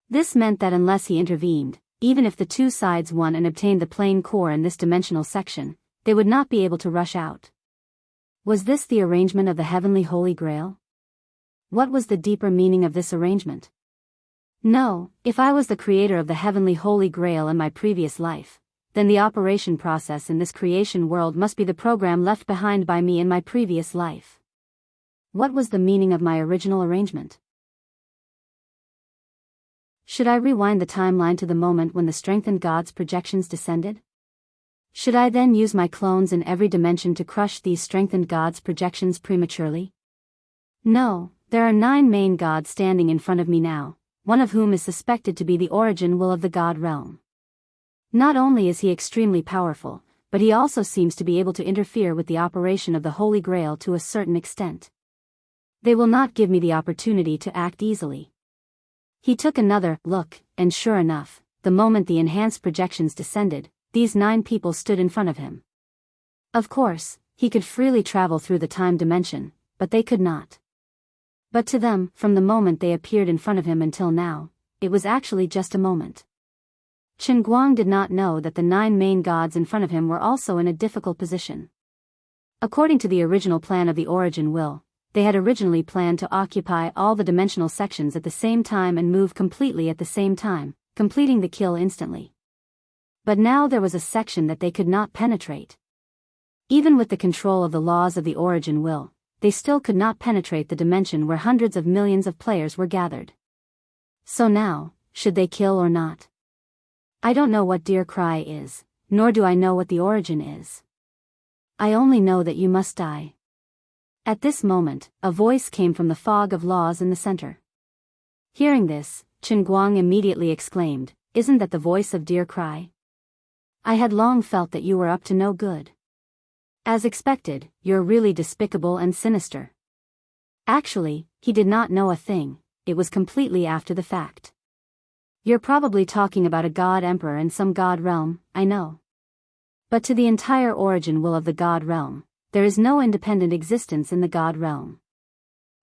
Speaker 1: This meant that unless he intervened, even if the two sides won and obtained the plane core in this dimensional section, they would not be able to rush out. Was this the arrangement of the heavenly Holy Grail? What was the deeper meaning of this arrangement? No, if I was the creator of the heavenly Holy Grail in my previous life, then the operation process in this creation world must be the program left behind by me in my previous life. What was the meaning of my original arrangement? Should I rewind the timeline to the moment when the strengthened God's projections descended? Should I then use my clones in every dimension to crush these strengthened God's projections prematurely? No, there are 9 main gods standing in front of me now, one of whom is suspected to be the origin will of the God realm. Not only is he extremely powerful, but he also seems to be able to interfere with the operation of the Holy Grail to a certain extent. They will not give me the opportunity to act easily. He took another look, and sure enough, the moment the enhanced projections descended, these 9 people stood in front of him. Of course, he could freely travel through the time dimension, but they could not. But to them, from the moment they appeared in front of him until now, it was actually just a moment. Chen Guang did not know that the 9 main gods in front of him were also in a difficult position. According to the original plan of the origin will, they had originally planned to occupy all the dimensional sections at the same time and move completely at the same time, completing the kill instantly. But now there was a section that they could not penetrate. Even with the control of the laws of the origin will, they still could not penetrate the dimension where hundreds of millions of players were gathered. So now, should they kill or not? I don't know what Dear Cry is, nor do I know what the origin is. I only know that you must die. At this moment, a voice came from the fog of laws in the center. Hearing this, Chen Guang immediately exclaimed, "Isn't that the voice of Dear Cry? I had long felt that you were up to no good. As expected, you're really despicable and sinister." Actually, he did not know a thing, it was completely after the fact. You're probably talking about a god emperor in some god realm, I know. But to the entire origin will of the god realm, there is no independent existence in the god realm.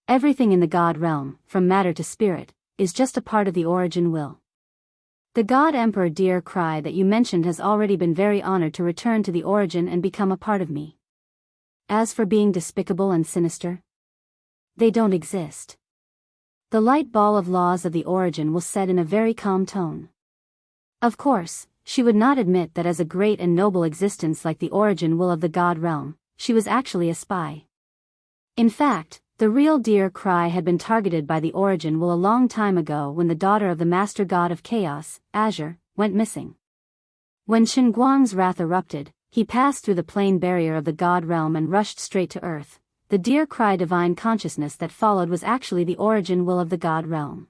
Speaker 1: Everything in the god realm, from matter to spirit, is just a part of the origin will. The god emperor Dear Cry that you mentioned has already been very honored to return to the origin and become a part of me. As for being despicable and sinister, they don't exist. The light ball of laws of the origin will said in a very calm tone. Of course, she would not admit that as a great and noble existence like the origin will of the god realm, she was actually a spy. In fact, the real Dear Cry had been targeted by the origin will a long time ago when the daughter of the master god of chaos, Azure, went missing. When Chen Guang's wrath erupted, he passed through the plane barrier of the god realm and rushed straight to earth. The Dear Cry divine consciousness that followed was actually the origin will of the god realm.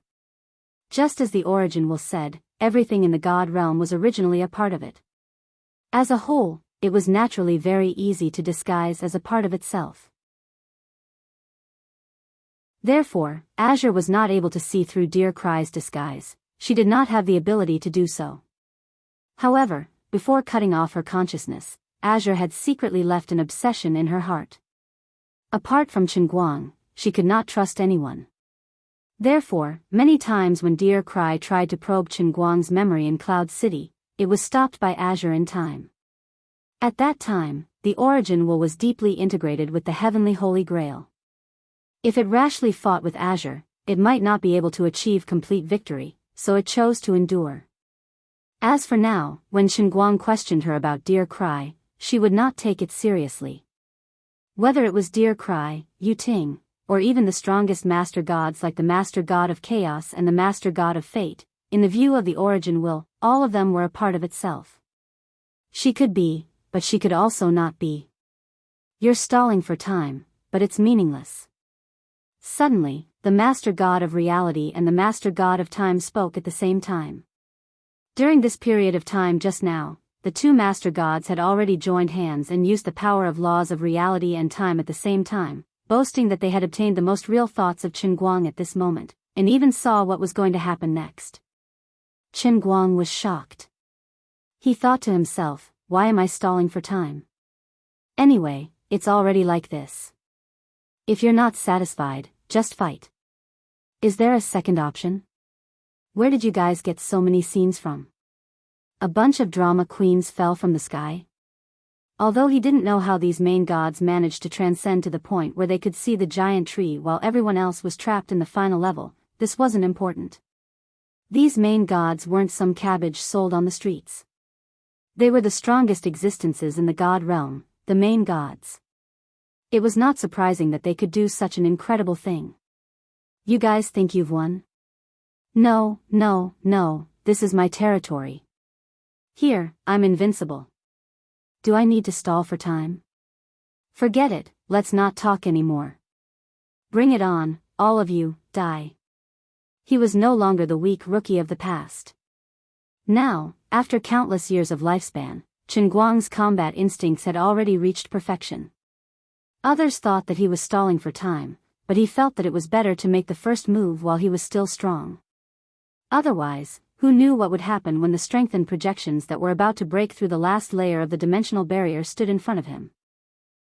Speaker 1: Just as the origin will said, everything in the god realm was originally a part of it. As a whole, it was naturally very easy to disguise as a part of itself. Therefore, Azure was not able to see through Dear Cry's disguise, she did not have the ability to do so. However, before cutting off her consciousness, Azure had secretly left an obsession in her heart. Apart from Chen Guang, she could not trust anyone. Therefore, many times when Dear Cry tried to probe Chen Guang's memory in Cloud City, it was stopped by Azure in time. At that time, the origin will was deeply integrated with the heavenly Holy Grail. If it rashly fought with Azure, it might not be able to achieve complete victory, so it chose to endure. As for now, when Chen Guang questioned her about Dear Cry, she would not take it seriously. Whether it was Dear Cry, Yu Ting, or even the strongest master gods like the master god of chaos and the master god of fate, in the view of the origin will, all of them were a part of itself. She could be, but she could also not be. You're stalling for time, but it's meaningless. Suddenly, the master god of reality and the master god of time spoke at the same time. During this period of time just now, the two master gods had already joined hands and used the power of laws of reality and time at the same time, boasting that they had obtained the most real thoughts of Chen Guang at this moment, and even saw what was going to happen next. Chen Guang was shocked. He thought to himself, why am I stalling for time? Anyway, it's already like this. If you're not satisfied, just fight. Is there a second option? Where did you guys get so many scenes from? A bunch of drama queens fell from the sky? Although he didn't know how these main gods managed to transcend to the point where they could see the giant tree while everyone else was trapped in the final level, this wasn't important. These main gods weren't some cabbage sold on the streets. They were the strongest existences in the god realm, the main gods. It was not surprising that they could do such an incredible thing. You guys think you've won? No, no, no, this is my territory. Here, I'm invincible. Do I need to stall for time? Forget it, let's not talk anymore. Bring it on, all of you, die. He was no longer the weak rookie of the past. Now, after countless years of lifespan, Chen Guang's combat instincts had already reached perfection. Others thought that he was stalling for time, but he felt that it was better to make the first move while he was still strong. Otherwise, who knew what would happen when the strengthened projections that were about to break through the last layer of the dimensional barrier stood in front of him?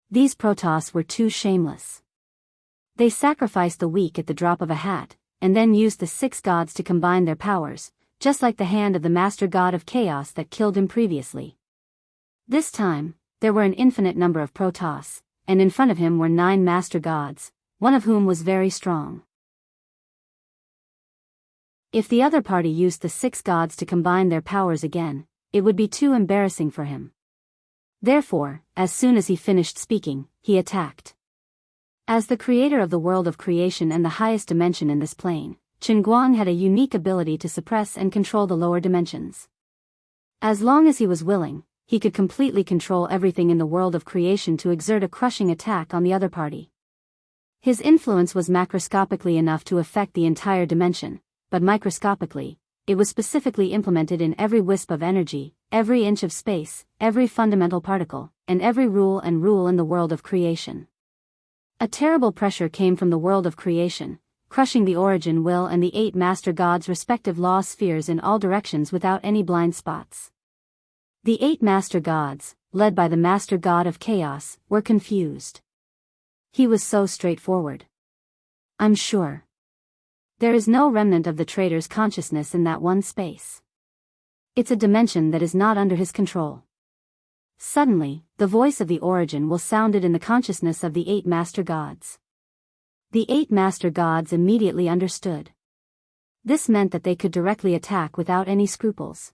Speaker 1: These Protoss were too shameless. They sacrificed the weak at the drop of a hat, and then used the 6 gods to combine their powers, just like the hand of the master god of chaos that killed him previously. This time, there were an infinite number of Protoss, and in front of him were 9 master gods, one of whom was very strong. If the other party used the 6 gods to combine their powers again, it would be too embarrassing for him. Therefore, as soon as he finished speaking, he attacked. As the creator of the world of creation and the highest dimension in this plane, Chen Guang had a unique ability to suppress and control the lower dimensions. As long as he was willing, he could completely control everything in the world of creation to exert a crushing attack on the other party. His influence was macroscopically enough to affect the entire dimension, but microscopically, it was specifically implemented in every wisp of energy, every inch of space, every fundamental particle, and every rule in the world of creation. A terrible pressure came from the world of creation, crushing the origin will and the 8 master gods' respective law spheres in all directions without any blind spots. The 8 master gods, led by the master god of chaos, were confused. He was so straightforward. I'm sure. There is no remnant of the traitor's consciousness in that one space. It's a dimension that is not under his control. Suddenly, the voice of the origin will sounded in the consciousness of the 8 master gods. The 8 master gods immediately understood. This meant that they could directly attack without any scruples.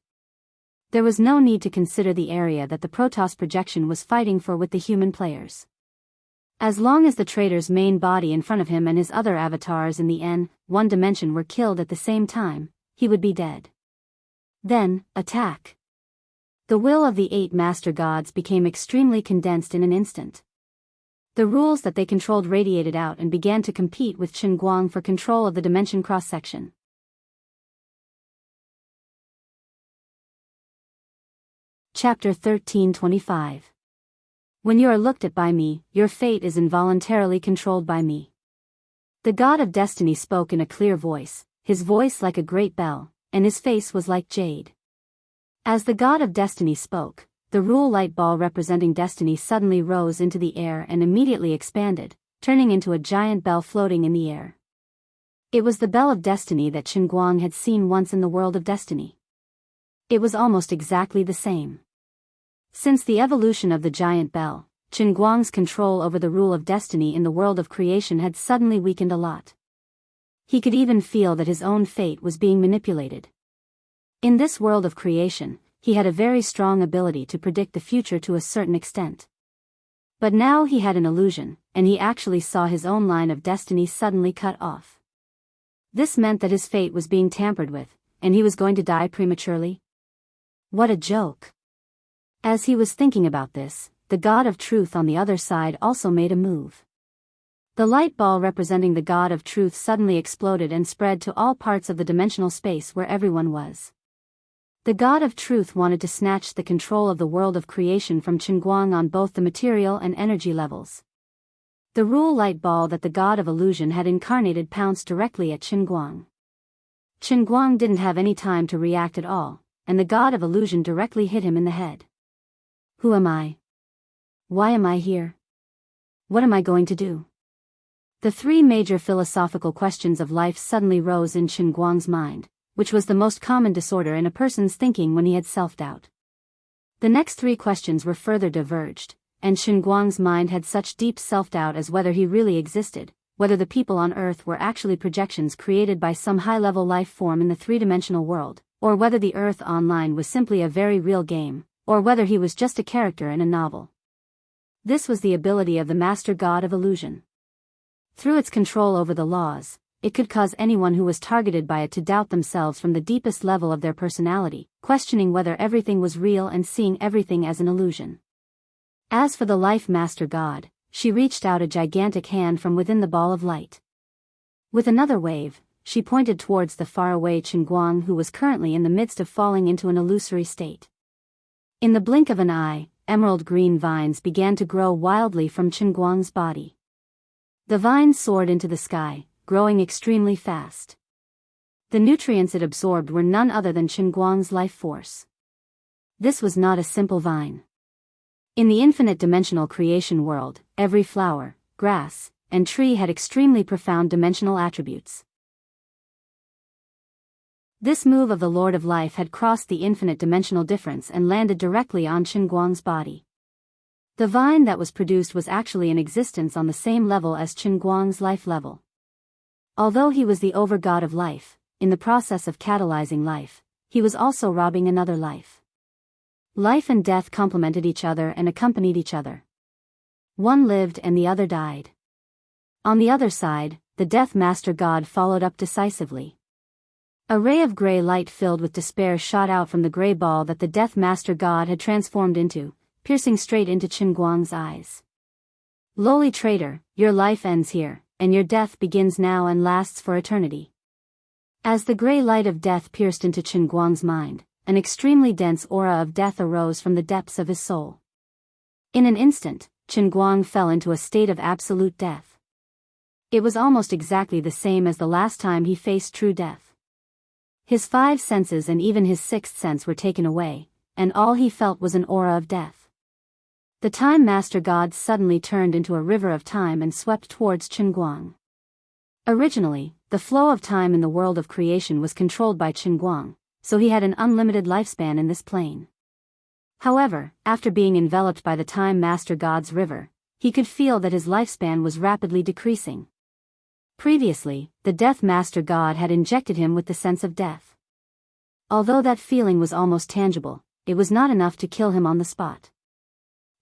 Speaker 1: There was no need to consider the area that the Protoss projection was fighting for with the human players. As long as the traitor's main body in front of him and his other avatars in the N1 dimension were killed at the same time, he would be dead. Then, attack. The will of the 8 master gods became extremely condensed in an instant. The rules that they controlled radiated out and began to compete with Chen Guang for control of the dimension cross-section. Chapter 1325. When you are looked at by me, your fate is involuntarily controlled by me. The god of destiny spoke in a clear voice, his voice like a great bell, and his face was like jade. As the god of destiny spoke, the rule light ball representing destiny suddenly rose into the air and immediately expanded, turning into a giant bell floating in the air. It was the bell of destiny that Chen Guang had seen once in the world of destiny. It was almost exactly the same. Since the evolution of the giant bell, Chen Guang's control over the rule of destiny in the world of creation had suddenly weakened a lot. He could even feel that his own fate was being manipulated. In this world of creation, he had a very strong ability to predict the future to a certain extent. But now he had an illusion, and he actually saw his own line of destiny suddenly cut off. This meant that his fate was being tampered with, and he was going to die prematurely. What a joke! As he was thinking about this, the god of truth on the other side also made a move. The light ball representing the god of truth suddenly exploded and spread to all parts of the dimensional space where everyone was. The god of truth wanted to snatch the control of the world of creation from Chen Guang on both the material and energy levels. The rule light ball that the god of illusion had incarnated pounced directly at Chen Guang. Chen Guang didn't have any time to react at all, and the god of illusion directly hit him in the head. Who am I? Why am I here? What am I going to do? The three major philosophical questions of life suddenly rose in Chen Guang's mind, which was the most common disorder in a person's thinking when he had self-doubt. The next three questions were further diverged, and Chen Guang's mind had such deep self-doubt as whether he really existed, whether the people on Earth were actually projections created by some high-level life form in the three-dimensional world, or whether the Earth Online was simply a very real game, or whether he was just a character in a novel. This was the ability of the Master God of Illusion. Through its control over the laws, it could cause anyone who was targeted by it to doubt themselves from the deepest level of their personality, questioning whether everything was real and seeing everything as an illusion. As for the Life Master God, she reached out a gigantic hand from within the ball of light. With another wave, she pointed towards the faraway Chen Guang, who was currently in the midst of falling into an illusory state. In the blink of an eye, emerald green vines began to grow wildly from Chen Guang's body. The vines soared into the sky, growing extremely fast. The nutrients it absorbed were none other than Chen Guang's life force. This was not a simple vine. In the infinite dimensional creation world, every flower, grass, and tree had extremely profound dimensional attributes. This move of the Lord of Life had crossed the infinite dimensional difference and landed directly on Chen Guang's body. The vine that was produced was actually in existence on the same level as Chen Guang's life level. Although he was the over-god of life, in the process of catalyzing life, he was also robbing another life. Life and death complemented each other and accompanied each other. One lived and the other died. On the other side, the Death Master God followed up decisively. A ray of gray light filled with despair shot out from the gray ball that the Death Master God had transformed into, piercing straight into Chen Guang's eyes. Lowly traitor, your life ends here, and your death begins now and lasts for eternity. As the gray light of death pierced into Chen Guang's mind, an extremely dense aura of death arose from the depths of his soul. In an instant, Chen Guang fell into a state of absolute death. It was almost exactly the same as the last time he faced true death. His five senses and even his sixth sense were taken away, and all he felt was an aura of death. The Time Master God suddenly turned into a river of time and swept towards Chen Guang. Originally, the flow of time in the world of creation was controlled by Chen Guang, so he had an unlimited lifespan in this plane. However, after being enveloped by the Time Master God's river, he could feel that his lifespan was rapidly decreasing. Previously, the Death Master God had injected him with the sense of death. Although that feeling was almost tangible, it was not enough to kill him on the spot.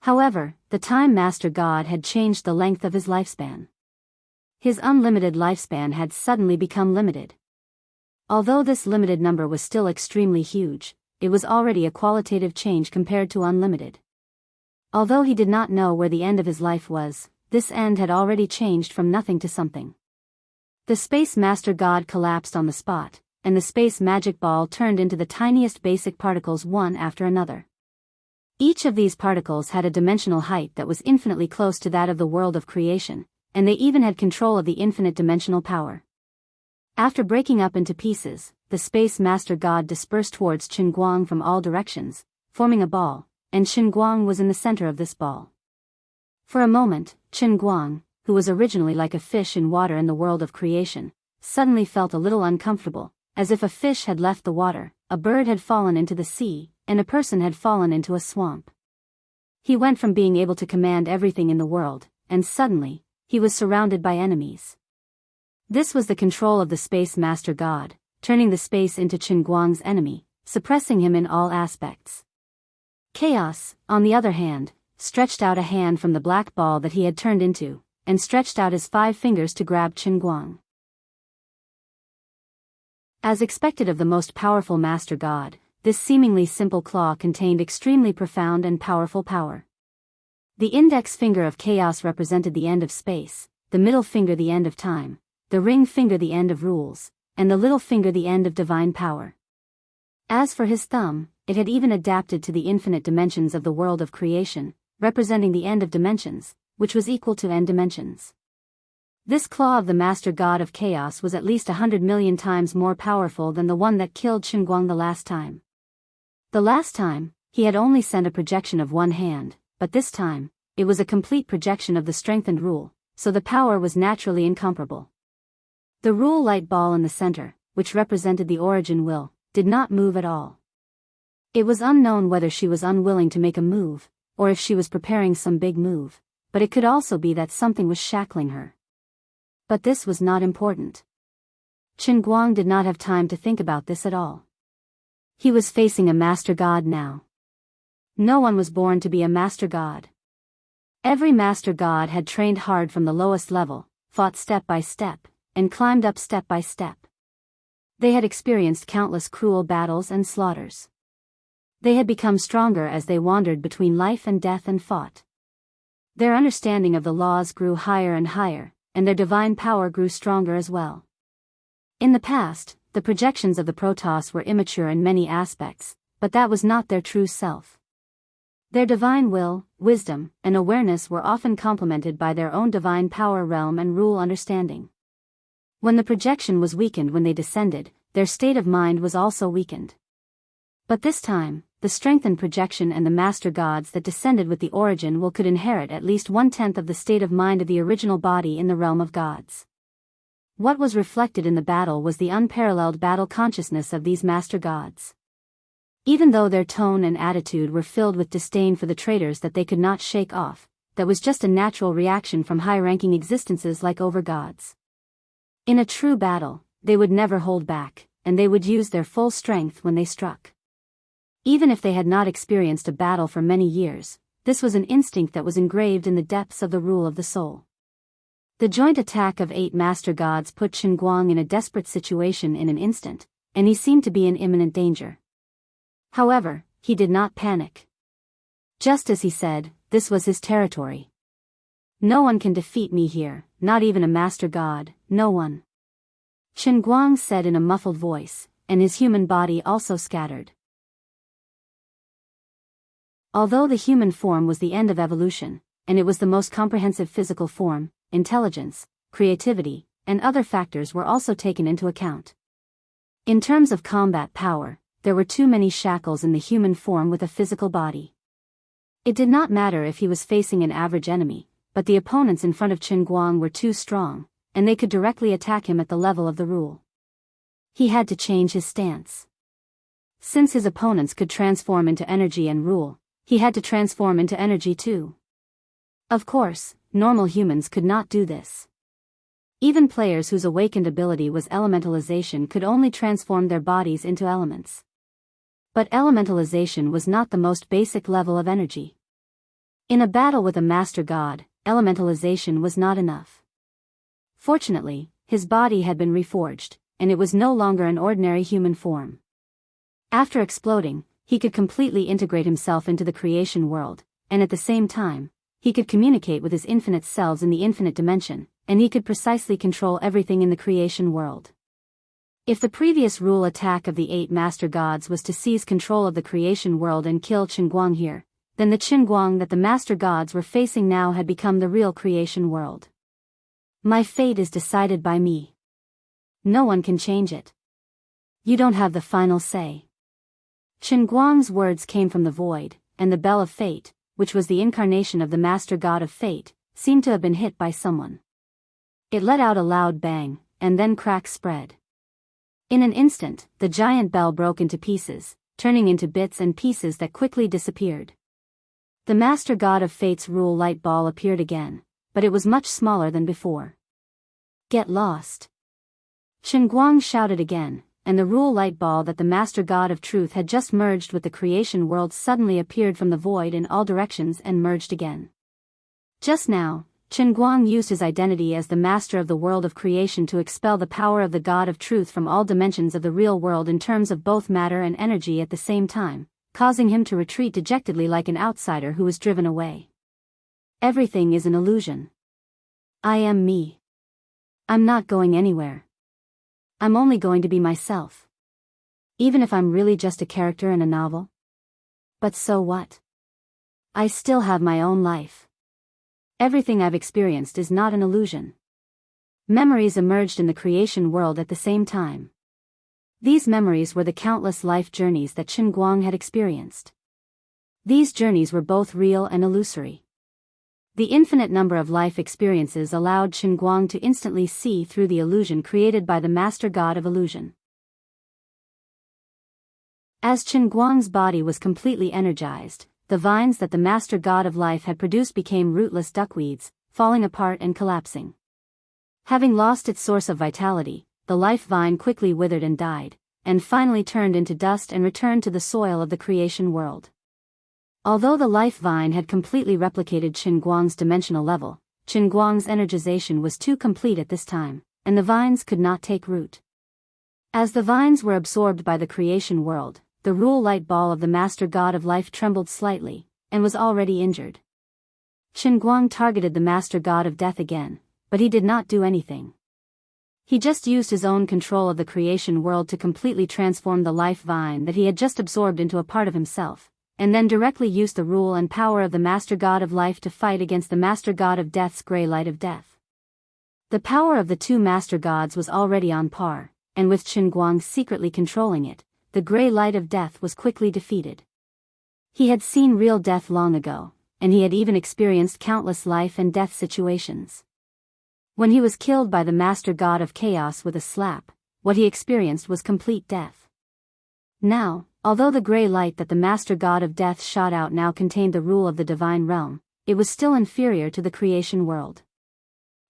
Speaker 1: However, the Time Master God had changed the length of his lifespan. His unlimited lifespan had suddenly become limited. Although this limited number was still extremely huge, it was already a qualitative change compared to unlimited. Although he did not know where the end of his life was, this end had already changed from nothing to something. The Space Master God collapsed on the spot, and the space magic ball turned into the tiniest basic particles one after another. Each of these particles had a dimensional height that was infinitely close to that of the world of creation, and they even had control of the infinite dimensional power. After breaking up into pieces, the Space Master God dispersed towards Chen Guang from all directions, forming a ball, and Chen Guang was in the center of this ball. For a moment, Chen Guang, who was originally like a fish in water in the world of creation, suddenly felt a little uncomfortable, as if a fish had left the water, a bird had fallen into the sea, and a person had fallen into a swamp. He went from being able to command everything in the world, and suddenly, he was surrounded by enemies. This was the control of the Space Master God, turning the space into Chen Guang's enemy, suppressing him in all aspects. Chaos, on the other hand, stretched out a hand from the black ball that he had turned into, and stretched out his 5 fingers to grab Chen Guang. As expected of the most powerful Master God, this seemingly simple claw contained extremely profound and powerful power. The index finger of chaos represented the end of space, the middle finger the end of time, the ring finger the end of rules, and the little finger the end of divine power. As for his thumb, it had even adapted to the infinite dimensions of the world of creation, representing the end of dimensions, which was equal to n dimensions. This claw of the Master God of Chaos was at least 100 million times more powerful than the one that killed Chen Guang the last time. The last time, he had only sent a projection of one hand, but this time, it was a complete projection of the strengthened rule, so the power was naturally incomparable. The rule light ball in the center, which represented the origin will, did not move at all. It was unknown whether she was unwilling to make a move, or if she was preparing some big move, but it could also be that something was shackling her. But this was not important. Chen Guang did not have time to think about this at all. He was facing a master god now. No one was born to be a master god. Every master god had trained hard from the lowest level, fought step by step, and climbed up step by step. They had experienced countless cruel battles and slaughters. They had become stronger as they wandered between life and death and fought. Their understanding of the laws grew higher and higher, and their divine power grew stronger as well. In the past, the projections of the Protoss were immature in many aspects, but that was not their true self. Their divine will, wisdom, and awareness were often complemented by their own divine power realm and rule understanding. When the projection was weakened when they descended, their state of mind was also weakened. But this time, the strengthened projection and the master gods that descended with the origin will could inherit at least 1/10 of the state of mind of the original body in the realm of gods. What was reflected in the battle was the unparalleled battle consciousness of these master gods. Even though their tone and attitude were filled with disdain for the traitors that they could not shake off, that was just a natural reaction from high-ranking existences like overgods. In a true battle, they would never hold back, and they would use their full strength when they struck. Even if they had not experienced a battle for many years, this was an instinct that was engraved in the depths of the rule of the soul. The joint attack of 8 master gods put Chen Guang in a desperate situation in an instant, and he seemed to be in imminent danger. However, he did not panic. Just as he said, this was his territory. No one can defeat me here, not even a master god, no one. Chen Guang said in a muffled voice, and his human body also scattered. Although the human form was the end of evolution, and it was the most comprehensive physical form, intelligence, creativity, and other factors were also taken into account. In terms of combat power, there were too many shackles in the human form with a physical body. It did not matter if he was facing an average enemy, but the opponents in front of Chen Guang were too strong, and they could directly attack him at the level of the rule. He had to change his stance. Since his opponents could transform into energy and rule, he had to transform into energy too. Of course, normal humans could not do this. Even players whose awakened ability was elementalization could only transform their bodies into elements. But elementalization was not the most basic level of energy. In a battle with a master god, elementalization was not enough. Fortunately, his body had been reforged, and it was no longer an ordinary human form. After exploding, he could completely integrate himself into the creation world, and at the same time, he could communicate with his infinite selves in the infinite dimension, and he could precisely control everything in the creation world. If the previous rule attack of the 8 master gods was to seize control of the creation world and kill Chen Guang here, then the Chen Guang that the master gods were facing now had become the real creation world. My fate is decided by me. No one can change it. You don't have the final say. Chen Guang's words came from the void, and the bell of fate, which was the incarnation of the master god of fate, seemed to have been hit by someone. It let out a loud bang, and then cracks spread. In an instant, the giant bell broke into pieces, turning into bits and pieces that quickly disappeared. The master god of fate's rule light ball appeared again, but it was much smaller than before. Get lost. Chen Guang shouted again, and the rule light ball that the master god of truth had just merged with the creation world suddenly appeared from the void in all directions and merged again. Just now, Chen Guang used his identity as the master of the world of creation to expel the power of the god of truth from all dimensions of the real world in terms of both matter and energy at the same time, causing him to retreat dejectedly like an outsider who was driven away. Everything is an illusion. I am me. I'm not going anywhere. I'm only going to be myself. Even if I'm really just a character in a novel. But so what? I still have my own life. Everything I've experienced is not an illusion. Memories emerged in the creation world at the same time. These memories were the countless life journeys that Chen Guang had experienced. These journeys were both real and illusory. The infinite number of life experiences allowed Qin Guang to instantly see through the illusion created by the Master God of Illusion. As Qin Guang's body was completely energized, the vines that the Master God of Life had produced became rootless duckweeds, falling apart and collapsing. Having lost its source of vitality, the life vine quickly withered and died, and finally turned into dust and returned to the soil of the creation world. Although the life vine had completely replicated Qin Guang's dimensional level, Qin Guang's energization was too complete at this time, and the vines could not take root. As the vines were absorbed by the creation world, the rule light ball of the Master God of Life trembled slightly, and was already injured. Qin Guang targeted the Master God of Death again, but he did not do anything. He just used his own control of the creation world to completely transform the life vine that he had just absorbed into a part of himself, and then directly used the rule and power of the Master God of Life to fight against the Master God of Death's gray light of death. The power of the two Master Gods was already on par, and with Qin Guang secretly controlling it, the gray light of death was quickly defeated. He had seen real death long ago, and he had even experienced countless life and death situations. When he was killed by the Master God of Chaos with a slap, what he experienced was complete death. Now, although the gray light that the Master God of Death shot out now contained the rule of the divine realm, it was still inferior to the creation world.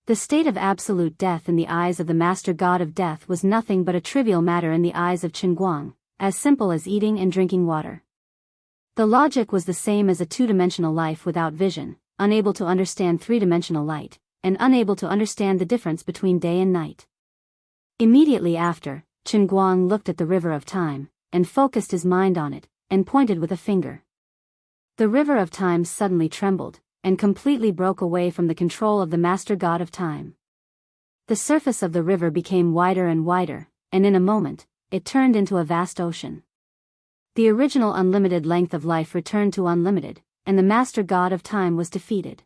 Speaker 1: The state of absolute death in the eyes of the Master God of Death was nothing but a trivial matter in the eyes of Qin Guang, as simple as eating and drinking water. The logic was the same as a two-dimensional life without vision, unable to understand three-dimensional light, and unable to understand the difference between day and night. Immediately after, Qin Guang looked at the river of time, and focused his mind on it, and pointed with a finger. The river of time suddenly trembled, and completely broke away from the control of the Master God of Time. The surface of the river became wider and wider, and in a moment, it turned into a vast ocean. The original unlimited length of life returned to unlimited, and the Master God of Time was defeated.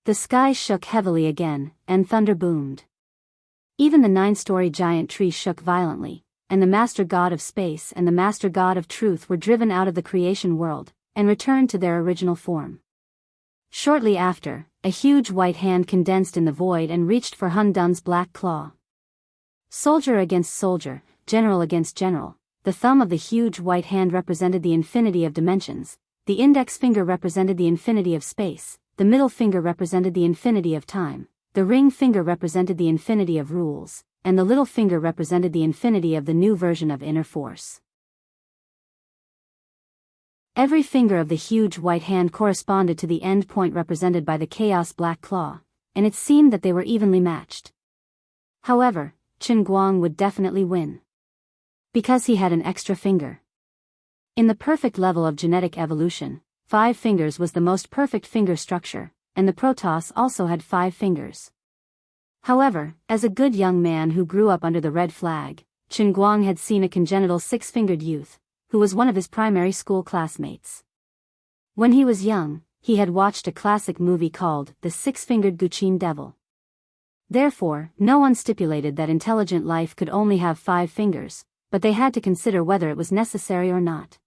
Speaker 1: The sky shook heavily again, and thunder boomed. Even the 9-story giant tree shook violently, and the Master God of Space and the Master God of Truth were driven out of the creation world, and returned to their original form. Shortly after, a huge white hand condensed in the void and reached for Hun Dun's black claw. Soldier against soldier, general against general, the thumb of the huge white hand represented the infinity of dimensions, the index finger represented the infinity of space, the middle finger represented the infinity of time, the ring finger represented the infinity of rules, and the little finger represented the infinity of the new version of inner force. Every finger of the huge white hand corresponded to the end point represented by the chaos black claw, and it seemed that they were evenly matched. However, Qin Guang would definitely win. Because he had an extra finger. In the perfect level of genetic evolution, 5 fingers was the most perfect finger structure, and the Protoss also had 5 fingers. However, as a good young man who grew up under the red flag, Qin Guang had seen a congenital 6-fingered youth, who was one of his primary school classmates. When he was young, he had watched a classic movie called The Six-Fingered Guqin Devil. Therefore, no one stipulated that intelligent life could only have 5 fingers, but they had to consider whether it was necessary or not.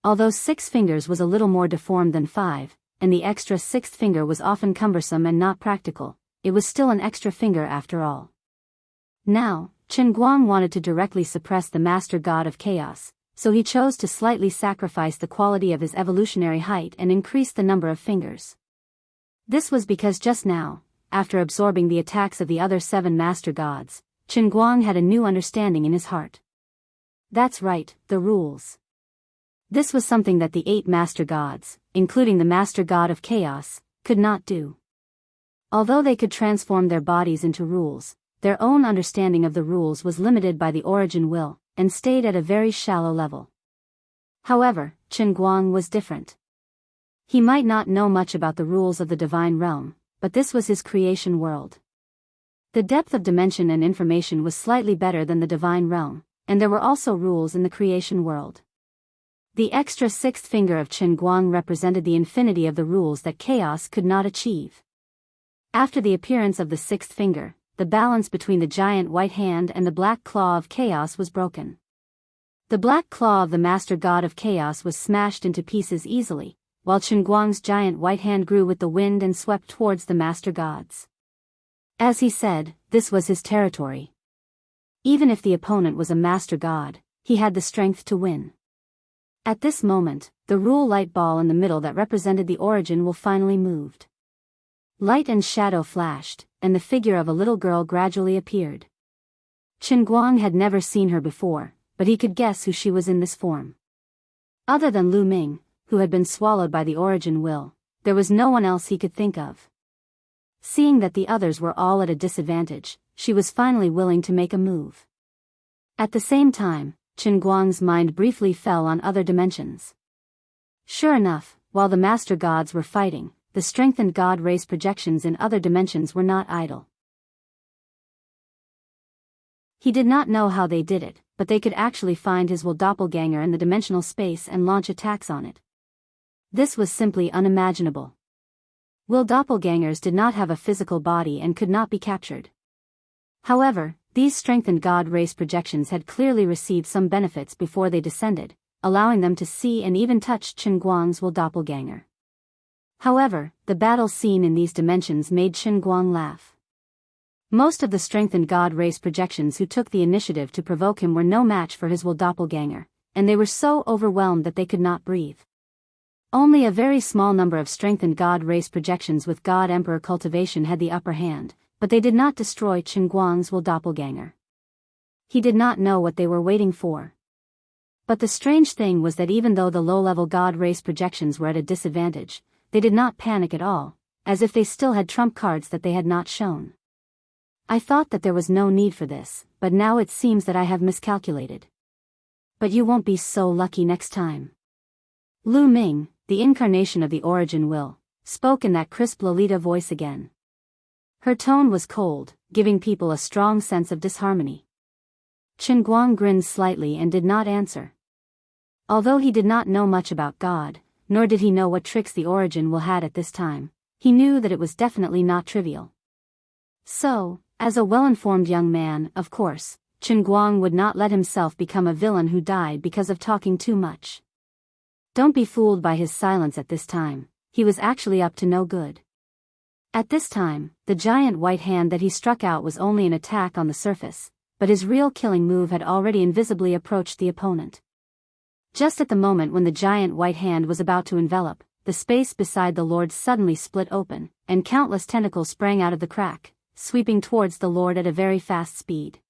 Speaker 1: Although 6 fingers was a little more deformed than 5, and the extra 6th finger was often cumbersome and not practical, it was still an extra finger after all. Now, Qin Guang wanted to directly suppress the Master God of Chaos, so he chose to slightly sacrifice the quality of his evolutionary height and increase the number of fingers. This was because just now, after absorbing the attacks of the other 7 Master Gods, Qin Guang had a new understanding in his heart. That's right, the rules. This was something that the 8 Master Gods, including the Master God of Chaos, could not do. Although they could transform their bodies into rules, their own understanding of the rules was limited by the origin will, and stayed at a very shallow level. However, Qin Guang was different. He might not know much about the rules of the divine realm, but this was his creation world. The depth of dimension and information was slightly better than the divine realm, and there were also rules in the creation world. The extra 6th finger of Qin Guang represented the infinity of the rules that chaos could not achieve. After the appearance of the 6th finger, the balance between the giant white hand and the black claw of chaos was broken. The black claw of the Master God of Chaos was smashed into pieces easily, while Chen Guang's giant white hand grew with the wind and swept towards the master gods. As he said, this was his territory. Even if the opponent was a master god, he had the strength to win. At this moment, the rule light ball in the middle that represented the origin will finally moved. Light and shadow flashed, and the figure of a little girl gradually appeared. Chen Guang had never seen her before, but he could guess who she was in this form. Other than Lu Ming, who had been swallowed by the origin will, there was no one else he could think of. Seeing that the others were all at a disadvantage, she was finally willing to make a move. At the same time, Chen Guang's mind briefly fell on other dimensions. Sure enough, while the master gods were fighting, the strengthened god race projections in other dimensions were not idle. He did not know how they did it, but they could actually find his will doppelganger in the dimensional space and launch attacks on it. This was simply unimaginable. Will doppelgangers did not have a physical body and could not be captured. However, these strengthened god race projections had clearly received some benefits before they descended, allowing them to see and even touch Chen Guang's will doppelganger. However, the battle scene in these dimensions made Chen Guang laugh. Most of the strengthened god race projections who took the initiative to provoke him were no match for his will doppelganger, and they were so overwhelmed that they could not breathe. Only a very small number of strengthened god race projections with God Emperor cultivation had the upper hand, but they did not destroy Chen Guang's will doppelganger. He did not know what they were waiting for. But the strange thing was that even though the low-level god race projections were at a disadvantage, they did not panic at all, as if they still had trump cards that they had not shown. I thought that there was no need for this, but now it seems that I have miscalculated. But you won't be so lucky next time. Lu Ming, the incarnation of the origin will, spoke in that crisp Lolita voice again. Her tone was cold, giving people a strong sense of disharmony. Chen Guang grinned slightly and did not answer. Although he did not know much about God, nor did he know what tricks the origin will had at this time, he knew that it was definitely not trivial. So, as a well-informed young man, of course, Chen Guang would not let himself become a villain who died because of talking too much. Don't be fooled by his silence at this time, he was actually up to no good. At this time, the giant white hand that he struck out was only an attack on the surface, but his real killing move had already invisibly approached the opponent. Just at the moment when the giant white hand was about to envelop, the space beside the Lord suddenly split open, and countless tentacles sprang out of the crack, sweeping towards the Lord at a very fast speed.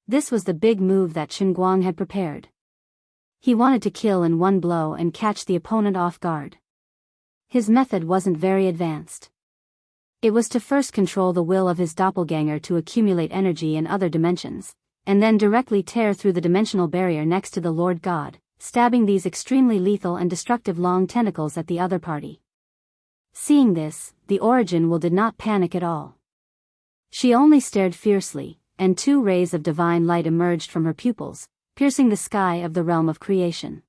Speaker 1: This was the big move that Chen Guang had prepared. He wanted to kill in one blow and catch the opponent off guard. His method wasn't very advanced. It was to first control the will of his doppelganger to accumulate energy in other dimensions, and then directly tear through the dimensional barrier next to the Lord God, stabbing these extremely lethal and destructive long tentacles at the other party. Seeing this, the origin will did not panic at all. She only stared fiercely, and 2 rays of divine light emerged from her pupils, piercing the sky of the realm of creation.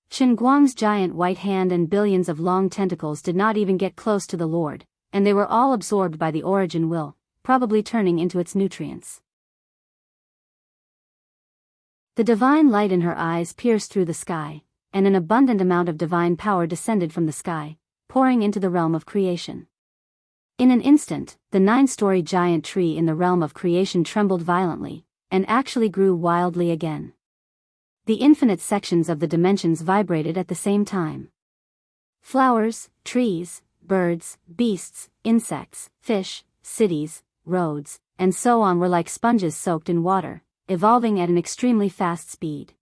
Speaker 1: Chen Guang's giant white hand and billions of long tentacles did not even get close to the Lord, and they were all absorbed by the origin will, probably turning into its nutrients. The divine light in her eyes pierced through the sky, and an abundant amount of divine power descended from the sky, pouring into the realm of creation. In an instant, the 9-story giant tree in the realm of creation trembled violently, and actually grew wildly again. The infinite sections of the dimensions vibrated at the same time. Flowers, trees, birds, beasts, insects, fish, cities, roads, and so on were like sponges soaked in water, evolving at an extremely fast speed.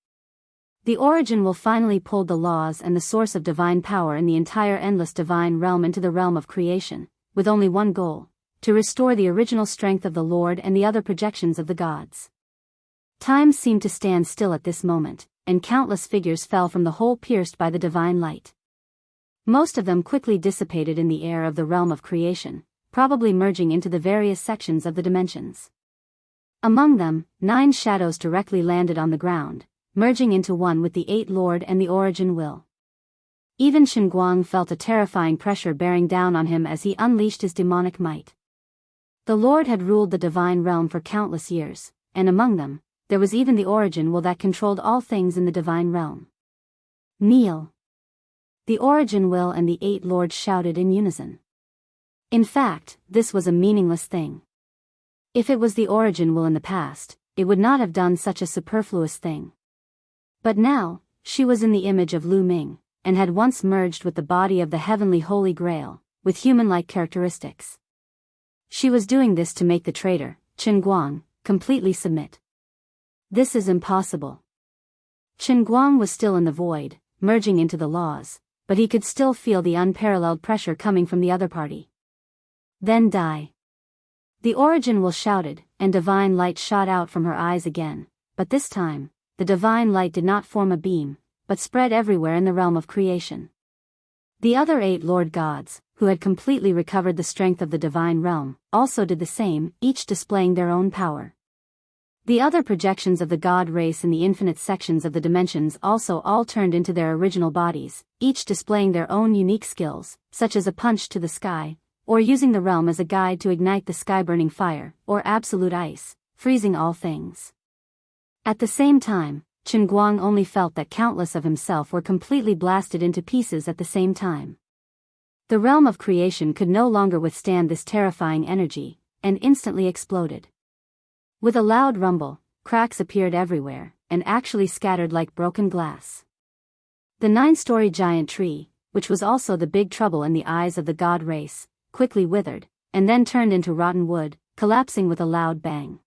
Speaker 1: The origin will finally pulled the laws and the source of divine power in the entire endless divine realm into the realm of creation, with only one goal: to restore the original strength of the Lord and the other projections of the gods. Time seemed to stand still at this moment, and countless figures fell from the hole pierced by the divine light. Most of them quickly dissipated in the air of the realm of creation, probably merging into the various sections of the dimensions. Among them, 9 shadows directly landed on the ground, merging into one with the 8 Lord and the origin will. Even Chen Guang felt a terrifying pressure bearing down on him as he unleashed his demonic might. The Lord had ruled the divine realm for countless years, and among them, there was even the origin will that controlled all things in the divine realm. Kneel. The Origin Will and the 8 Lords shouted in unison. In fact, this was a meaningless thing. If it was the Origin Will in the past, it would not have done such a superfluous thing. But now, she was in the image of Lu Ming, and had once merged with the body of the heavenly Holy Grail, with human-like characteristics. She was doing this to make the traitor, Chen Guang, completely submit. This is impossible. Chen Guang was still in the void, merging into the laws, but he could still feel the unparalleled pressure coming from the other party. Then die. The Origin Will shouted, and divine light shot out from her eyes again, but this time, the divine light did not form a beam, but spread everywhere in the realm of creation. The other 8 Lord Gods, who had completely recovered the strength of the divine realm, also did the same, each displaying their own power. The other projections of the God race in the infinite sections of the dimensions also all turned into their original bodies, each displaying their own unique skills, such as a punch to the sky, or using the realm as a guide to ignite the sky-burning fire, or absolute ice, freezing all things. At the same time, Chen Guang only felt that countless of himself were completely blasted into pieces at the same time. The realm of creation could no longer withstand this terrifying energy, and instantly exploded. With a loud rumble, cracks appeared everywhere, and actually scattered like broken glass. The 9-story giant tree, which was also the big trouble in the eyes of the God race, quickly withered, and then turned into rotten wood, collapsing with a loud bang.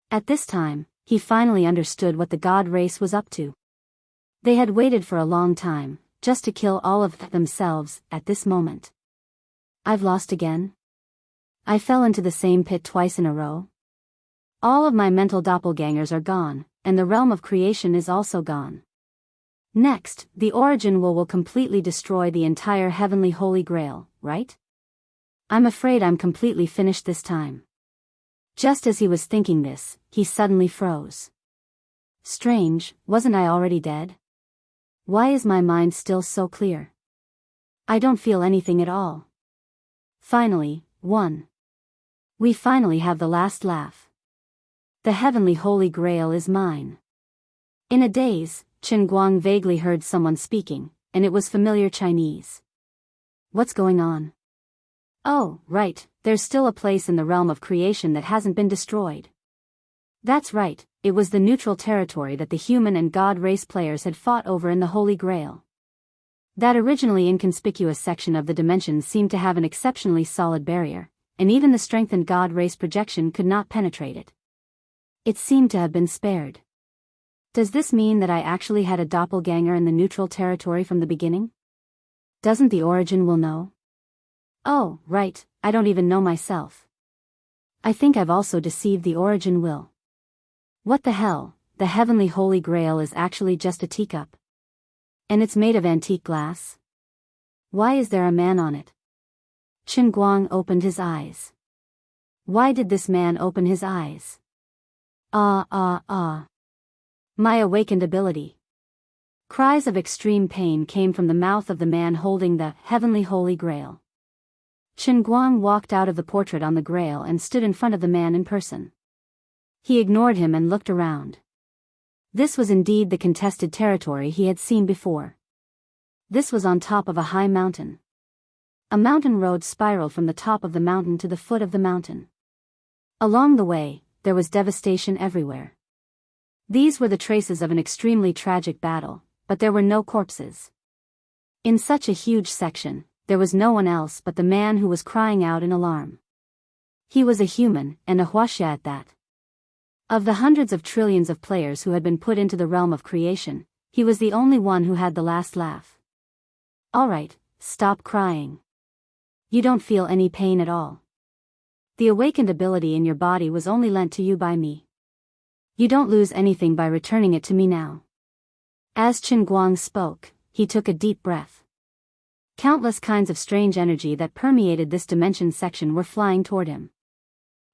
Speaker 1: At this time, he finally understood what the God race was up to. They had waited for a long time, just to kill all of themselves, at this moment. I've lost again? I fell into the same pit twice in a row? All of my mental doppelgangers are gone, and the realm of creation is also gone. Next, the Origin will completely destroy the entire heavenly Holy Grail, right? I'm afraid I'm completely finished this time. Just as he was thinking this, he suddenly froze. Strange, wasn't I already dead? Why is my mind still so clear? I don't feel anything at all. Finally, 1. We finally have the last laugh. The heavenly Holy Grail is mine. In a daze, Chen Guang vaguely heard someone speaking, and it was familiar Chinese. What's going on? Oh, right, there's still a place in the realm of creation that hasn't been destroyed. That's right, it was the neutral territory that the human and God race players had fought over in the Holy Grail. That originally inconspicuous section of the dimensions seemed to have an exceptionally solid barrier, and even the strengthened God race projection could not penetrate it. It seemed to have been spared. Does this mean that I actually had a doppelganger in the neutral territory from the beginning? Doesn't the Origin will know? Oh, right, I don't even know myself. I think I've also deceived the Origin will. What the hell, the heavenly Holy Grail is actually just a teacup. And it's made of antique glass? Why is there a man on it? Chen Guang opened his eyes. Why did this man open his eyes? My awakened ability. Cries of extreme pain came from the mouth of the man holding the heavenly Holy Grail. Chen Guang walked out of the portrait on the Grail and stood in front of the man in person. He ignored him and looked around. This was indeed the contested territory he had seen before. This was on top of a high mountain. A mountain road spiraled from the top of the mountain to the foot of the mountain. Along the way, there was devastation everywhere. These were the traces of an extremely tragic battle, but there were no corpses. In such a huge section, there was no one else but the man who was crying out in alarm. He was a human, and a huaxia at that. Of the hundreds of trillions of players who had been put into the realm of creation, he was the only one who had the last laugh. Alright, stop crying. You don't feel any pain at all. The awakened ability in your body was only lent to you by me. You don't lose anything by returning it to me now. As Chen Guang spoke, he took a deep breath. Countless kinds of strange energy that permeated this dimension section were flying toward him.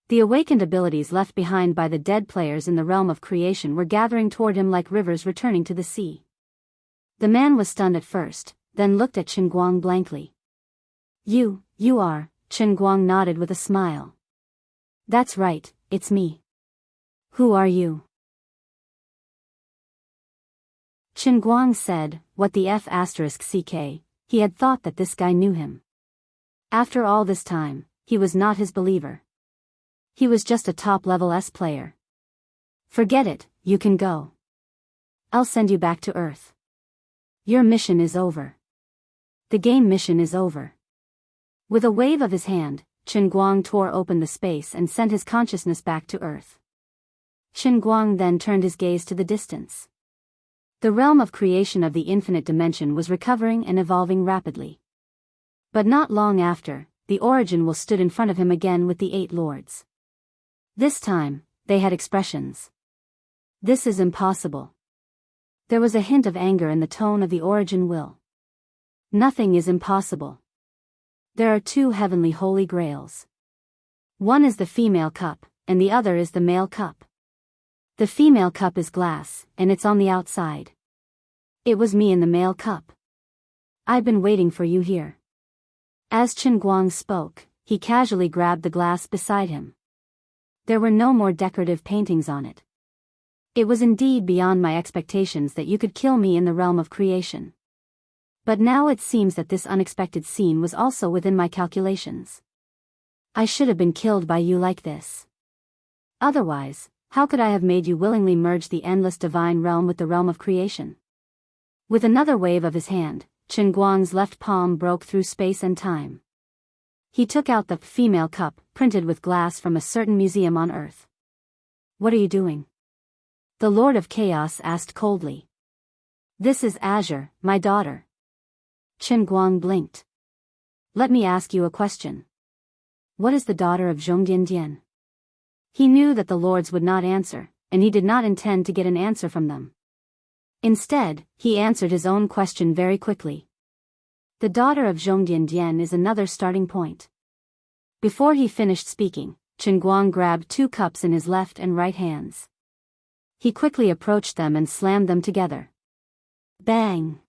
Speaker 1: The awakened abilities left behind by the dead players in the realm of creation were gathering toward him like rivers returning to the sea. The man was stunned at first, then looked at Chen Guang blankly. You are, Chen Guang nodded with a smile. That's right, it's me. Who are you? Qin Guang said, "What the f***ck, he had thought that this guy knew him. After all this time, he was not his believer. He was just a top-level S player. Forget it, you can go. I'll send you back to Earth. Your mission is over. The game mission is over." With a wave of his hand, Qin Guang tore open the space and sent his consciousness back to Earth. Qin Guang then turned his gaze to the distance. The realm of creation of the infinite dimension was recovering and evolving rapidly. But not long after, the origin will stood in front of him again with the 8 lords. This time, they had expressions. "This is impossible." There was a hint of anger in the tone of the origin will. "Nothing is impossible. There are 2 heavenly holy grails. One is the female cup, and the other is the male cup. The female cup is glass, and it's on the outside. It was me in the male cup. I've been waiting for you here." As Qin Guang spoke, he casually grabbed the glass beside him. There were no more decorative paintings on it. It was indeed beyond my expectations that you could kill me in the realm of creation. But now it seems that this unexpected scene was also within my calculations. I should have been killed by you like this. Otherwise, how could I have made you willingly merge the endless divine realm with the realm of creation? With another wave of his hand, Qin Guang's left palm broke through space and time. He took out the female cup, printed with glass from a certain museum on Earth. "What are you doing?" The Lord of Chaos asked coldly. "This is Azure, my daughter." Qin Guang blinked. "Let me ask you a question. What is the daughter of Zhongdian? He knew that the lords would not answer, and he did not intend to get an answer from them. Instead, he answered his own question very quickly. The daughter of Zhongdian is another starting point. Before he finished speaking, Qin Guang grabbed 2 cups in his left and right hands. He quickly approached them and slammed them together. Bang!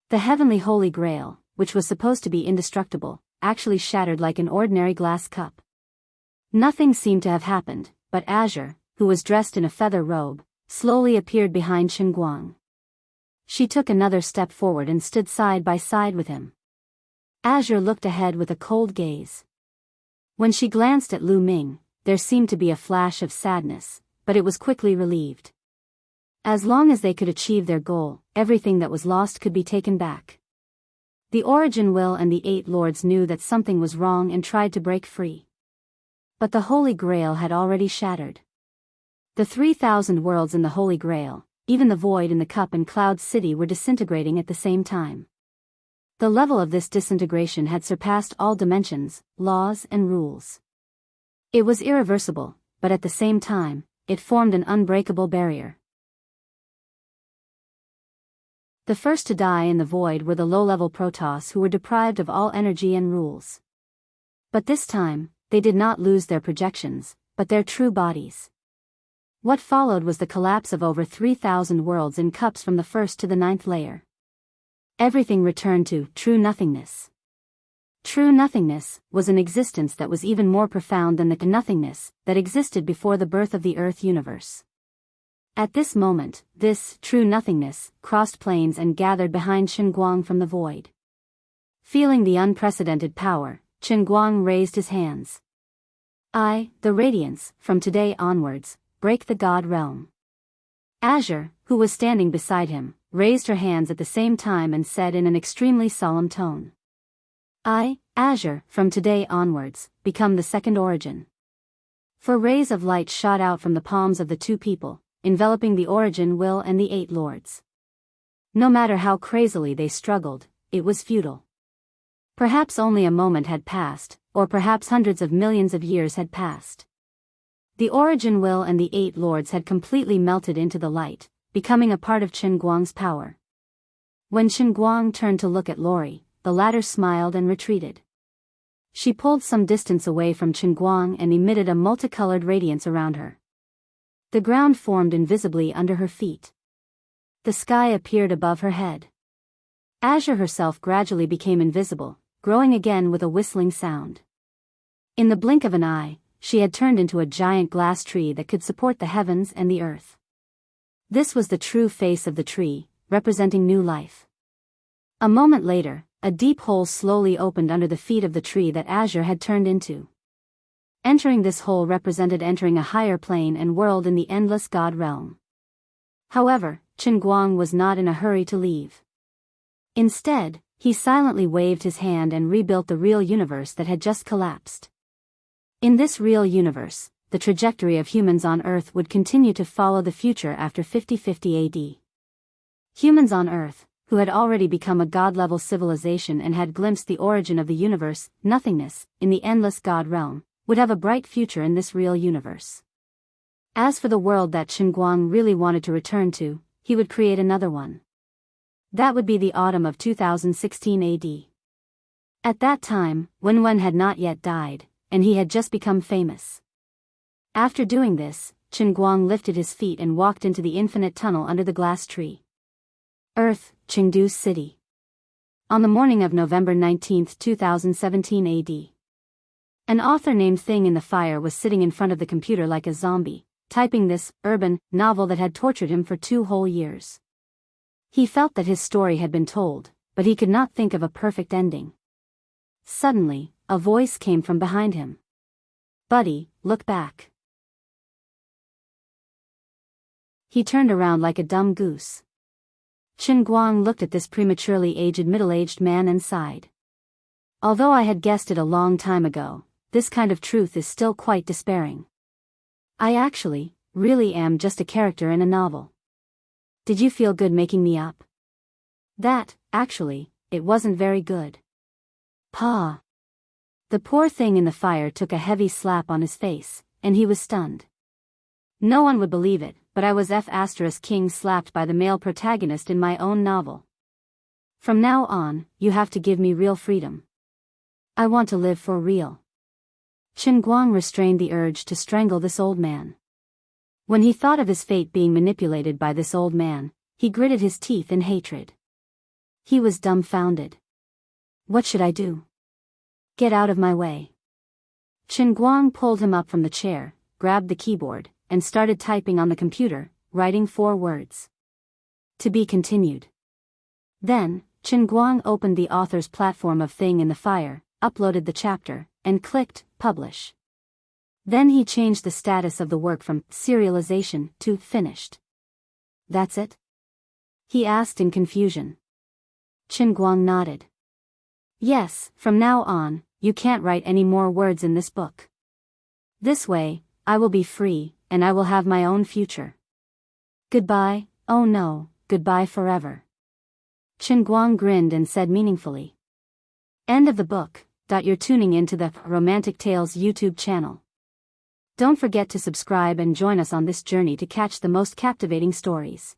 Speaker 1: The heavenly holy grail, which was supposed to be indestructible, actually shattered like an ordinary glass cup. Nothing seemed to have happened, but Azure, who was dressed in a feather robe, slowly appeared behind Qin Guang. She took another step forward and stood side by side with him. Azure looked ahead with a cold gaze. When she glanced at Lu Ming, there seemed to be a flash of sadness, but it was quickly relieved. As long as they could achieve their goal, everything that was lost could be taken back. The Origin Will and the 8 Lords knew that something was wrong and tried to break free. But the Holy Grail had already shattered. The 3,000 worlds in the Holy Grail, even the void in the cup and Cloud City were disintegrating at the same time. The level of this disintegration had surpassed all dimensions, laws and rules. It was irreversible, but at the same time, it formed an unbreakable barrier. The first to die in the void were the low-level Protoss who were deprived of all energy and rules. But this time, they did not lose their projections, but their true bodies. What followed was the collapse of over 3,000 worlds in cups from the 1st to the 9th layer. Everything returned to true nothingness. True nothingness was an existence that was even more profound than the nothingness that existed before the birth of the Earth universe. At this moment, this true nothingness crossed planes and gathered behind Qin Guang from the void. Feeling the unprecedented power, Qin Guang raised his hands. I, the Radiance, from today onwards, break the God realm. Azure, who was standing beside him, raised her hands at the same time and said in an extremely solemn tone. I, Azure, from today onwards, become the second origin. For rays of light shot out from the palms of the 2 people, enveloping the Origin Will and the 8 Lords. No matter how crazily they struggled, it was futile. Perhaps only a moment had passed, or perhaps hundreds of millions of years had passed. The Origin Will and the 8 Lords had completely melted into the light, becoming a part of Qin Guang's power. When Qin Guang turned to look at Lori, the latter smiled and retreated. She pulled some distance away from Qin Guang and emitted a multicolored radiance around her. The ground formed invisibly under her feet. The sky appeared above her head. Azure herself gradually became invisible, growing again with a whistling sound. In the blink of an eye, she had turned into a giant glass tree that could support the heavens and the earth. This was the true face of the tree, representing new life. A moment later, a deep hole slowly opened under the feet of the tree that Azure had turned into. Entering this hole represented entering a higher plane and world in the endless God realm. However, Chen Guang was not in a hurry to leave. Instead, he silently waved his hand and rebuilt the real universe that had just collapsed. In this real universe, the trajectory of humans on Earth would continue to follow the future after 5050 AD. Humans on Earth, who had already become a god-level civilization and had glimpsed the origin of the universe, nothingness, in the endless God realm, would have a bright future in this real universe. As for the world that Chen Guang really wanted to return to, he would create another one. That would be the autumn of 2016 AD. At that time, Wen had not yet died, and he had just become famous. After doing this, Chen Guang lifted his feet and walked into the infinite tunnel under the glass tree. Earth, Chengdu City. On the morning of November 19, 2017 AD. An author named Thing in the Fire was sitting in front of the computer like a zombie, typing this urban novel that had tortured him for 2 whole years. He felt that his story had been told, but he could not think of a perfect ending. Suddenly, a voice came from behind him. "Buddy, look back." He turned around like a dumb goose. Chen Guang looked at this prematurely aged middle-aged man and sighed. Although I had guessed it a long time ago, this kind of truth is still quite despairing. I actually, really am just a character in a novel. Did you feel good making me up? That, actually, it wasn't very good. Pa. The poor thing in the fire took a heavy slap on his face, and he was stunned. No one would believe it, but I was King slapped by the male protagonist in my own novel. From now on, you have to give me real freedom. I want to live for real. Chen Guang restrained the urge to strangle this old man. When he thought of his fate being manipulated by this old man, he gritted his teeth in hatred. He was dumbfounded. What should I do? Get out of my way. Chen Guang pulled him up from the chair, grabbed the keyboard, and started typing on the computer, writing 4 words. To be continued. Then, Chen Guang opened the author's platform of Thing in the Fire, uploaded the chapter, and clicked Publish. Then he changed the status of the work from serialization to finished. That's it? He asked in confusion. Chen Guang nodded. Yes, from now on, you can't write any more words in this book. This way, I will be free, and I will have my own future. Goodbye, oh no, goodbye forever. Chen Guang grinned and said meaningfully. End of the book. You're tuning into the Romantic Tales YouTube channel. Don't forget to subscribe and join us on this journey to catch the most captivating stories.